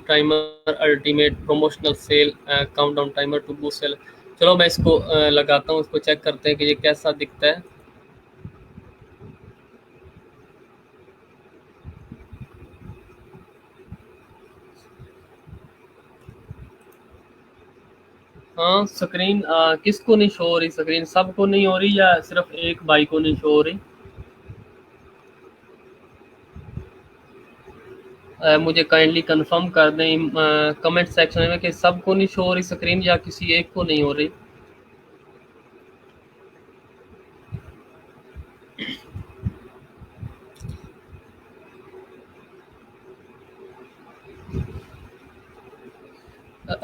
timer ultimate promotional sale, countdown timer to boost sale. चलो मैं इसको लगाता हूँ, इसको चेक करते हैं कि ये कैसा दिखता है। हाँ, स्क्रीन किसको नहीं शो हो रही? स्क्रीन सबको नहीं हो रही या सिर्फ एक भाई को नहीं शो हो रही? मुझे काइंडली कंफर्म कर दें कमेंट सेक्शन में कि सबको नहीं शो हो रही स्क्रीन या किसी एक को नहीं हो रही।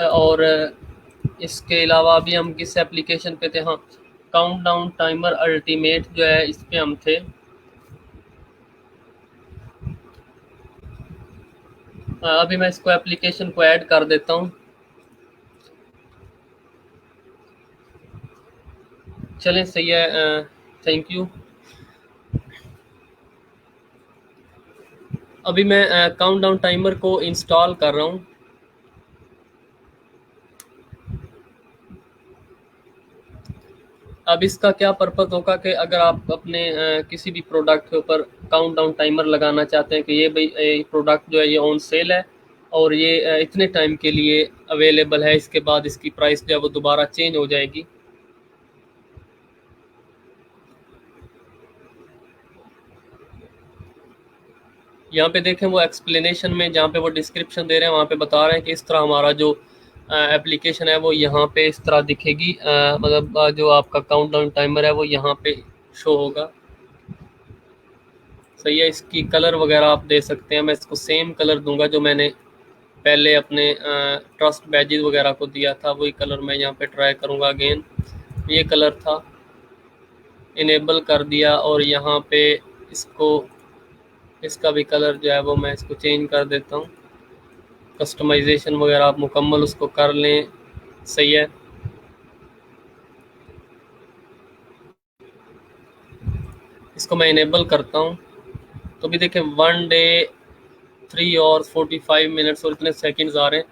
और इसके अलावा अभी हम किस एप्लीकेशन पे थे? हाँ, काउंटडाउन टाइमर अल्टीमेट जो है इस पे हम थे। अभी मैं इसको एप्लीकेशन को ऐड कर देता हूँ। चलें, सही है, थैंक यू। अभी मैं काउंटडाउन टाइमर को इंस्टॉल कर रहा हूँ। अब इसका क्या पर्पज़ होगा कि अगर आप अपने किसी भी प्रोडक्ट के ऊपर काउंटडाउन टाइमर लगाना चाहते हैं कि ये भाई प्रोडक्ट जो है ये ऑन सेल है और ये इतने टाइम के लिए अवेलेबल है, इसके बाद इसकी प्राइस जो है वो दोबारा चेंज हो जाएगी। यहाँ पे देखें वो एक्सप्लेनेशन में जहाँ पे वो डिस्क्रिप्शन दे रहे हैं वहाँ पे बता रहे हैं कि इस तरह हमारा जो एप्लीकेशन है वो यहाँ पे इस तरह दिखेगी, मतलब जो आपका काउंटडाउन टाइमर है वो यहाँ पे शो होगा। सही है, इसकी कलर वगैरह आप दे सकते हैं। मैं इसको सेम कलर दूंगा जो मैंने पहले अपने ट्रस्ट बैजेस वगैरह को दिया था, वही कलर मैं यहाँ पे ट्राई करूँगा अगेन। ये कलर था, इनेबल कर दिया और यहाँ पे इसको इसका भी कलर जो है वो मैं इसको चेंज कर देता हूँ। कस्टमाइजेशन वगैरह आप मुकम्मल उसको कर लें। सही है, इसको मैं इनेबल करता हूँ तो भी देखें 1 डे 3 और 45 मिनट्स और इतने सेकंड्स आ रहे हैं।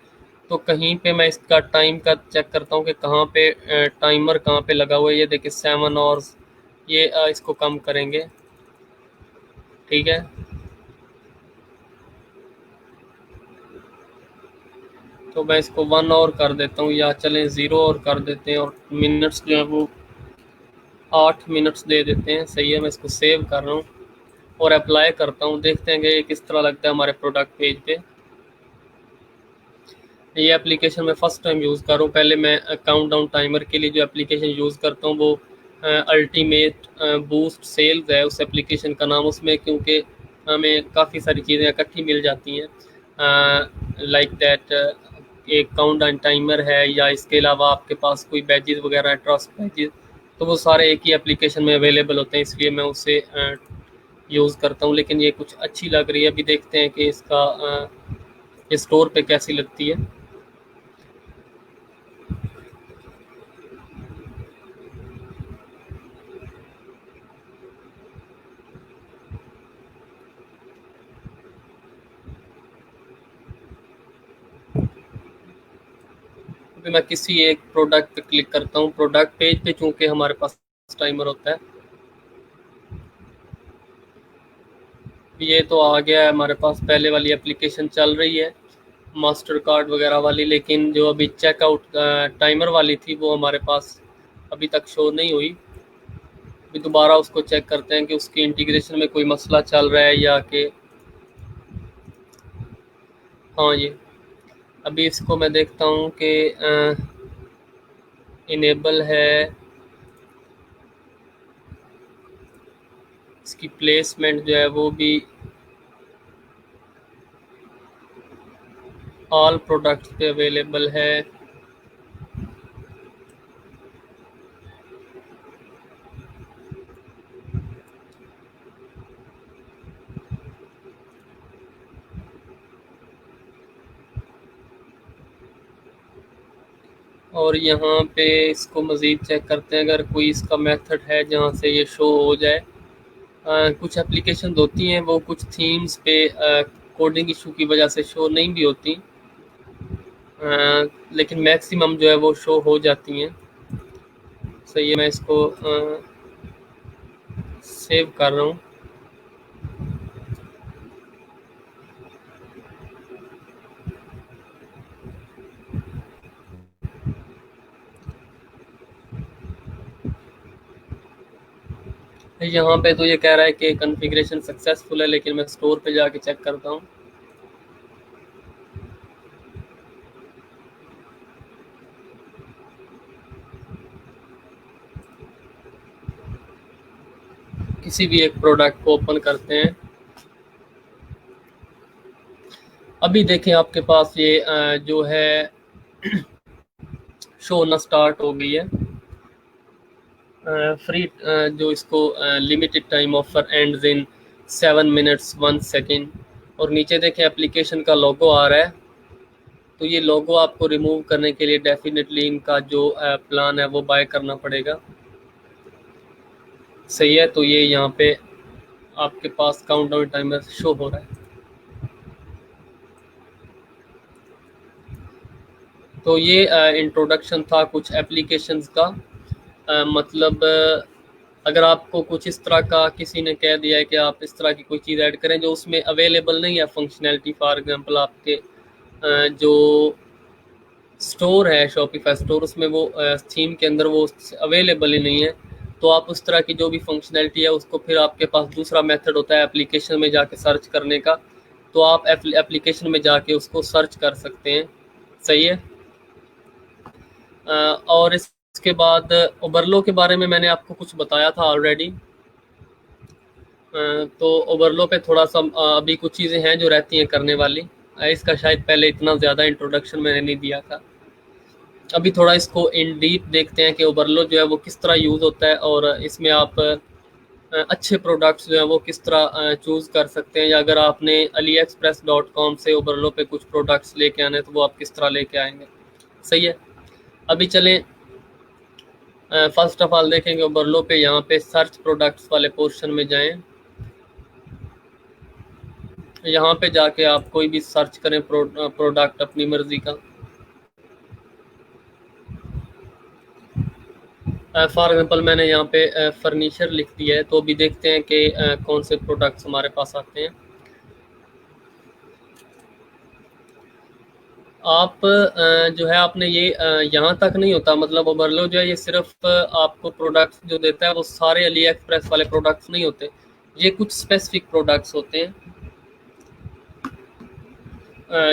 तो कहीं पे मैं इसका टाइम का चेक करता हूँ कि कहाँ पे टाइमर कहाँ पे लगा हुआ है। ये देखिए 7 आवर्स, ये इसको कम करेंगे। ठीक है, तो मैं इसको 1 और कर देता हूँ, या चलें 0 और कर देते हैं और मिनट्स जो है वो 8 मिनट्स दे देते हैं। सही है, मैं इसको सेव कर रहा हूँ और अप्लाई करता हूँ। देखते हैं कि ये किस तरह लगता है हमारे प्रोडक्ट पेज पे। ये एप्लीकेशन मैं फ़र्स्ट टाइम यूज़ कर रहा हूँ। पहले मैं काउंटडाउन टाइमर के लिए जो एप्लीकेशन यूज़ करता हूँ वो अल्टीमेट बूस्ट सेल्स है उस एप्लीकेशन का नाम। उसमें क्योंकि हमें काफ़ी सारी चीज़ें इकट्ठी मिल जाती हैं, लाइक दैट एक काउंटडाउन टाइमर है या इसके अलावा आपके पास कोई बैजेस वगैरह है, ट्रस्ट बैजेस, तो वो सारे एक ही एप्लीकेशन में अवेलेबल होते हैं, इसलिए मैं उसे यूज़ करता हूँ। लेकिन ये कुछ अच्छी लग रही है, अभी देखते हैं कि इसका ये स्टोर पे कैसी लगती है। अभी मैं किसी एक प्रोडक्ट पे क्लिक करता हूँ। प्रोडक्ट पेज पे चूंकि हमारे पास टाइमर होता है, ये तो आ गया है हमारे पास। पहले वाली एप्लीकेशन चल रही है मास्टर कार्ड वगैरह वाली, लेकिन जो अभी चेकआउट टाइमर वाली थी वो हमारे पास अभी तक शो नहीं हुई। अभी दोबारा उसको चेक करते हैं कि उसकी इंटीग्रेशन में कोई मसला चल रहा है या कि हाँ। ये अभी इसको मैं देखता हूँ कि इनेबल है, इसकी प्लेसमेंट जो है वो भी ऑल प्रोडक्ट्स पे अवेलेबल है। और यहाँ पे इसको मज़ीद चेक करते हैं अगर कोई इसका मेथड है जहाँ से ये शो हो जाए। कुछ एप्लीकेशन होती हैं वो कुछ थीम्स पे कोडिंग इशू की वजह से शो नहीं भी होती, लेकिन मैक्सिमम जो है वो शो हो जाती हैं। सही है, मैं इसको सेव कर रहा हूँ। यहाँ पे तो ये कह रहा है कि कॉन्फ़िगरेशन सक्सेसफुल है, लेकिन मैं स्टोर पे जाके चेक करता हूँ। किसी भी एक प्रोडक्ट को ओपन करते हैं। अभी देखें आपके पास ये जो है शो होना स्टार्ट हो गई है। फ्री जो इसको limited time offer ends in 7 minutes 1 second, और नीचे देखें एप्लीकेशन का लोगो आ रहा है। तो ये लोगो आपको रिमूव करने के लिए डेफिनेटली इनका जो प्लान है वो बाय करना पड़ेगा। सही है, तो ये यहाँ पे आपके पास काउंटडाउन टाइमर शो हो रहा है। तो ये इंट्रोडक्शन था कुछ एप्लीकेशंस का। मतलब अगर आपको कुछ इस तरह का किसी ने कह दिया है कि आप इस तरह की कोई चीज़ ऐड करें जो उसमें अवेलेबल नहीं है फंक्शनैलिटी, फॉर एग्जांपल आपके जो स्टोर है शॉपिफाई स्टोर, उसमें वो थीम के अंदर वो अवेलेबल ही नहीं है, तो आप उस तरह की जो भी फंक्शनैलिटी है उसको फिर आपके पास दूसरा मेथड होता है एप्लीकेशन में जाके सर्च करने का, तो आप एप्लीकेशन में जाके उसको सर्च कर सकते हैं। सही है। और इसके बाद ओवरलो के बारे में मैंने आपको कुछ बताया था ऑलरेडी, तो ओवरलो पे थोड़ा सा अभी कुछ चीज़ें हैं जो रहती हैं करने वाली। इसका शायद पहले इतना ज़्यादा इंट्रोडक्शन मैंने नहीं दिया था। अभी थोड़ा इसको इन डीप देखते हैं कि ओवरलो जो है वो किस तरह यूज़ होता है, और इसमें आप अच्छे प्रोडक्ट्स जो हैं वो किस तरह चूज़ कर सकते हैं, या अगर आपने AliExpress.com से ओवरलो पे कुछ प्रोडक्ट्स लेके आने तो वो आप किस तरह लेके आएंगे। सही है। अभी चलें, फर्स्ट ऑफ ऑल देखेंगे ओवरलो पे, यहाँ पे सर्च प्रोडक्ट्स वाले पोर्शन में जाएं। यहाँ पे जाके आप कोई भी सर्च करें प्रोडक्ट अपनी मर्जी का। फॉर एग्जांपल मैंने यहाँ पे फर्नीचर लिख दिया है, तो अभी देखते हैं कि कौन से प्रोडक्ट्स हमारे पास आते हैं। आप जो है आपने ये यहाँ तक नहीं होता, मतलब ओवरलो जो है ये सिर्फ आपको प्रोडक्ट्स जो देता है वो सारे अली एक्सप्रेस वाले प्रोडक्ट्स नहीं होते, ये कुछ स्पेसिफिक प्रोडक्ट्स होते हैं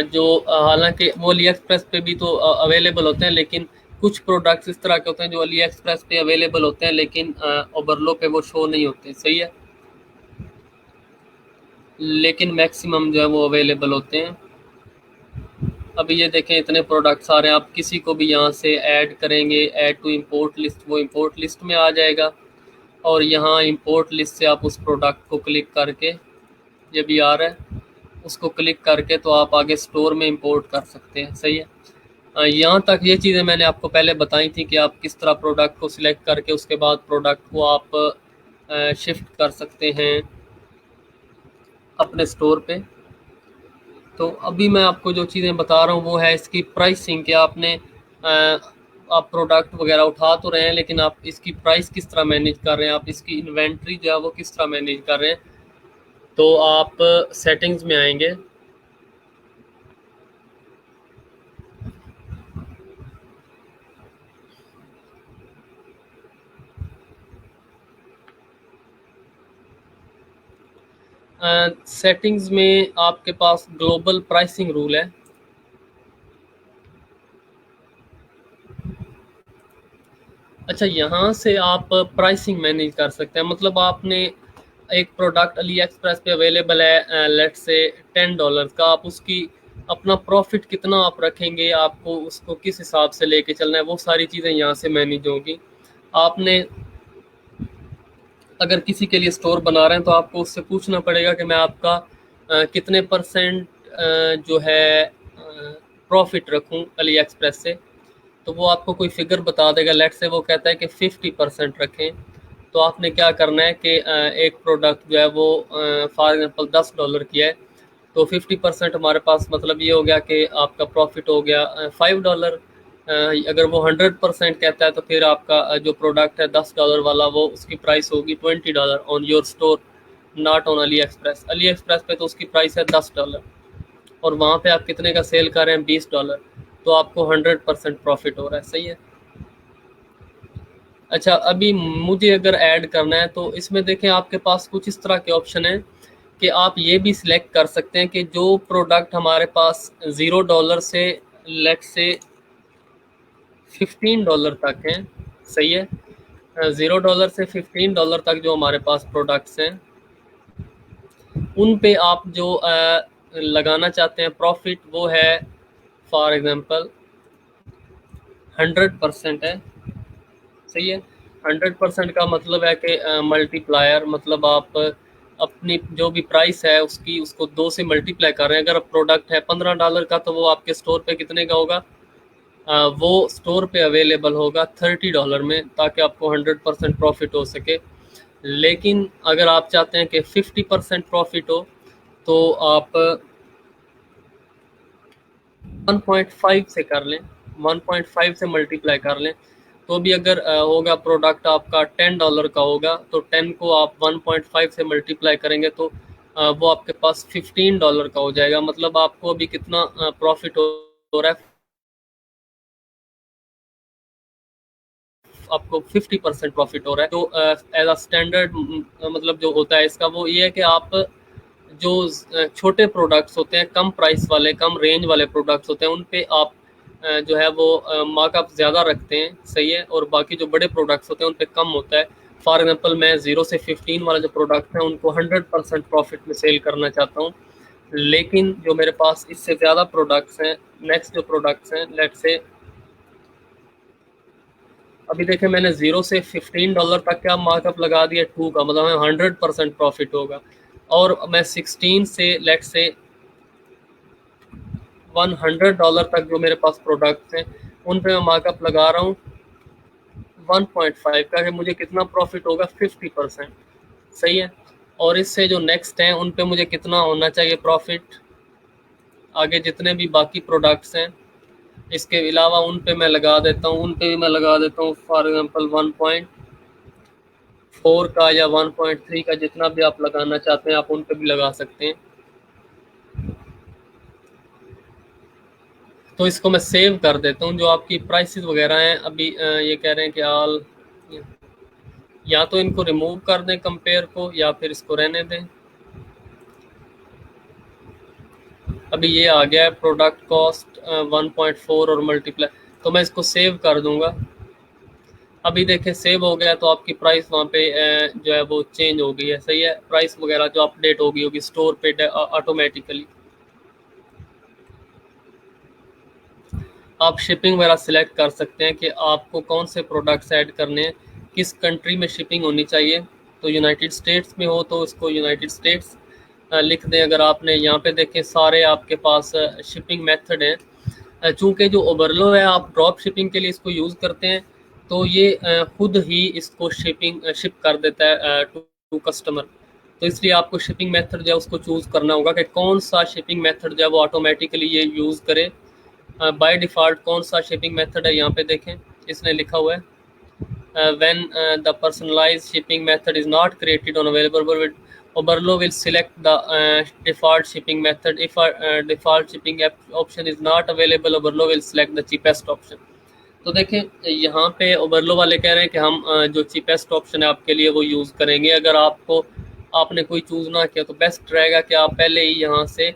जो हालांकि वो अली एक्सप्रेस पे भी तो अवेलेबल होते हैं, लेकिन कुछ प्रोडक्ट्स इस तरह के होते हैं जो अली एक्सप्रेस पे अवेलेबल होते हैं लेकिन ओवरलो पे वो शो नहीं होते। सही है। लेकिन मैक्सिमम जो है वो अवेलेबल होते हैं। अभी ये देखें इतने प्रोडक्ट्स आ रहे हैं, आप किसी को भी यहाँ से ऐड करेंगे, ऐड टू इंपोर्ट लिस्ट, वो इंपोर्ट लिस्ट में आ जाएगा, और यहाँ इंपोर्ट लिस्ट से आप उस प्रोडक्ट को क्लिक करके, ये भी आ रहा है, उसको क्लिक करके तो आप आगे स्टोर में इंपोर्ट कर सकते हैं। सही है। यहाँ तक ये चीज़ें मैंने आपको पहले बताई थी कि आप किस तरह प्रोडक्ट को सिलेक्ट करके उसके बाद प्रोडक्ट को आप शिफ्ट कर सकते हैं अपने स्टोर पे। तो अभी मैं आपको जो चीज़ें बता रहा हूँ वो है इसकी प्राइसिंग, कि आपने आप प्रोडक्ट वगैरह उठा तो रहे हैं लेकिन आप इसकी प्राइस किस तरह मैनेज कर रहे हैं, आप इसकी इन्वेंट्री जो है वो किस तरह मैनेज कर रहे हैं। तो आप सेटिंग्स में आएंगे, सेटिंग्स में आपके पास ग्लोबल प्राइसिंग रूल है। अच्छा, यहाँ से आप प्राइसिंग मैनेज कर सकते हैं, मतलब आपने एक प्रोडक्ट अली एक्सप्रेस पे अवेलेबल है लेट से $10 का, आप उसकी अपना प्रॉफिट कितना आप रखेंगे, आपको उसको किस हिसाब से लेके चलना है, वो सारी चीज़ें यहाँ से मैनेज होंगी। आपने अगर किसी के लिए स्टोर बना रहे हैं तो आपको उससे पूछना पड़ेगा कि मैं आपका कितने परसेंट जो है प्रॉफिट रखूं अली एक्सप्रेस से, तो वो आपको कोई फिगर बता देगा। लेट से वो कहता है कि 50% रखें, तो आपने क्या करना है कि एक प्रोडक्ट जो है वो फॉर एग्जांपल $10 की है, तो 50% हमारे पास मतलब ये हो गया कि आपका प्रॉफिट हो गया $5। अगर वो 100% कहता है तो फिर आपका जो प्रोडक्ट है $10 वाला वो उसकी प्राइस होगी $20 on your store, not on Ali express. Ali express पे तो उसकी प्राइस है $10, और वहाँ पे आप कितने का सेल कर रहे हैं, $20, तो आपको 100% प्रॉफिट हो रहा है। सही है। अच्छा, अभी मुझे अगर ऐड करना है तो इसमें देखें आपके पास कुछ इस तरह के ऑप्शन है कि आप ये भी सिलेक्ट कर सकते हैं कि जो प्रोडक्ट हमारे पास $0 से लेट से $15 तक हैं। सही है। $0 से $15 तक जो हमारे पास प्रोडक्ट्स हैं उन पे आप जो लगाना चाहते हैं प्रॉफिट, वो है फॉर एग्जांपल 100% है। सही है। 100% का मतलब है कि मल्टीप्लायर, मतलब आप अपनी जो भी प्राइस है उसकी उसको 2 से मल्टीप्लाई कर रहे हैं। अगर प्रोडक्ट है $15 का तो वो आपके स्टोर पे कितने का होगा, वो स्टोर पे अवेलेबल होगा $30 में, ताकि आपको 100% प्रॉफिट हो सके। लेकिन अगर आप चाहते हैं कि 50% प्रॉफिट हो तो आप 1.5 से कर लें, 1.5 से मल्टीप्लाई कर लें, तो भी अगर होगा प्रोडक्ट आपका $10 का होगा, तो 10 को आप 1.5 से मल्टीप्लाई करेंगे तो वो आपके पास $15 का हो जाएगा। मतलब आपको अभी कितना प्रॉफिट हो रहा है, आपको 50% प्रॉफिट हो रहा है। तो एज अ स्टैंडर्ड मतलब जो होता है इसका वो ये है कि आप जो छोटे प्रोडक्ट्स होते हैं, कम प्राइस वाले, कम रेंज वाले प्रोडक्ट्स होते हैं, उन पे आप जो है वो मार्कअप ज़्यादा रखते हैं, सही है, और बाकी जो बड़े प्रोडक्ट्स होते हैं उन पे कम होता है। फॉर एग्जांपल मैं 0 से 15 वाला जो प्रोडक्ट है उनको 100% प्रॉफिट में सेल करना चाहता हूँ, लेकिन जो मेरे पास इससे ज़्यादा प्रोडक्ट्स हैं, नेक्स्ट जो प्रोडक्ट्स हैं, लेट्स से अभी देखें मैंने 0 से $15 तक क्या मार्कअप लगा दिया 2 का, मतलब हमें 100% प्रॉफिट होगा। और मैं 16 से लेट्स से $100 तक जो मेरे पास प्रोडक्ट्स हैं उन पे मैं मार्कअप लगा रहा हूँ 1.5 का, कि मुझे कितना प्रॉफिट होगा 50%, सही है। और इससे जो नेक्स्ट हैं उन पे मुझे कितना होना चाहिए प्रॉफिट, आगे जितने भी बाकी प्रोडक्ट्स हैं इसके अलावा उन पे मैं लगा देता हूँ, उन पे भी मैं लगा देता हूँ फॉर एग्जांपल 1.4 का या 1.3 का, जितना भी आप लगाना चाहते हैं आप उन पे भी लगा सकते हैं। तो इसको मैं सेव कर देता हूँ। जो आपकी प्राइसेस वगैरह हैं अभी ये कह रहे हैं कि ऑल, या तो इनको रिमूव कर दें कंपेयर को, या फिर इसको रहने दें। अभी ये आ गया है प्रोडक्ट कॉस्ट 1.4 और मल्टीप्लाई, तो मैं इसको सेव कर दूंगा। अभी देखें सेव हो गया, तो आपकी प्राइस वहाँ पे जो है वो चेंज हो गई है, सही है। प्राइस वगैरह जो अपडेट होगी स्टोर पे ऑटोमेटिकली। आप शिपिंग वगैरह सिलेक्ट कर सकते हैं कि आपको कौन से प्रोडक्ट्स ऐड करने हैं, किस कंट्री में शिपिंग होनी चाहिए। तो यूनाइटेड स्टेट्स में हो तो इसको यूनाइटेड स्टेट्स लिख दें। अगर आपने यहाँ पे देखें सारे आपके पास शिपिंग मेथड हैं। चूँकि जो ओबरलो है आप ड्रॉप शिपिंग के लिए इसको यूज़ करते हैं, तो ये खुद ही इसको शिप कर देता है टू कस्टमर। तो इसलिए आपको शिपिंग मेथड जो है उसको चूज़ करना होगा कि कौन सा शिपिंग मेथड जो है वो ऑटोमेटिकली ये यूज़ करे। बाय डिफ़ॉल्ट कौन सा शिपिंग मेथड है यहाँ पे देखें, इसने लिखा हुआ है when the personalised shipping method is not created on available Oberlo will select the default shipping method. If a default shipping option is not available, Oberlo will select the cheapest option. तो देखें यहाँ पे ओबरलो वाले कह रहे हैं कि हम जो चीपेस्ट ऑप्शन है आपके लिए वो यूज़ करेंगे। अगर आपने कोई चूज़ ना किया तो बेस्ट रहेगा कि आप पहले ही यहाँ से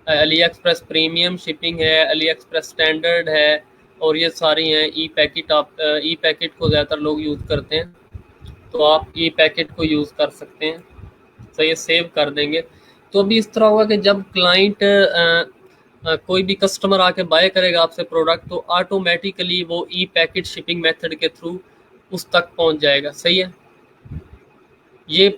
अली एक्सप्रेस प्रीमियम शिपिंग है, अली एक्सप्रेस स्टैंडर्ड है, और ये सारी हैं ई पैकेट। आप ई पैकेट को ज़्यादातर लोग यूज़ करते हैं, तो आप ई पैकेट को यूज़ कर सकते हैं। तो ये सेव कर देंगे। तो अभी इस तरह होगा कि जब क्लाइंट कोई भी कस्टमर आके बाय करेगा आपसे प्रोडक्ट, तो ऑटोमेटिकली वो ई पैकेट शिपिंग मेथड के थ्रू उस तक पहुंच जाएगा, सही है। ये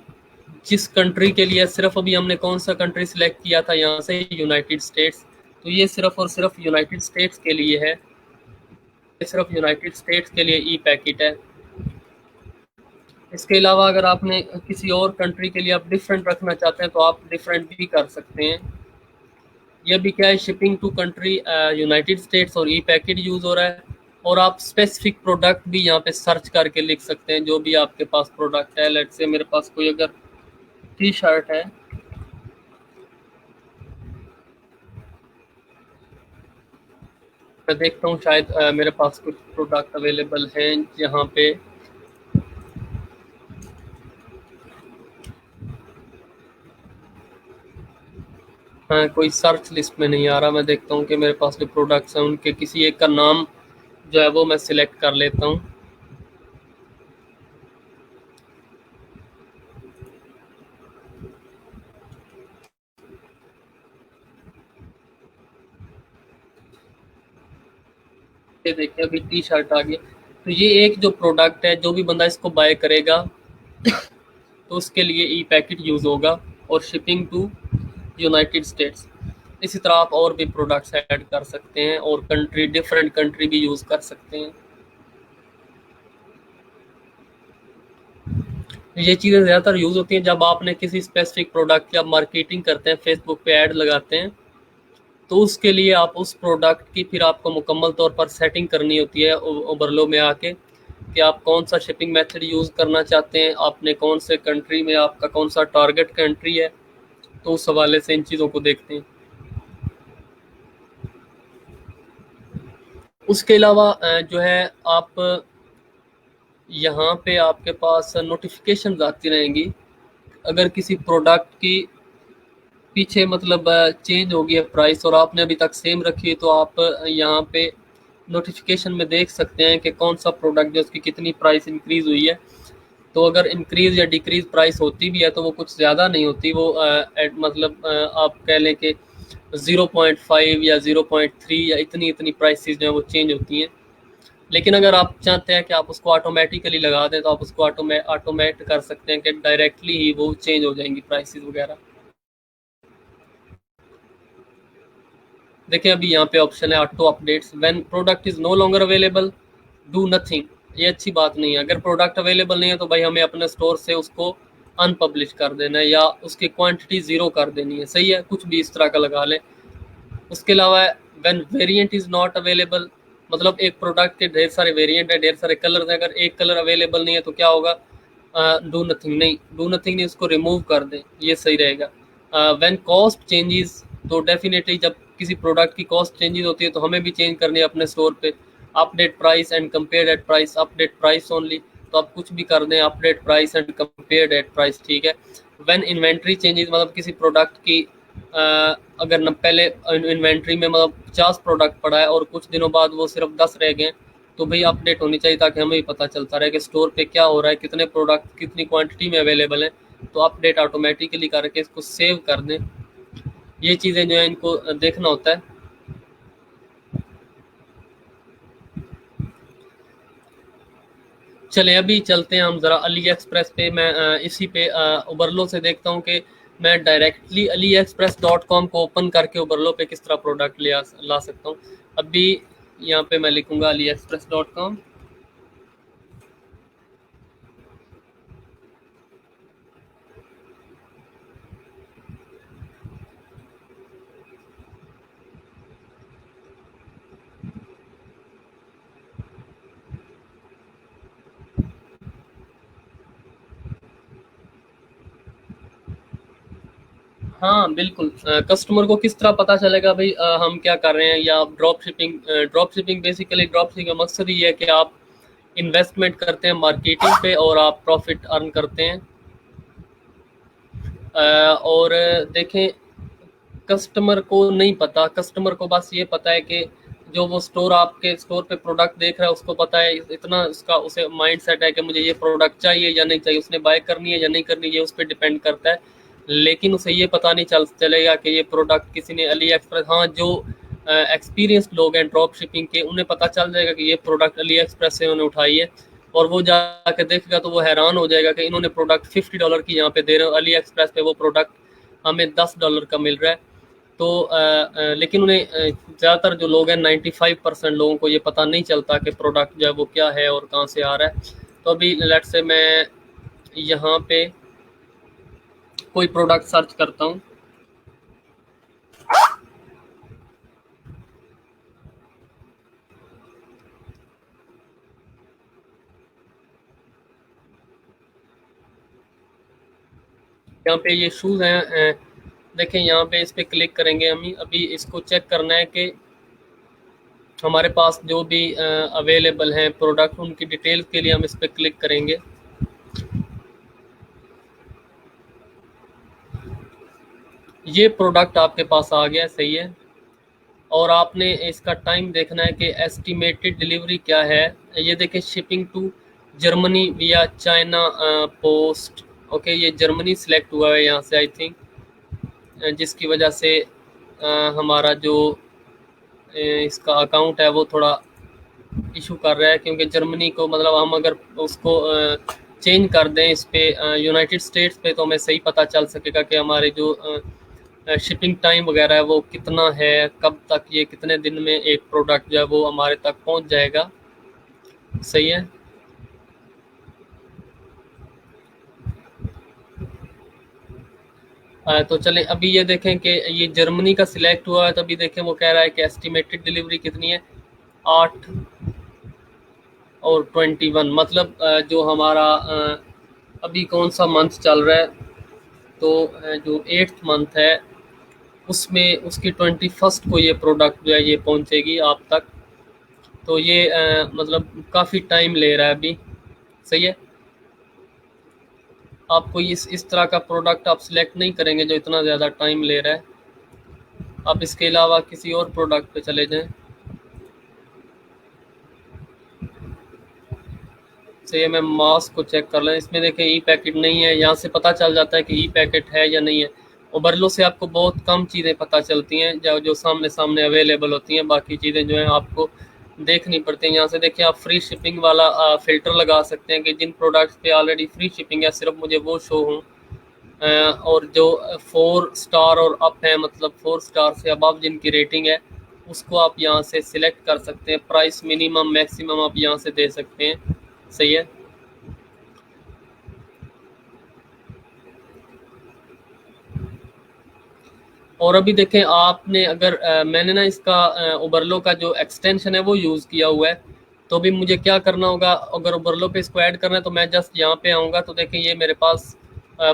जिस कंट्री के लिए, सिर्फ अभी हमने कौन सा कंट्री सिलेक्ट किया था यहाँ से, यूनाइटेड स्टेट्स, तो ये सिर्फ और सिर्फ यूनाइटेड स्टेट्स के लिए है, सिर्फ यूनाइटेड स्टेट्स के लिए ई पैकेट है। इसके अलावा अगर आपने किसी और कंट्री के लिए आप डिफरेंट रखना चाहते हैं तो आप डिफरेंट भी कर सकते हैं। ये भी क्या है, shipping to country United States और ई पैकेट यूज़ हो रहा है। और आप स्पेसिफिक प्रोडक्ट भी यहाँ पे सर्च करके लिख सकते हैं, जो भी आपके पास प्रोडक्ट है। लेट्स से मेरे पास कोई अगर टी शर्ट है, मैं देखता हूँ शायद मेरे पास कुछ प्रोडक्ट अवेलेबल हैं जहाँ पे हाँ, कोई सर्च लिस्ट में नहीं आ रहा। मैं देखता हूँ कि मेरे पास जो प्रोडक्ट्स हैं उनके किसी एक का नाम जो है वो मैं सिलेक्ट कर लेता हूँ। ये देखिए अभी टी शर्ट आ गया। तो ये एक जो प्रोडक्ट है, जो भी बंदा इसको बाय करेगा तो उसके लिए ई पैकेट यूज़ होगा और शिपिंग टू यूनाइटेड स्टेट्स। इसी तरह आप और भी प्रोडक्ट्स ऐड कर सकते हैं और कंट्री, डिफरेंट कंट्री भी यूज़ कर सकते हैं। ये चीज़ें ज़्यादातर यूज़ होती हैं जब आपने किसी स्पेसिफिक प्रोडक्ट की आप मार्केटिंग करते हैं, फेसबुक पे ऐड लगाते हैं, तो उसके लिए आप उस प्रोडक्ट की फिर आपको मुकम्मल तौर पर सेटिंग करनी होती है ओबरलो में आके, कि आप कौन सा शिपिंग मेथड यूज़ करना चाहते हैं, आपने कौन से कंट्री में, आपका कौन सा टारगेट कंट्री है, तो उस हवाले से इन चीज़ों को देखते हैं। उसके अलावा जो है आप यहाँ पे आपके पास नोटिफिकेशन आती रहेंगी अगर किसी प्रोडक्ट की पीछे मतलब चेंज हो गई है प्राइस और आपने अभी तक सेम रखी है, तो आप यहाँ पे नोटिफिकेशन में देख सकते हैं कि कौन सा प्रोडक्ट जो उसकी कितनी प्राइस इंक्रीज़ हुई है। तो अगर इंक्रीज़ या डिक्रीज़ प्राइस होती भी है तो वो कुछ ज़्यादा नहीं होती, वो मतलब आप कह लें कि 0.5 या 0.3 या इतनी इतनी प्राइसेस जो है वो चेंज होती हैं। लेकिन अगर आप चाहते हैं कि आप उसको ऑटोमेटिकली लगा दें तो आप उसको ऑटोमेट कर सकते हैं कि डायरेक्टली ही वो चेंज हो जाएंगी प्राइसेस वगैरह। देखिए अभी यहाँ पे ऑप्शन है auto updates, when product is no longer available do nothing. ये अच्छी बात नहीं है। अगर प्रोडक्ट अवेलेबल नहीं है तो भाई हमें अपने स्टोर से उसको अनपब्लिश कर देना है या उसकी क्वांटिटी ज़ीरो कर देनी है। सही है, कुछ भी इस तरह का लगा लें। उसके अलावा when variant is not available, मतलब एक प्रोडक्ट के ढेर सारे वेरिएंट है, ढेर सारे कलर हैं, अगर एक कलर अवेलेबल नहीं है तो क्या होगा, डू नथिंग नहीं, डू नथिंग नहीं, उसको रिमूव कर दें, ये सही रहेगा। व्हेन कॉस्ट चेंजेस, तो डेफिनेटली जब किसी प्रोडक्ट की कॉस्ट चेंजेस होती है तो हमें भी चेंज करनी है अपने स्टोर पे। Update price and compare at price, update price only, तो आप कुछ भी कर दें, update price and compare at price, ठीक है। व्हेन इन्वेंट्री चेंजेस, मतलब किसी प्रोडक्ट की अगर न पहले इन्वेंट्री में मतलब 50 प्रोडक्ट पड़ा है और कुछ दिनों बाद वो सिर्फ 10 रह गए, तो भाई अपडेट होनी चाहिए ताकि हमें भी पता चलता रहे कि स्टोर पे क्या हो रहा है, कितने प्रोडक्ट कितनी क्वांटिटी में अवेलेबल है। तो अपडेट ऑटोमेटिकली करके इसको सेव कर दें। ये चीज़ें जो है इनको देखना होता है। चले अभी चलते हैं हम ज़रा अली एक्सप्रेस पे। मैं इसी पे उबरलो से देखता हूँ कि मैं डायरेक्टली अली एक्सप्रेस .com को ओपन करके उबरलो पे किस तरह प्रोडक्ट ला सकता हूँ। अभी यहाँ पे मैं लिखूँगा अली एक्सप्रेस .com। हाँ बिल्कुल, कस्टमर को किस तरह पता चलेगा भाई हम क्या कर रहे हैं, या आप drop shipping basically drop shipping का मकसद ही है कि आप इन्वेस्टमेंट करते हैं मार्केटिंग पे और आप प्रॉफिट अर्न करते हैं। और देखें, कस्टमर को नहीं पता, कस्टमर को बस ये पता है कि जो वो स्टोर आपके स्टोर पे प्रोडक्ट देख रहा है उसको पता है, इतना उसका उसे माइंड सेट है कि मुझे ये प्रोडक्ट चाहिए या नहीं चाहिए, उसने बाय करनी है या नहीं करनी, ये उस पर डिपेंड करता है। लेकिन उसे ये पता नहीं चलेगा कि ये प्रोडक्ट किसी ने अली एक्सप्रेस, हाँ जो एक्सपीरियंस्ड लोग हैं ड्रॉप शिपिंग के उन्हें पता चल जाएगा कि ये प्रोडक्ट अली एक्सप्रेस से उन्होंने उठाई है, और वो जाके देखेगा तो वो हैरान हो जाएगा कि इन्होंने प्रोडक्ट $50 की यहाँ पे दे रहे हो, अली एक्सप्रेस पे वो प्रोडक्ट हमें $10 का मिल रहा है। तो लेकिन उन्हें ज़्यादातर जो लोग हैं 95% लोगों को ये पता नहीं चलता कि प्रोडक्ट जो है वो क्या है और कहाँ से आ रहा है। तो अभी लेट से मैं यहाँ पे कोई प्रोडक्ट सर्च करता हूँ। यहाँ पे ये शूज़ हैं, देखें यहाँ पे इस पर क्लिक करेंगे हम। अभी इसको चेक करना है कि हमारे पास जो भी अवेलेबल हैं प्रोडक्ट उनकी डिटेल के लिए हम इस पर क्लिक करेंगे। ये प्रोडक्ट आपके पास आ गया, सही है। और आपने इसका टाइम देखना है कि एस्टिमेटेड डिलीवरी क्या है। ये देखें, शिपिंग टू जर्मनी विया चाइना पोस्ट। ओके, ये जर्मनी सिलेक्ट हुआ है यहाँ से आई थिंक, जिसकी वजह से हमारा जो इसका अकाउंट है वो थोड़ा इशू कर रहा है, क्योंकि जर्मनी को मतलब हम अगर उसको चेंज कर दें इस पे यूनाइटेड स्टेट्स पे तो हमें सही पता चल सकेगा कि हमारे जो शिपिंग टाइम वगैरह है वो कितना है, कब तक ये कितने दिन में एक प्रोडक्ट जो है वो हमारे तक पहुंच जाएगा। सही है। तो चलें अभी ये देखें कि ये जर्मनी का सिलेक्ट हुआ है, तो अभी देखें वो कह रहा है कि एस्टिमेटेड डिलीवरी कितनी है, 8 और 21, मतलब जो हमारा अभी कौन सा मंथ चल रहा है, तो जो 8th मंथ है उसमें उसकी 21st को ये प्रोडक्ट जो है ये पहुंचेगी आप तक। तो ये मतलब काफ़ी टाइम ले रहा है अभी। सही है, आप कोई इस तरह का प्रोडक्ट आप सिलेक्ट नहीं करेंगे जो इतना ज़्यादा टाइम ले रहा है। आप इसके अलावा किसी और प्रोडक्ट पे चले जाएं। से मैं मास्क को चेक कर लें, इसमें देखें ई पैकेट नहीं है, यहाँ से पता चल जाता है कि ई पैकेट है या नहीं है। ओबरलो से आपको बहुत कम चीज़ें पता चलती हैं जो जो सामने सामने अवेलेबल होती हैं, बाकी चीज़ें जो हैं आपको देखनी पड़ती हैं। यहाँ से देखिए, आप फ्री शिपिंग वाला फ़िल्टर लगा सकते हैं कि जिन प्रोडक्ट्स पे ऑलरेडी फ्री शिपिंग है सिर्फ मुझे वो शो हों। और जो 4 स्टार और अप है, मतलब 4 स्टार से अबव जिनकी रेटिंग है, उसको आप यहाँ से सिलेक्ट कर सकते हैं। प्राइस मिनिमम मैक्सिमम आप यहाँ से दे सकते हैं। सही है। और अभी देखें आपने, अगर मैंने ना इसका ओबरलो का जो एक्सटेंशन है वो यूज़ किया हुआ है, तो अभी मुझे क्या करना होगा, अगर ओबरलो पे इसको ऐड करना है तो मैं जस्ट यहाँ पे आऊँगा, तो देखें ये मेरे पास आ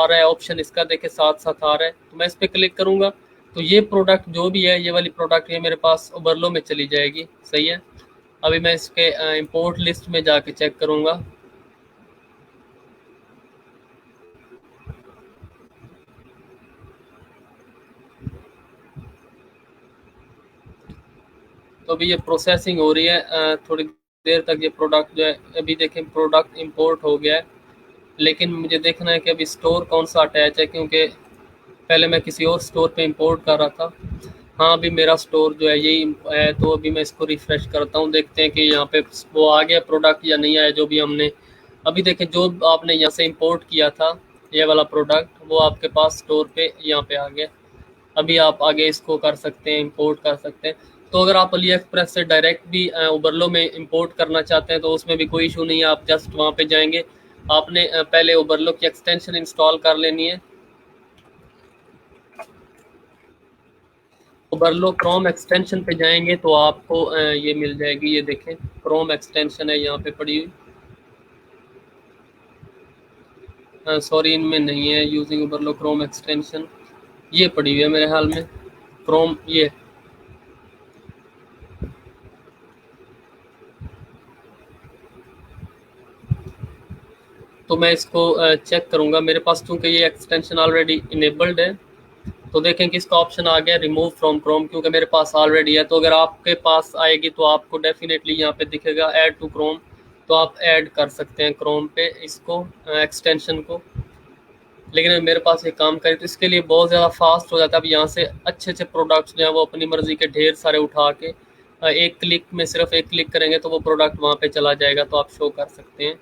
रहा है ऑप्शन इसका, देखें साथ साथ आ रहा है, तो मैं इस पर क्लिक करूँगा तो ये प्रोडक्ट जो भी है, ये वाली प्रोडक्ट ये मेरे पास ओबरलो में चली जाएगी। सही है। अभी मैं इसके इम्पोर्ट लिस्ट में जाके चेक करूँगा। तो अभी ये प्रोसेसिंग हो रही है, थोड़ी देर तक ये प्रोडक्ट जो है, अभी देखें प्रोडक्ट इंपोर्ट हो गया है, लेकिन मुझे देखना है कि अभी स्टोर कौन सा अटैच है, क्योंकि पहले मैं किसी और स्टोर पे इंपोर्ट कर रहा था। हाँ, अभी मेरा स्टोर जो है यही है, तो अभी मैं इसको रिफ़्रेश करता हूँ, देखते हैं कि यहाँ पे वो आ गया प्रोडक्ट या नहीं आया जो भी हमने। अभी देखें जो आपने यहाँ से इंपोर्ट किया था ये वाला प्रोडक्ट, वो आपके पास स्टोर पे यहाँ पे आ गया। अभी आप आगे इसको कर सकते हैं, इंपोर्ट कर सकते हैं। तो अगर आप अली एक्सप्रेस से डायरेक्ट भी ओबरलो में इंपोर्ट करना चाहते हैं तो उसमें भी कोई इशू नहीं है, आप जस्ट वहाँ पे जाएंगे। आपने पहले ओबरलो की एक्सटेंशन इंस्टॉल कर लेनी है। ओबरलो क्रोम एक्सटेंशन पे जाएंगे तो आपको ये मिल जाएगी, ये देखें क्रोम एक्सटेंशन है यहाँ पे पड़ी हुई। सॉरी, इनमें नहीं है यूजिंग ओबरलो क्रोम एक्सटेंशन, ये पड़ी हुई है मेरे हाल में क्रोम ये। तो मैं इसको चेक करूंगा, मेरे पास चूंकि ये एक्सटेंशन ऑलरेडी इनेबल्ड है, तो देखें कि इसका ऑप्शन आ गया रिमूव फ्रॉम क्रोम, क्योंकि मेरे पास ऑलरेडी है। तो अगर आपके पास आएगी तो आपको डेफिनेटली यहाँ पे दिखेगा ऐड टू क्रोम, तो आप ऐड कर सकते हैं क्रोम पे इसको एक्सटेंशन को। लेकिन मेरे पास ये काम करे तो इसके लिए बहुत ज़्यादा फास्ट हो जाता है। अब यहाँ से अच्छे अच्छे प्रोडक्ट्स जो हैं वो अपनी मर्ज़ी के ढेर सारे उठा के एक क्लिक में, सिर्फ एक क्लिक करेंगे तो वो प्रोडक्ट वहाँ पे चला जाएगा, तो आप शो कर सकते हैं।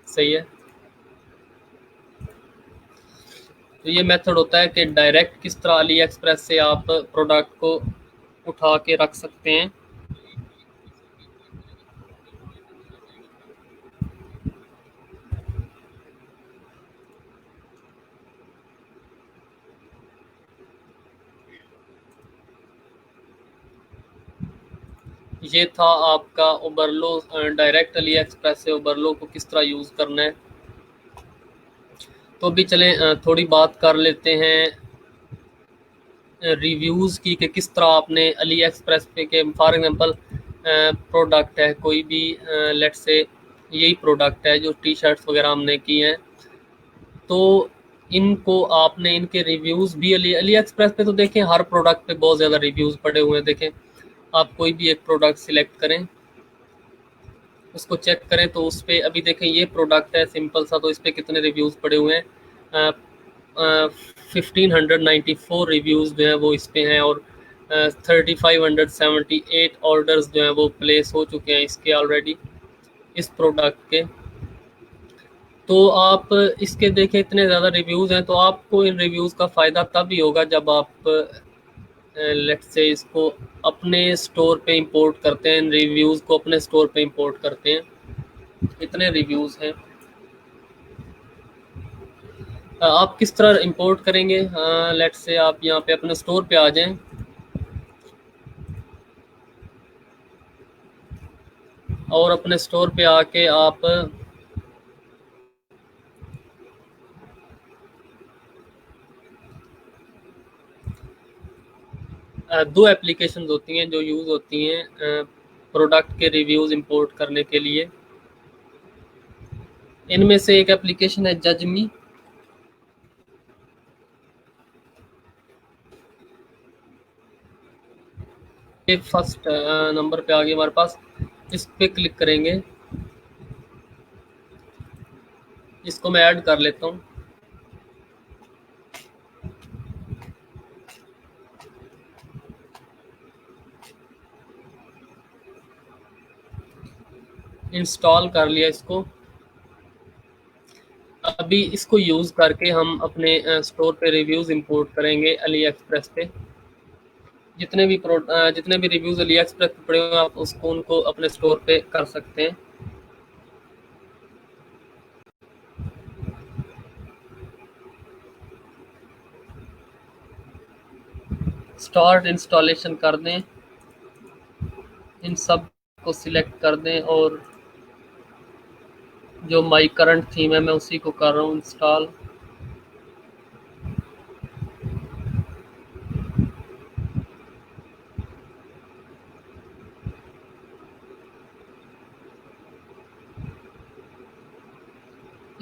सही है। तो ये मेथड होता है कि डायरेक्ट किस तरह अली एक्सप्रेस से आप प्रोडक्ट को उठा के रख सकते हैं। ये था आपका ओबरलो, डायरेक्ट अली एक्सप्रेस से ओबरलो को किस तरह यूज़ करना है। तो अभी चलें थोड़ी बात कर लेते हैं रिव्यूज़ की, कि किस तरह आपने अली एक्सप्रेस पे के फॉर एग्जांपल प्रोडक्ट है कोई भी, लेट से यही प्रोडक्ट है जो टी शर्ट्स वगैरह हमने की हैं, तो इनको आपने इनके रिव्यूज़ भी अली अली एक्सप्रेस पे, तो देखें हर प्रोडक्ट पे बहुत ज़्यादा रिव्यूज़ पड़े हुए हैं। देखें आप कोई भी एक प्रोडक्ट सिलेक्ट करें, उसको चेक करें, तो उस पर अभी देखें ये प्रोडक्ट है सिंपल सा, तो इस पर कितने रिव्यूज़ पड़े हुए हैं। 1594 रिव्यूज़ जो हैं वो इस पे हैं, और 3578 ऑर्डर्स जो हैं वो प्लेस हो चुके हैं इसके ऑलरेडी, इस प्रोडक्ट के। तो आप इसके देखें इतने ज़्यादा रिव्यूज़ हैं, तो आपको इन रिव्यूज़ का फ़ायदा तब ही होगा जब आप लेट्स से इसको अपने स्टोर पे इंपोर्ट करते हैं, इन रिव्यूज़ को अपने स्टोर पे इंपोर्ट करते हैं। इतने रिव्यूज़ हैं। आप किस तरह इंपोर्ट करेंगे, लेट्स से आप यहाँ पे अपने स्टोर पे आ जाएं। और अपने स्टोर पे आके आप दो एप्लीकेशंस होती हैं जो यूज़ होती हैं प्रोडक्ट के रिव्यूज़ इंपोर्ट करने के लिए। इनमें से एक एप्लीकेशन है जजमी। ये फर्स्ट नंबर पे आ गई हमारे पास। इस पे क्लिक करेंगे, इसको मैं ऐड कर लेता हूँ। इंस्टॉल कर लिया इसको। अभी इसको यूज़ करके हम अपने स्टोर पे रिव्यूज़ इंपोर्ट करेंगे अली एक्सप्रेस पे। जितने भी रिव्यूज़ अली एक्सप्रेस पे पड़े हुए हैं आप उसको उनको अपने स्टोर पे कर सकते हैं। स्टार्ट इंस्टॉलेशन कर दें, इन सब को सिलेक्ट कर दें और जो माई करंट थीम है मैं उसी को कर रहा हूँ इंस्टॉल।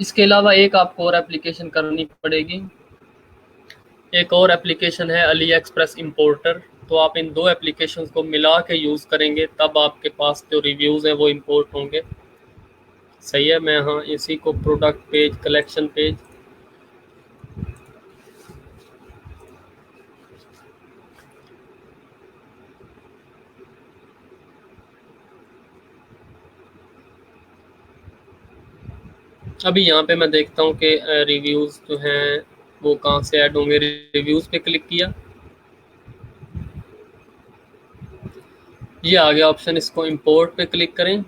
इसके अलावा एक आपको और एप्लीकेशन करनी पड़ेगी। एक और एप्लीकेशन है अली एक्सप्रेस इंपोर्टर। तो आप इन दो एप्लीकेशंस को मिला के यूज़ करेंगे तब आपके पास जो रिव्यूज़ हैं वो इंपोर्ट होंगे। सही है। मैं हाँ इसी को प्रोडक्ट पेज, कलेक्शन पेज, अभी यहाँ पे मैं देखता हूँ कि रिव्यूज़ जो हैं वो कहाँ से ऐड होंगे। रिव्यूज़ पे क्लिक किया, ये आ गया ऑप्शन। इसको इंपोर्ट पे क्लिक करें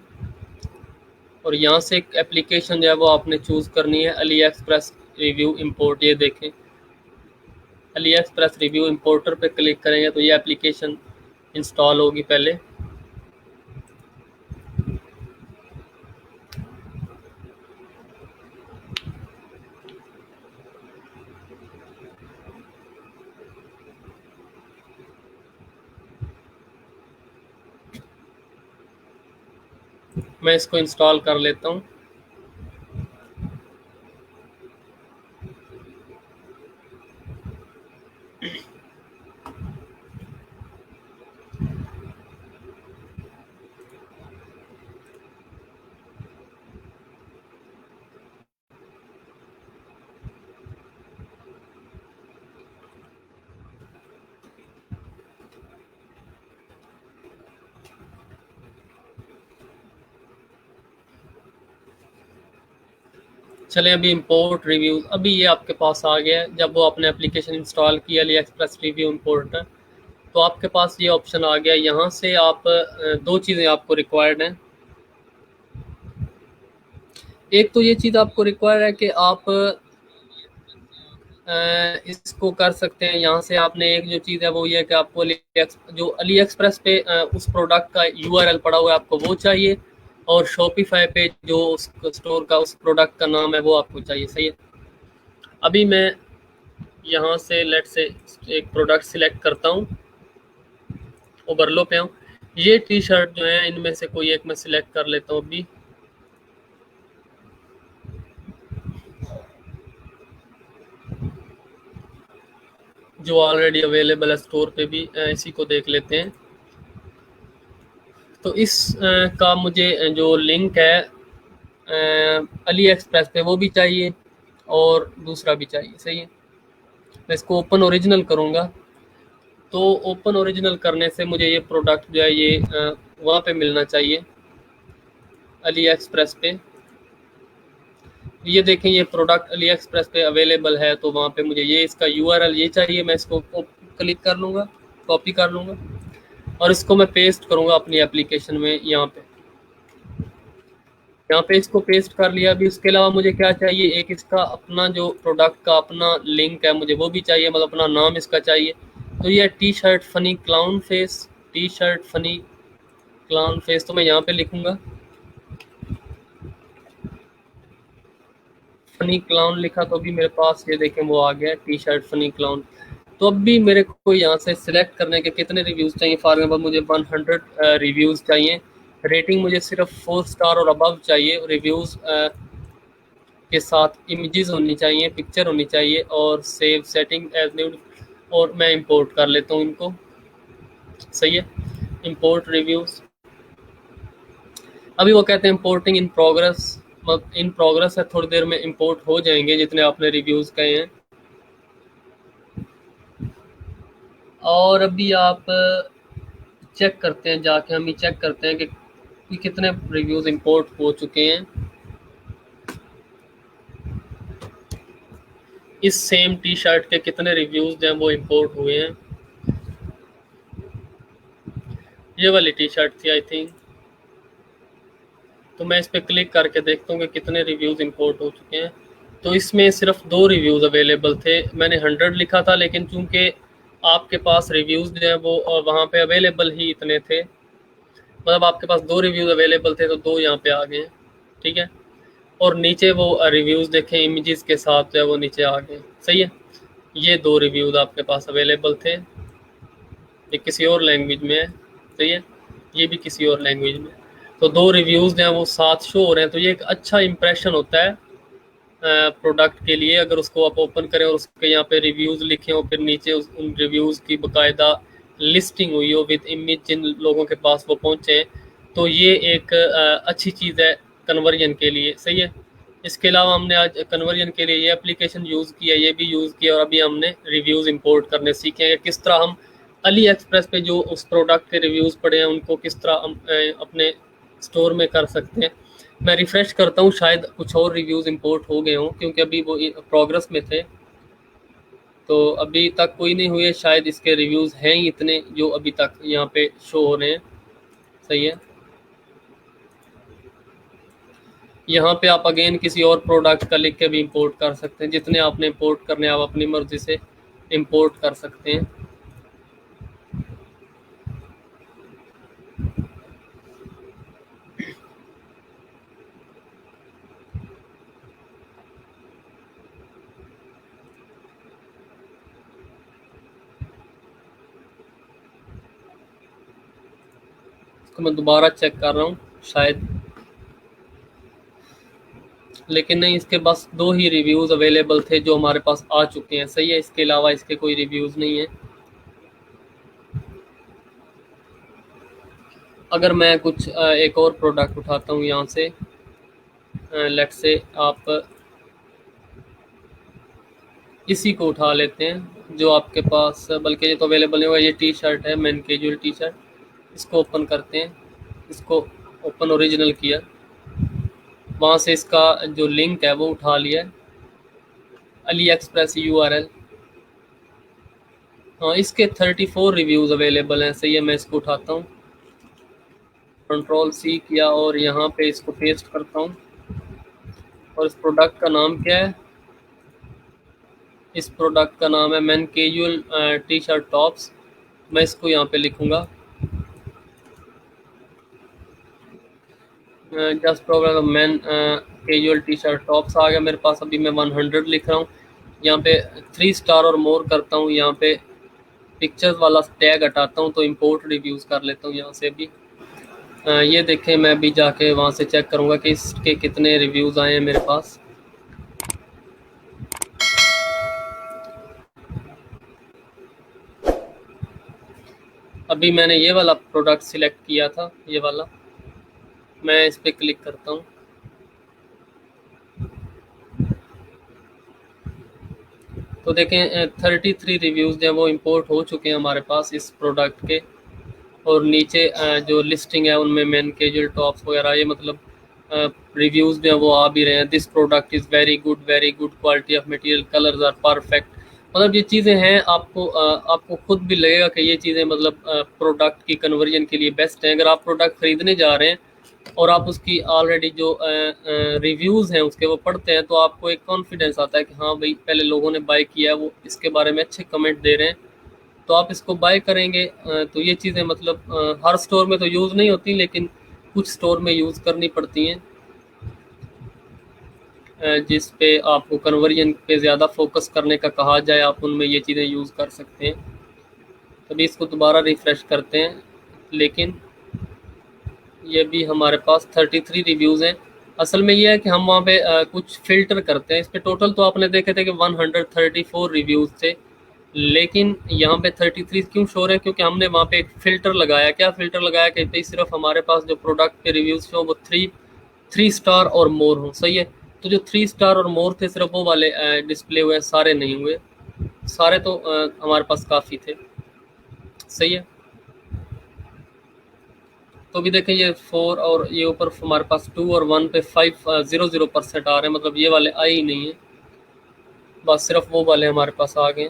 और यहाँ से एक एप्लीकेशन जो है वो आपने चूज़ करनी है, अली एक्सप्रेस रिव्यू इंपोर्ट। ये देखें, अली एक्सप्रेस रिव्यू इंपोर्टर पे क्लिक करेंगे तो ये एप्लीकेशन इंस्टॉल होगी पहले। मैं इसको इंस्टॉल कर लेता हूँ। चलें, अभी इंपोर्ट रिव्यूज़, अभी ये आपके पास आ गया है। जब वो आपने एप्लीकेशन इंस्टॉल किया अली एक्सप्रेस रिव्यू इंपोर्टर, तो आपके पास ये ऑप्शन आ गया। यहाँ से आप दो चीज़ें आपको रिक्वायर्ड हैं। एक तो ये चीज़ आपको रिक्वायर है कि आप इसको कर सकते हैं। यहाँ से आपने एक जो चीज़ है वो ये है कि आपको जो अली एक्सप्रेस पे उस प्रोडक्ट का यूआरएल पड़ा हुआ है आपको वो चाहिए, और शॉपिफाई पे जो उस स्टोर का उस प्रोडक्ट का नाम है वो आपको चाहिए। सही है। अभी मैं यहाँ से लेट से एक प्रोडक्ट सिलेक्ट करता हूँ, ओवरलो पे हूँ। ये टी शर्ट जो है इनमें से कोई एक मैं सिलेक्ट कर लेता हूँ अभी। जो ऑलरेडी अवेलेबल है स्टोर पे भी, इसी को देख लेते हैं। तो इस का मुझे जो लिंक है अली एक्सप्रेस पे वो भी चाहिए और दूसरा भी चाहिए। सही है। मैं इसको ओपन ओरिजिनल करूँगा। तो ओपन ओरिजिनल करने से मुझे ये प्रोडक्ट जो है ये वहाँ पे मिलना चाहिए, अली एक्सप्रेस पे। ये देखें, ये प्रोडक्ट अली एक्सप्रेस पे अवेलेबल है, तो वहाँ पे मुझे ये इसका यूआरएल ये चाहिए। मैं इसको क्लिक कर लूँगा, कॉपी कर लूँगा और इसको मैं पेस्ट करूँगा अपनी एप्लीकेशन में। यहाँ पे इसको पेस्ट कर लिया। अभी उसके अलावा मुझे क्या चाहिए, एक इसका अपना जो प्रोडक्ट का अपना लिंक है मुझे वो भी चाहिए, मतलब अपना नाम इसका चाहिए। तो ये T shirt funny clown face, T shirt funny clown face, तो मैं यहाँ पे लिखूँगा। फनी क्लाउन लिखा तो अभी मेरे पास ये देखें वो आ गया टी शर्ट फनी क्लाउन। तो अब भी मेरे को यहाँ से सिलेक्ट करने के कितने रिव्यूज़ चाहिए। फॉर एग्जाम्पल मुझे 100 रिव्यूज़ चाहिए, रेटिंग मुझे सिर्फ 4 स्टार और अबव चाहिए, रिव्यूज़ के साथ इमेजेस होनी चाहिए, पिक्चर होनी चाहिए और सेव सेटिंग एज न्यू। और मैं इंपोर्ट कर लेता हूँ इनको, सही है। इंपोर्ट रिव्यूज़, अभी वो कहते हैं importing in progress, in progress है, थोड़ी देर में इंपोर्ट हो जाएंगे जितने आपने रिव्यूज़ कहे हैं। और अभी आप चेक करते हैं, जाके हम ही चेक करते हैं कि कितने रिव्यूज़ इंपोर्ट हो चुके हैं। इस सेम टी शर्ट के कितने रिव्यूज़ जो हैं वो इंपोर्ट हुए हैं। ये वाली टी शर्ट थी आई थिंक, तो मैं इस पर क्लिक करके देखता हूँ कि कितने रिव्यूज़ इंपोर्ट हो चुके हैं। तो इसमें सिर्फ 2 रिव्यूज़ अवेलेबल थे, मैंने 100 लिखा था, लेकिन चूंकि आपके पास रिव्यूज़ जो हैं वो वहाँ पे अवेलेबल ही इतने थे, मतलब आपके पास 2 रिव्यूज़ अवेलेबल थे तो 2 यहाँ पे आ गए हैं, ठीक है। और नीचे वो रिव्यूज़ देखें इमेजेस के साथ जो है वो नीचे आ गए, सही है। ये 2 रिव्यूज़ आपके पास अवेलेबल थे, ये किसी और लैंग्वेज में है, सही है, ये भी किसी और लैंग्वेज में। तो 2 रिव्यूज़ जो हैं वो साथ शो हो रहे हैं, तो ये एक अच्छा इंप्रेशन होता है प्रोडक्ट के लिए। अगर उसको आप ओपन करें और उसके यहाँ पे रिव्यूज़ लिखे हो, फिर नीचे उन रिव्यूज़ की बाकायदा लिस्टिंग हुई हो विद इमेज, जिन लोगों के पास वो पहुँचे, तो ये एक अच्छी चीज़ है कन्वर्जन के लिए, सही है। इसके अलावा हमने आज कन्वर्जन के लिए ये एप्लीकेशन यूज़ किया, ये भी यूज़ किया, और अभी हमने रिव्यूज़ इंपोर्ट करने सीखे हैं, किस तरह हम अली एक्सप्रेस पे जो उस प्रोडक्ट के रिव्यूज़ पड़े हैं उनको किस तरह हम अपने स्टोर में कर सकते हैं। मैं रिफ़्रेश करता हूँ, शायद कुछ और रिव्यूज़ इंपोर्ट हो गए हों, क्योंकि अभी वो प्रोग्रेस में थे, तो अभी तक कोई नहीं हुए। शायद इसके रिव्यूज़ हैं ही इतने जो अभी तक यहाँ पे शो हो रहे हैं, सही है। यहाँ पे आप अगेन किसी और प्रोडक्ट का लिख के भी इंपोर्ट कर सकते हैं, जितने आपने इंपोर्ट करने आप अपनी मर्ज़ी से इंपोर्ट कर सकते हैं। इसको मैं दोबारा चेक कर रहा हूँ, शायद, लेकिन नहीं, इसके बस 2 ही रिव्यूज़ अवेलेबल थे जो हमारे पास आ चुके हैं, सही है। इसके अलावा इसके कोई रिव्यूज़ नहीं है। अगर मैं कुछ एक और प्रोडक्ट उठाता हूँ यहाँ से, लेट्स से आप इसी को उठा लेते हैं जो आपके पास, बल्कि ये तो अवेलेबल नहीं होगा, ये टी शर्ट है मैन कैजुअल टी शर्ट, इसको ओपन करते हैं, इसको ओपन ओरिजिनल किया, वहाँ से इसका जो लिंक है वो उठा लिया है, अली एक्सप्रेस URL। हाँ, इसके 34 रिव्यूज़ अवेलेबल हैं, सही है। मैं इसको उठाता हूँ, कंट्रोल C किया और यहाँ पे इसको पेस्ट करता हूँ, और इस प्रोडक्ट का नाम क्या है, इस प्रोडक्ट का नाम है man casual T shirt tops. मैं इसको यहाँ पे लिखूँगा, just program man casual T shirt tops आ गया मेरे पास। अभी मैं 100 लिख रहा हूँ, यहाँ पे 3 स्टार और मोर करता हूँ, यहाँ पे पिक्चर्स वाला टैग हटाता हूँ, तो इंपोर्ट रिव्यूज़ कर लेता हूँ यहाँ से भी। ये देखें, मैं भी जाके वहाँ से चेक करूँगा कि इसके कितने रिव्यूज़ आए हैं मेरे पास। अभी मैंने ये वाला प्रोडक्ट सिलेक्ट किया था, ये वाला, मैं इस पर क्लिक करता हूँ, तो देखें 33 रिव्यूज़ जो हैं वो इंपोर्ट हो चुके हैं हमारे पास इस प्रोडक्ट के। और नीचे जो लिस्टिंग है उनमें मैन कैजुअल टॉप्स वगैरह, ये मतलब रिव्यूज़ जो हैं वो आ भी रहे हैं। This product is very good quality of material, colours are perfect. मतलब ये चीज़ें हैं, आपको खुद भी लगेगा कि ये चीज़ें मतलब प्रोडक्ट की कन्वर्जन के लिए बेस्ट हैं। अगर आप प्रोडक्ट ख़रीदने जा रहे हैं और आप उसकी ऑलरेडी जो रिव्यूज़ हैं उसके वो पढ़ते हैं, तो आपको एक कॉन्फिडेंस आता है कि हाँ भाई, पहले लोगों ने बाय किया है, वो इसके बारे में अच्छे कमेंट दे रहे हैं, तो आप इसको बाय करेंगे। तो ये चीज़ें मतलब हर स्टोर में तो यूज़ नहीं होती, लेकिन कुछ स्टोर में यूज़ करनी पड़ती हैं। जिस पे आपको कन्वर्जन पे ज़्यादा फोकस करने का कहा जाए, आप उनमें ये चीज़ें यूज़ कर सकते हैं। तभी इसको दोबारा रिफ़्रेश करते हैं, लेकिन ये भी हमारे पास 33 रिव्यूज़ हैं। असल में ये है कि हम वहाँ पे कुछ फ़िल्टर करते हैं। इस पे टोटल तो आपने देखे थे कि 134 रिव्यूज़ थे, लेकिन यहाँ पे 33 क्यों शो रहे हैं? क्योंकि हमने वहाँ पे एक फ़िल्टर लगाया। क्या फ़िल्टर लगाया कि भाई सिर्फ हमारे पास जो प्रोडक्ट के रिव्यूज़ थे वो थ्री स्टार और मोर हों। सही है। तो जो 3 स्टार और मोर थे सिर्फ वो वाले डिस्प्ले हुए, सारे नहीं हुए। सारे तो हमारे पास काफ़ी थे। सही है। तो अभी देखें ये 4 और ये ऊपर हमारे पास 2 और 1 पे 500% आ रहे हैं, मतलब ये वाले आए ही नहीं है, बस सिर्फ वो वाले हमारे पास आ गए।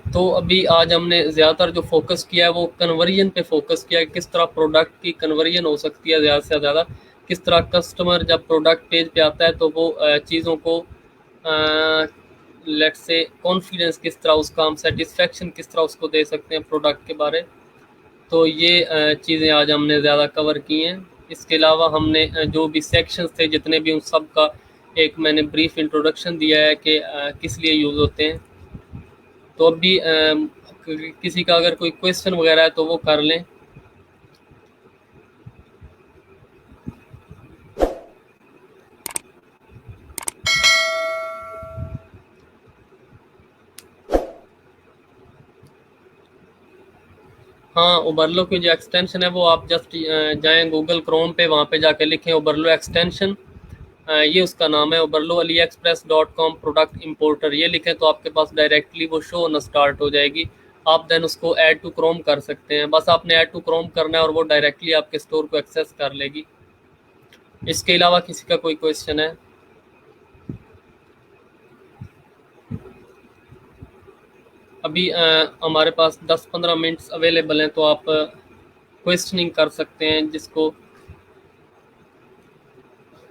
तो अभी आज हमने ज़्यादातर जो फोकस किया है वो कन्वर्जन पे फोकस किया है, किस तरह प्रोडक्ट की कन्वर्जन हो सकती है ज़्यादा से ज़्यादा, किस तरह कस्टमर जब प्रोडक्ट पेज पे आता है तो वो चीज़ों को लेट्स से कॉन्फिडेंस किस तरह उसका, हम सेटिस्फेक्शन किस तरह उसको दे सकते हैं प्रोडक्ट के बारे। तो ये चीज़ें आज हमने ज़्यादा कवर की हैं। इसके अलावा हमने जो भी सेक्शंस थे जितने भी, उन सब का एक मैंने ब्रीफ इंट्रोडक्शन दिया है कि किस लिए यूज़ होते हैं। तो अभी किसी का अगर कोई क्वेश्चन वगैरह है तो वो कर लें। हाँ, ओबरलो की जो एक्सटेंशन है वो आप जस्ट जाएँ गूगल क्रोम पे, वहाँ पे जाके लिखें ओबरलो एक्सटेंशन। ये उसका नाम है, ओबरलो AliExpress.com प्रोडक्ट इंपोर्टर, ये लिखें तो आपके पास डायरेक्टली वो शो होना स्टार्ट हो जाएगी। आप देन उसको ऐड टू क्रोम कर सकते हैं। बस आपने ऐड टू क्रोम करना है और वो डायरेक्टली आपके स्टोर को एक्सेस कर लेगी। इसके अलावा किसी का कोई क्वेश्चन है? अभी हमारे पास 10-15 मिनट्स अवेलेबल हैं, तो आप क्वेश्चनिंग कर सकते हैं जिसको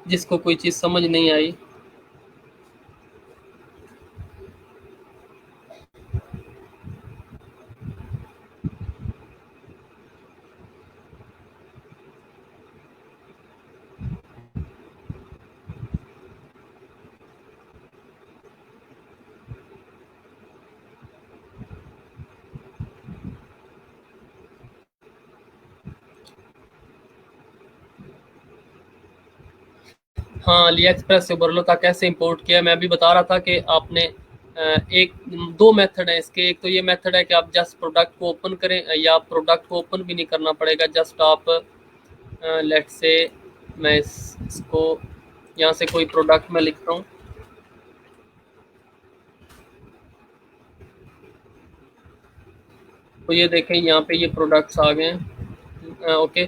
जिसको कोई चीज़ समझ नहीं आई। हाँ, अली एक्सप्रेस से ओबरलो था कैसे इंपोर्ट किया, मैं अभी बता रहा था कि आपने एक दो मेथड है इसके। एक तो ये मेथड है कि आप जस्ट प्रोडक्ट को ओपन करें, या प्रोडक्ट को ओपन भी नहीं करना पड़ेगा, जस्ट आप लेट्स से मैं इसको यहाँ से कोई प्रोडक्ट मैं लिखता हूँ। तो ये देखें यहाँ पे ये प्रोडक्ट्स आ गए हैं। ओके,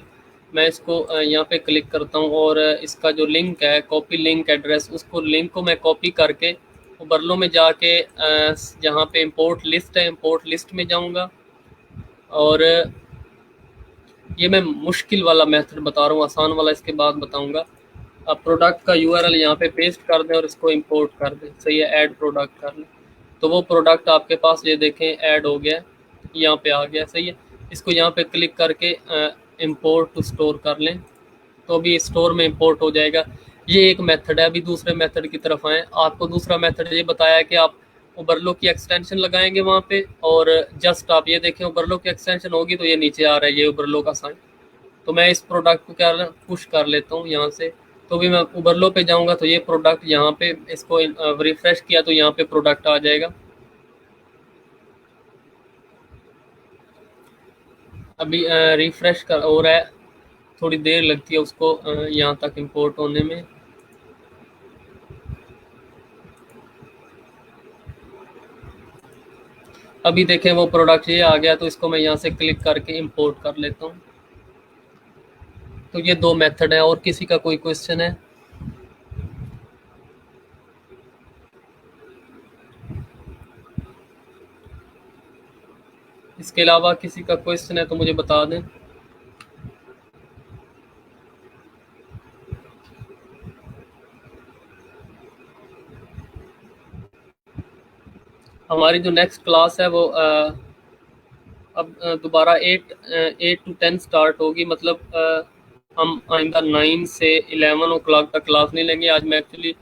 मैं इसको यहाँ पे क्लिक करता हूँ और इसका जो लिंक है, कॉपी लिंक एड्रेस, उसको लिंक को मैं कॉपी करके ओबरलो में जाके जहाँ पे इंपोर्ट लिस्ट है, इंपोर्ट लिस्ट में जाऊँगा। और ये मैं मुश्किल वाला मेथड बता रहा हूँ, आसान वाला इसके बाद बताऊँगा। आप प्रोडक्ट का URL यहाँ पे पेस्ट कर दें और इसको इंपोर्ट कर दें। सही है, ऐड प्रोडक्ट कर लें तो वो प्रोडक्ट आपके पास ये देखें ऐड हो गया, यहाँ पे आ गया। सही है, इसको यहाँ पे क्लिक करके इंपोर्ट टू स्टोर कर लें तो अभी स्टोर में इंपोर्ट हो जाएगा। ये एक मेथड है। अभी दूसरे मेथड की तरफ आए। आपको दूसरा मेथड ये बताया है कि आप ओबरलो की एक्सटेंशन लगाएंगे वहाँ पे, और जस्ट आप ये देखें ओबरलो की एक्सटेंशन होगी तो ये नीचे आ रहा है ये ओबरलो का साइन। तो मैं इस प्रोडक्ट को क्या पुश कर लेता हूँ यहाँ से, तो भी मैं ओबरलो पे जाऊँगा तो ये प्रोडक्ट यहाँ पे, इसको रिफ्रेश किया तो यहाँ पे प्रोडक्ट आ जाएगा। अभी रिफ्रेश कर हो रहा है, थोड़ी देर लगती है उसको यहाँ तक इंपोर्ट होने में। अभी देखें वो प्रोडक्ट ये आ गया, तो इसको मैं यहाँ से क्लिक करके इंपोर्ट कर लेता हूँ। तो ये दो मेथड है। और किसी का कोई क्वेश्चन है? इसके अलावा किसी का क्वेश्चन है तो मुझे बता दें। हमारी जो नेक्स्ट क्लास है वो अब दोबारा 8 to 10 स्टार्ट होगी, मतलब हम आइंदा 9 से 11 o'clock तक क्लास नहीं लेंगे। आज मैं एक्चुअली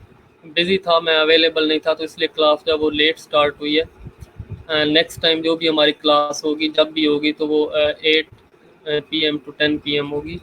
बिजी था, मैं अवेलेबल नहीं था, तो इसलिए क्लास जो वो लेट स्टार्ट हुई है। नेक्स्ट टाइम जो भी हमारी क्लास होगी, जब भी होगी, तो वो 8 PM to 10 PM होगी।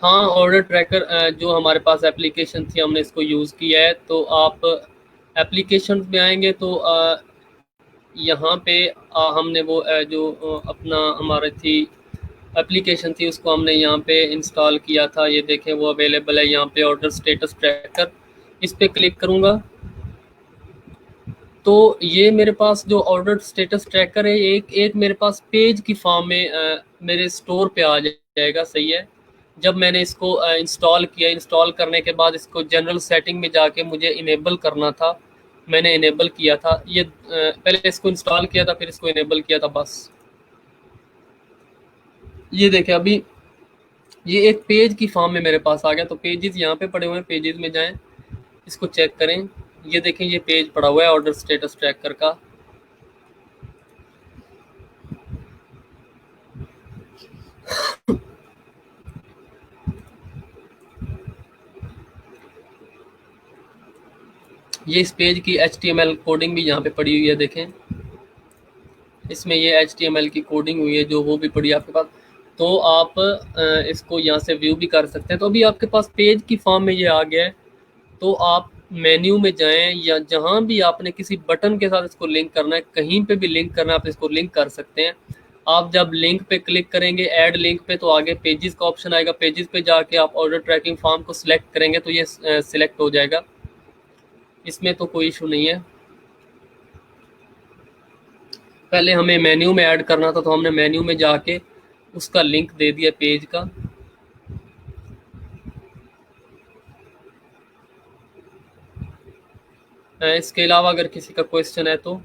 हाँ, ऑर्डर ट्रैकर जो हमारे पास एप्लीकेशन थी, हमने इसको यूज़ किया है। तो आप एप्लीकेशन में आएंगे तो यहाँ पे हमने वो जो अपना हमारी थी एप्लीकेशन थी, उसको हमने यहाँ पे इंस्टॉल किया था। ये देखें, वो अवेलेबल है यहाँ पे, ऑर्डर स्टेटस ट्रैकर। इस पे क्लिक करूँगा तो ये मेरे पास जो ऑर्डर स्टेटस ट्रैकर है, एक एक मेरे पास पेज की फॉर्म में मेरे स्टोर पे आ जाएगा। सही है। जब मैंने इसको इंस्टॉल किया, इंस्टॉल करने के बाद इसको जनरल सेटिंग में जाके मुझे इनेबल करना था। मैंने इनेबल किया था ये, पहले इसको इंस्टॉल किया था, फिर इसको इनेबल किया था बस। ये देखें, अभी ये एक पेज की फॉर्म में मेरे पास आ गया। तो पेजेस यहाँ पे पड़े हुए हैं, पेजेस में जाएं, इसको चेक करें। ये देखें, ये पेज पड़ा हुआ है ऑर्डर स्टेटस ट्रैकर का। ये इस पेज की HTML कोडिंग भी यहाँ पे पड़ी हुई है, देखें इसमें ये HTML की कोडिंग हुई है, जो वो भी पड़ी है आपके पास। तो आप इसको यहाँ से व्यू भी कर सकते हैं। तो अभी आपके पास पेज की फॉर्म में ये आ गया है। तो आप मेन्यू में जाएं, या जहाँ भी आपने किसी बटन के साथ इसको लिंक करना है, कहीं पे भी लिंक करना है, आप इसको लिंक कर सकते हैं। आप जब लिंक पे क्लिक करेंगे, ऐड लिंक पे, तो आगे पेजेस का ऑप्शन आएगा। पेजेस पे जाके आप ऑर्डर ट्रैकिंग फॉर्म को सिलेक्ट करेंगे तो ये सिलेक्ट हो जाएगा। इसमें तो कोई इशू नहीं है। पहले हमें मेन्यू में ऐड करना था, तो हमने मेन्यू में जाके उसका लिंक दे दिया पेज का। इसके अलावा अगर किसी का क्वेश्चन है तो।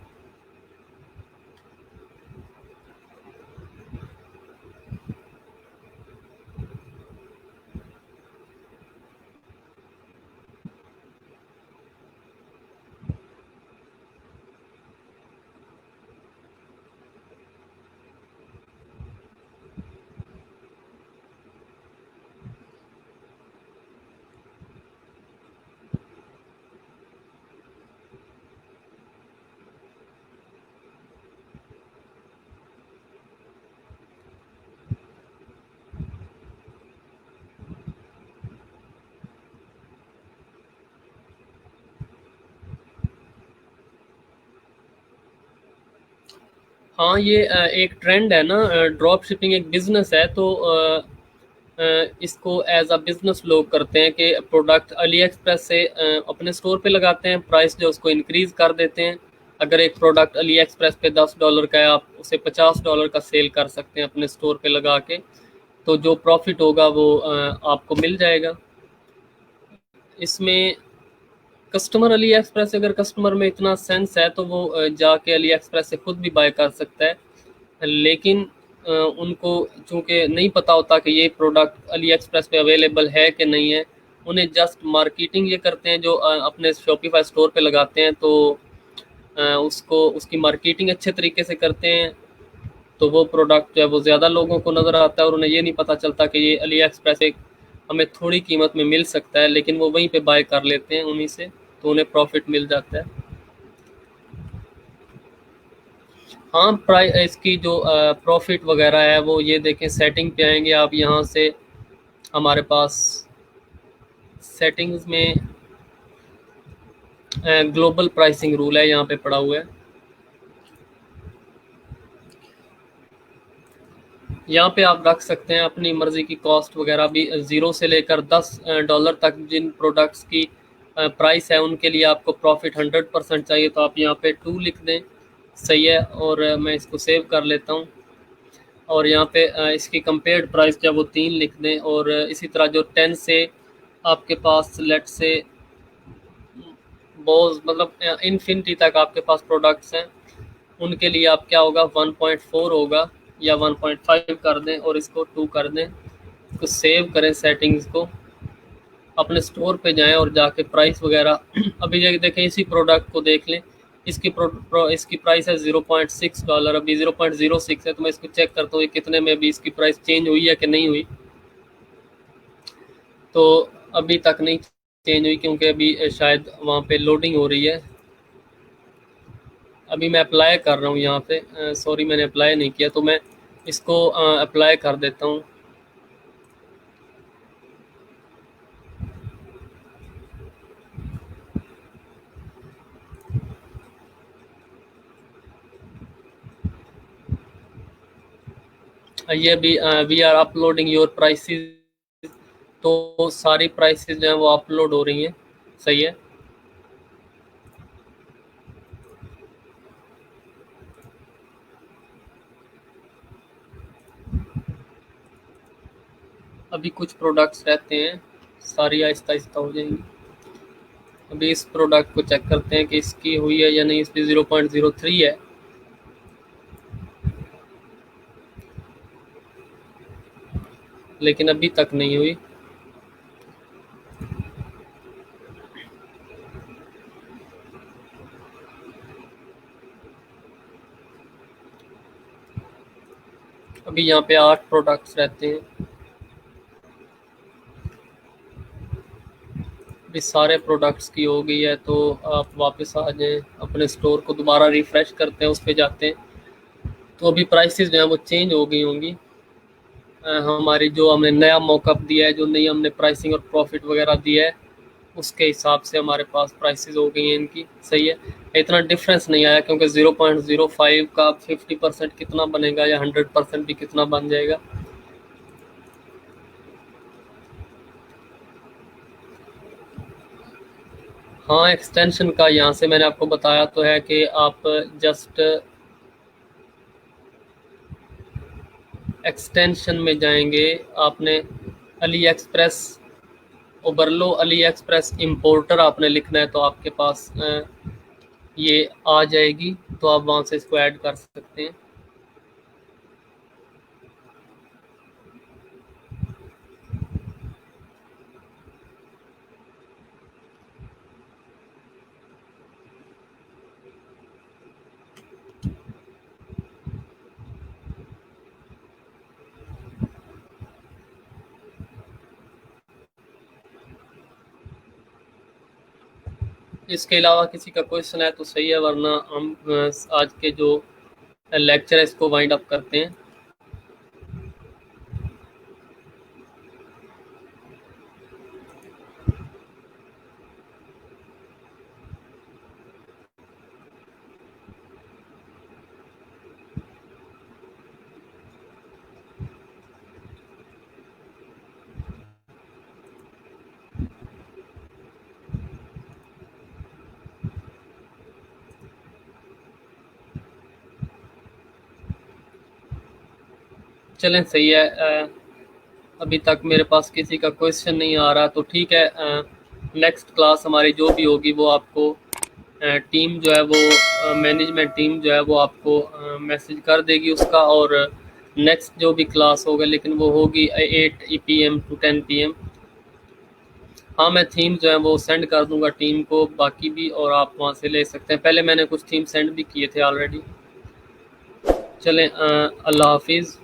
हाँ, ये एक ट्रेंड है ना, ड्रॉप शिपिंग एक बिजनेस है। तो इसको एज अ बिजनेस लोग करते हैं कि प्रोडक्ट अली एक्सप्रेस से अपने स्टोर पे लगाते हैं, प्राइस जो उसको इंक्रीज कर देते हैं। अगर एक प्रोडक्ट अली एक्सप्रेस पे $10 का है, आप उसे $50 का सेल कर सकते हैं अपने स्टोर पे लगा के। तो जो प्रॉफिट होगा वो आपको मिल जाएगा। इसमें कस्टमर अली एक्सप्रेस, अगर कस्टमर में इतना सेंस है तो वो जाके अली एक्सप्रेस से खुद भी बाय कर सकता है। लेकिन उनको चूंकि नहीं पता होता कि ये प्रोडक्ट अली एक्सप्रेस पे अवेलेबल है कि नहीं है, उन्हें जस्ट मार्केटिंग ये करते हैं जो अपने शॉपिफाई स्टोर पे लगाते हैं। तो उसको उसकी मार्केटिंग अच्छे तरीके से करते हैं, तो वो प्रोडक्ट जो है वो ज़्यादा लोगों को नज़र आता है, और उन्हें ये नहीं पता चलता कि ये अली एक्सप्रेस एक हमें थोड़ी कीमत में मिल सकता है, लेकिन वो वहीं पे बाय कर लेते हैं उन्हीं से, तो उन्हें प्रॉफिट मिल जाता है। हाँ, प्राइस इसकी जो प्रॉफिट वगैरह है वो ये देखें, सेटिंग पे आएंगे आप, यहाँ से हमारे पास सेटिंग्स में ग्लोबल प्राइसिंग रूल है, यहाँ पे पड़ा हुआ है। यहाँ पे आप रख सकते हैं अपनी मर्ज़ी की कॉस्ट वगैरह भी, ज़ीरो से लेकर $10 तक जिन प्रोडक्ट्स की प्राइस है, उनके लिए आपको प्रॉफिट 100% चाहिए, तो आप यहाँ पे 2 लिख दें। सही है। और मैं इसको सेव कर लेता हूँ। और यहाँ पे इसकी कंपेयर्ड प्राइस जो है वो 3 लिख दें। और इसी तरह जो 10 से आपके पास लेट से बहुत मतलब इन्फिनिटी तक आपके पास प्रोडक्ट्स हैं, उनके लिए आप क्या होगा 1.4 होगा या 1.5 कर दें और इसको 2 कर दें, इसको सेव करें सेटिंग्स को, अपने स्टोर पे जाएं और जाके प्राइस वगैरह अभी देखें इसी प्रोडक्ट को देख लें, इसकी प्राइस है $0.6, अभी 0.06 है, तो मैं इसको चेक करता हूँ कितने में भी इसकी प्राइस चेंज हुई है कि नहीं हुई। तो अभी तक नहीं चेंज हुई क्योंकि अभी शायद वहाँ पे लोडिंग हो रही है। अभी मैं अप्लाई कर रहा हूँ यहाँ पे, सॉरी मैंने अप्लाई नहीं किया, तो मैं इसको अप्लाई कर देता हूँ। ये भी we are uploading your prices, तो सारी प्राइसेस जो हैं वो अपलोड हो रही हैं, सही है। अभी कुछ प्रोडक्ट्स रहते हैं, सारी आहिस्ता आहिस्ता हो जाएंगी। अभी इस प्रोडक्ट को चेक करते हैं कि इसकी हुई है या नहीं, इस पर 0.03 है, लेकिन अभी तक नहीं हुई। अभी यहाँ पे 8 प्रोडक्ट्स रहते हैं, अभी सारे प्रोडक्ट्स की हो गई है, तो आप वापस आ जाएं, अपने स्टोर को दोबारा रिफ्रेश करते हैं, उस पर जाते हैं, तो अभी प्राइसेस जो हैं वो चेंज हो गई होंगी। हमारी जो हमने नया मॉकअप दिया है, जो नई हमने प्राइसिंग और प्रॉफिट वगैरह दिया है, उसके हिसाब से हमारे पास प्राइसेस हो गई हैं इनकी, सही है। इतना डिफरेंस नहीं आया क्योंकि 0.05 का 50% कितना बनेगा या 100% भी कितना बन जाएगा। हाँ, एक्सटेंशन का यहाँ से मैंने आपको बताया तो है कि आप जस्ट एक्सटेंशन में जाएंगे, आपने AliExpress Oberlo AliExpress importer आपने लिखना है, तो आपके पास ये आ जाएगी, तो आप वहाँ से इसको ऐड कर सकते हैं। इसके अलावा किसी का क्वेश्चन है तो सही है, वरना हम आज के जो लेक्चर है इसको वाइंड अप करते हैं। चलें, सही है। अभी तक मेरे पास किसी का क्वेश्चन नहीं आ रहा, तो ठीक है। नेक्स्ट क्लास हमारी जो भी होगी वो आपको टीम जो है वो मैनेजमेंट टीम जो है वो आपको मैसेज कर देगी उसका, और नेक्स्ट जो भी क्लास होगा लेकिन वो होगी 8 PM to 10 PM। हाँ, मैं थीम जो है वो सेंड कर दूंगा टीम को, बाकी भी, और आप वहाँ से ले सकते हैं। पहले मैंने कुछ थीम सेंड भी किए थे ऑलरेडी। चलें, अल्लाह हाफिज़।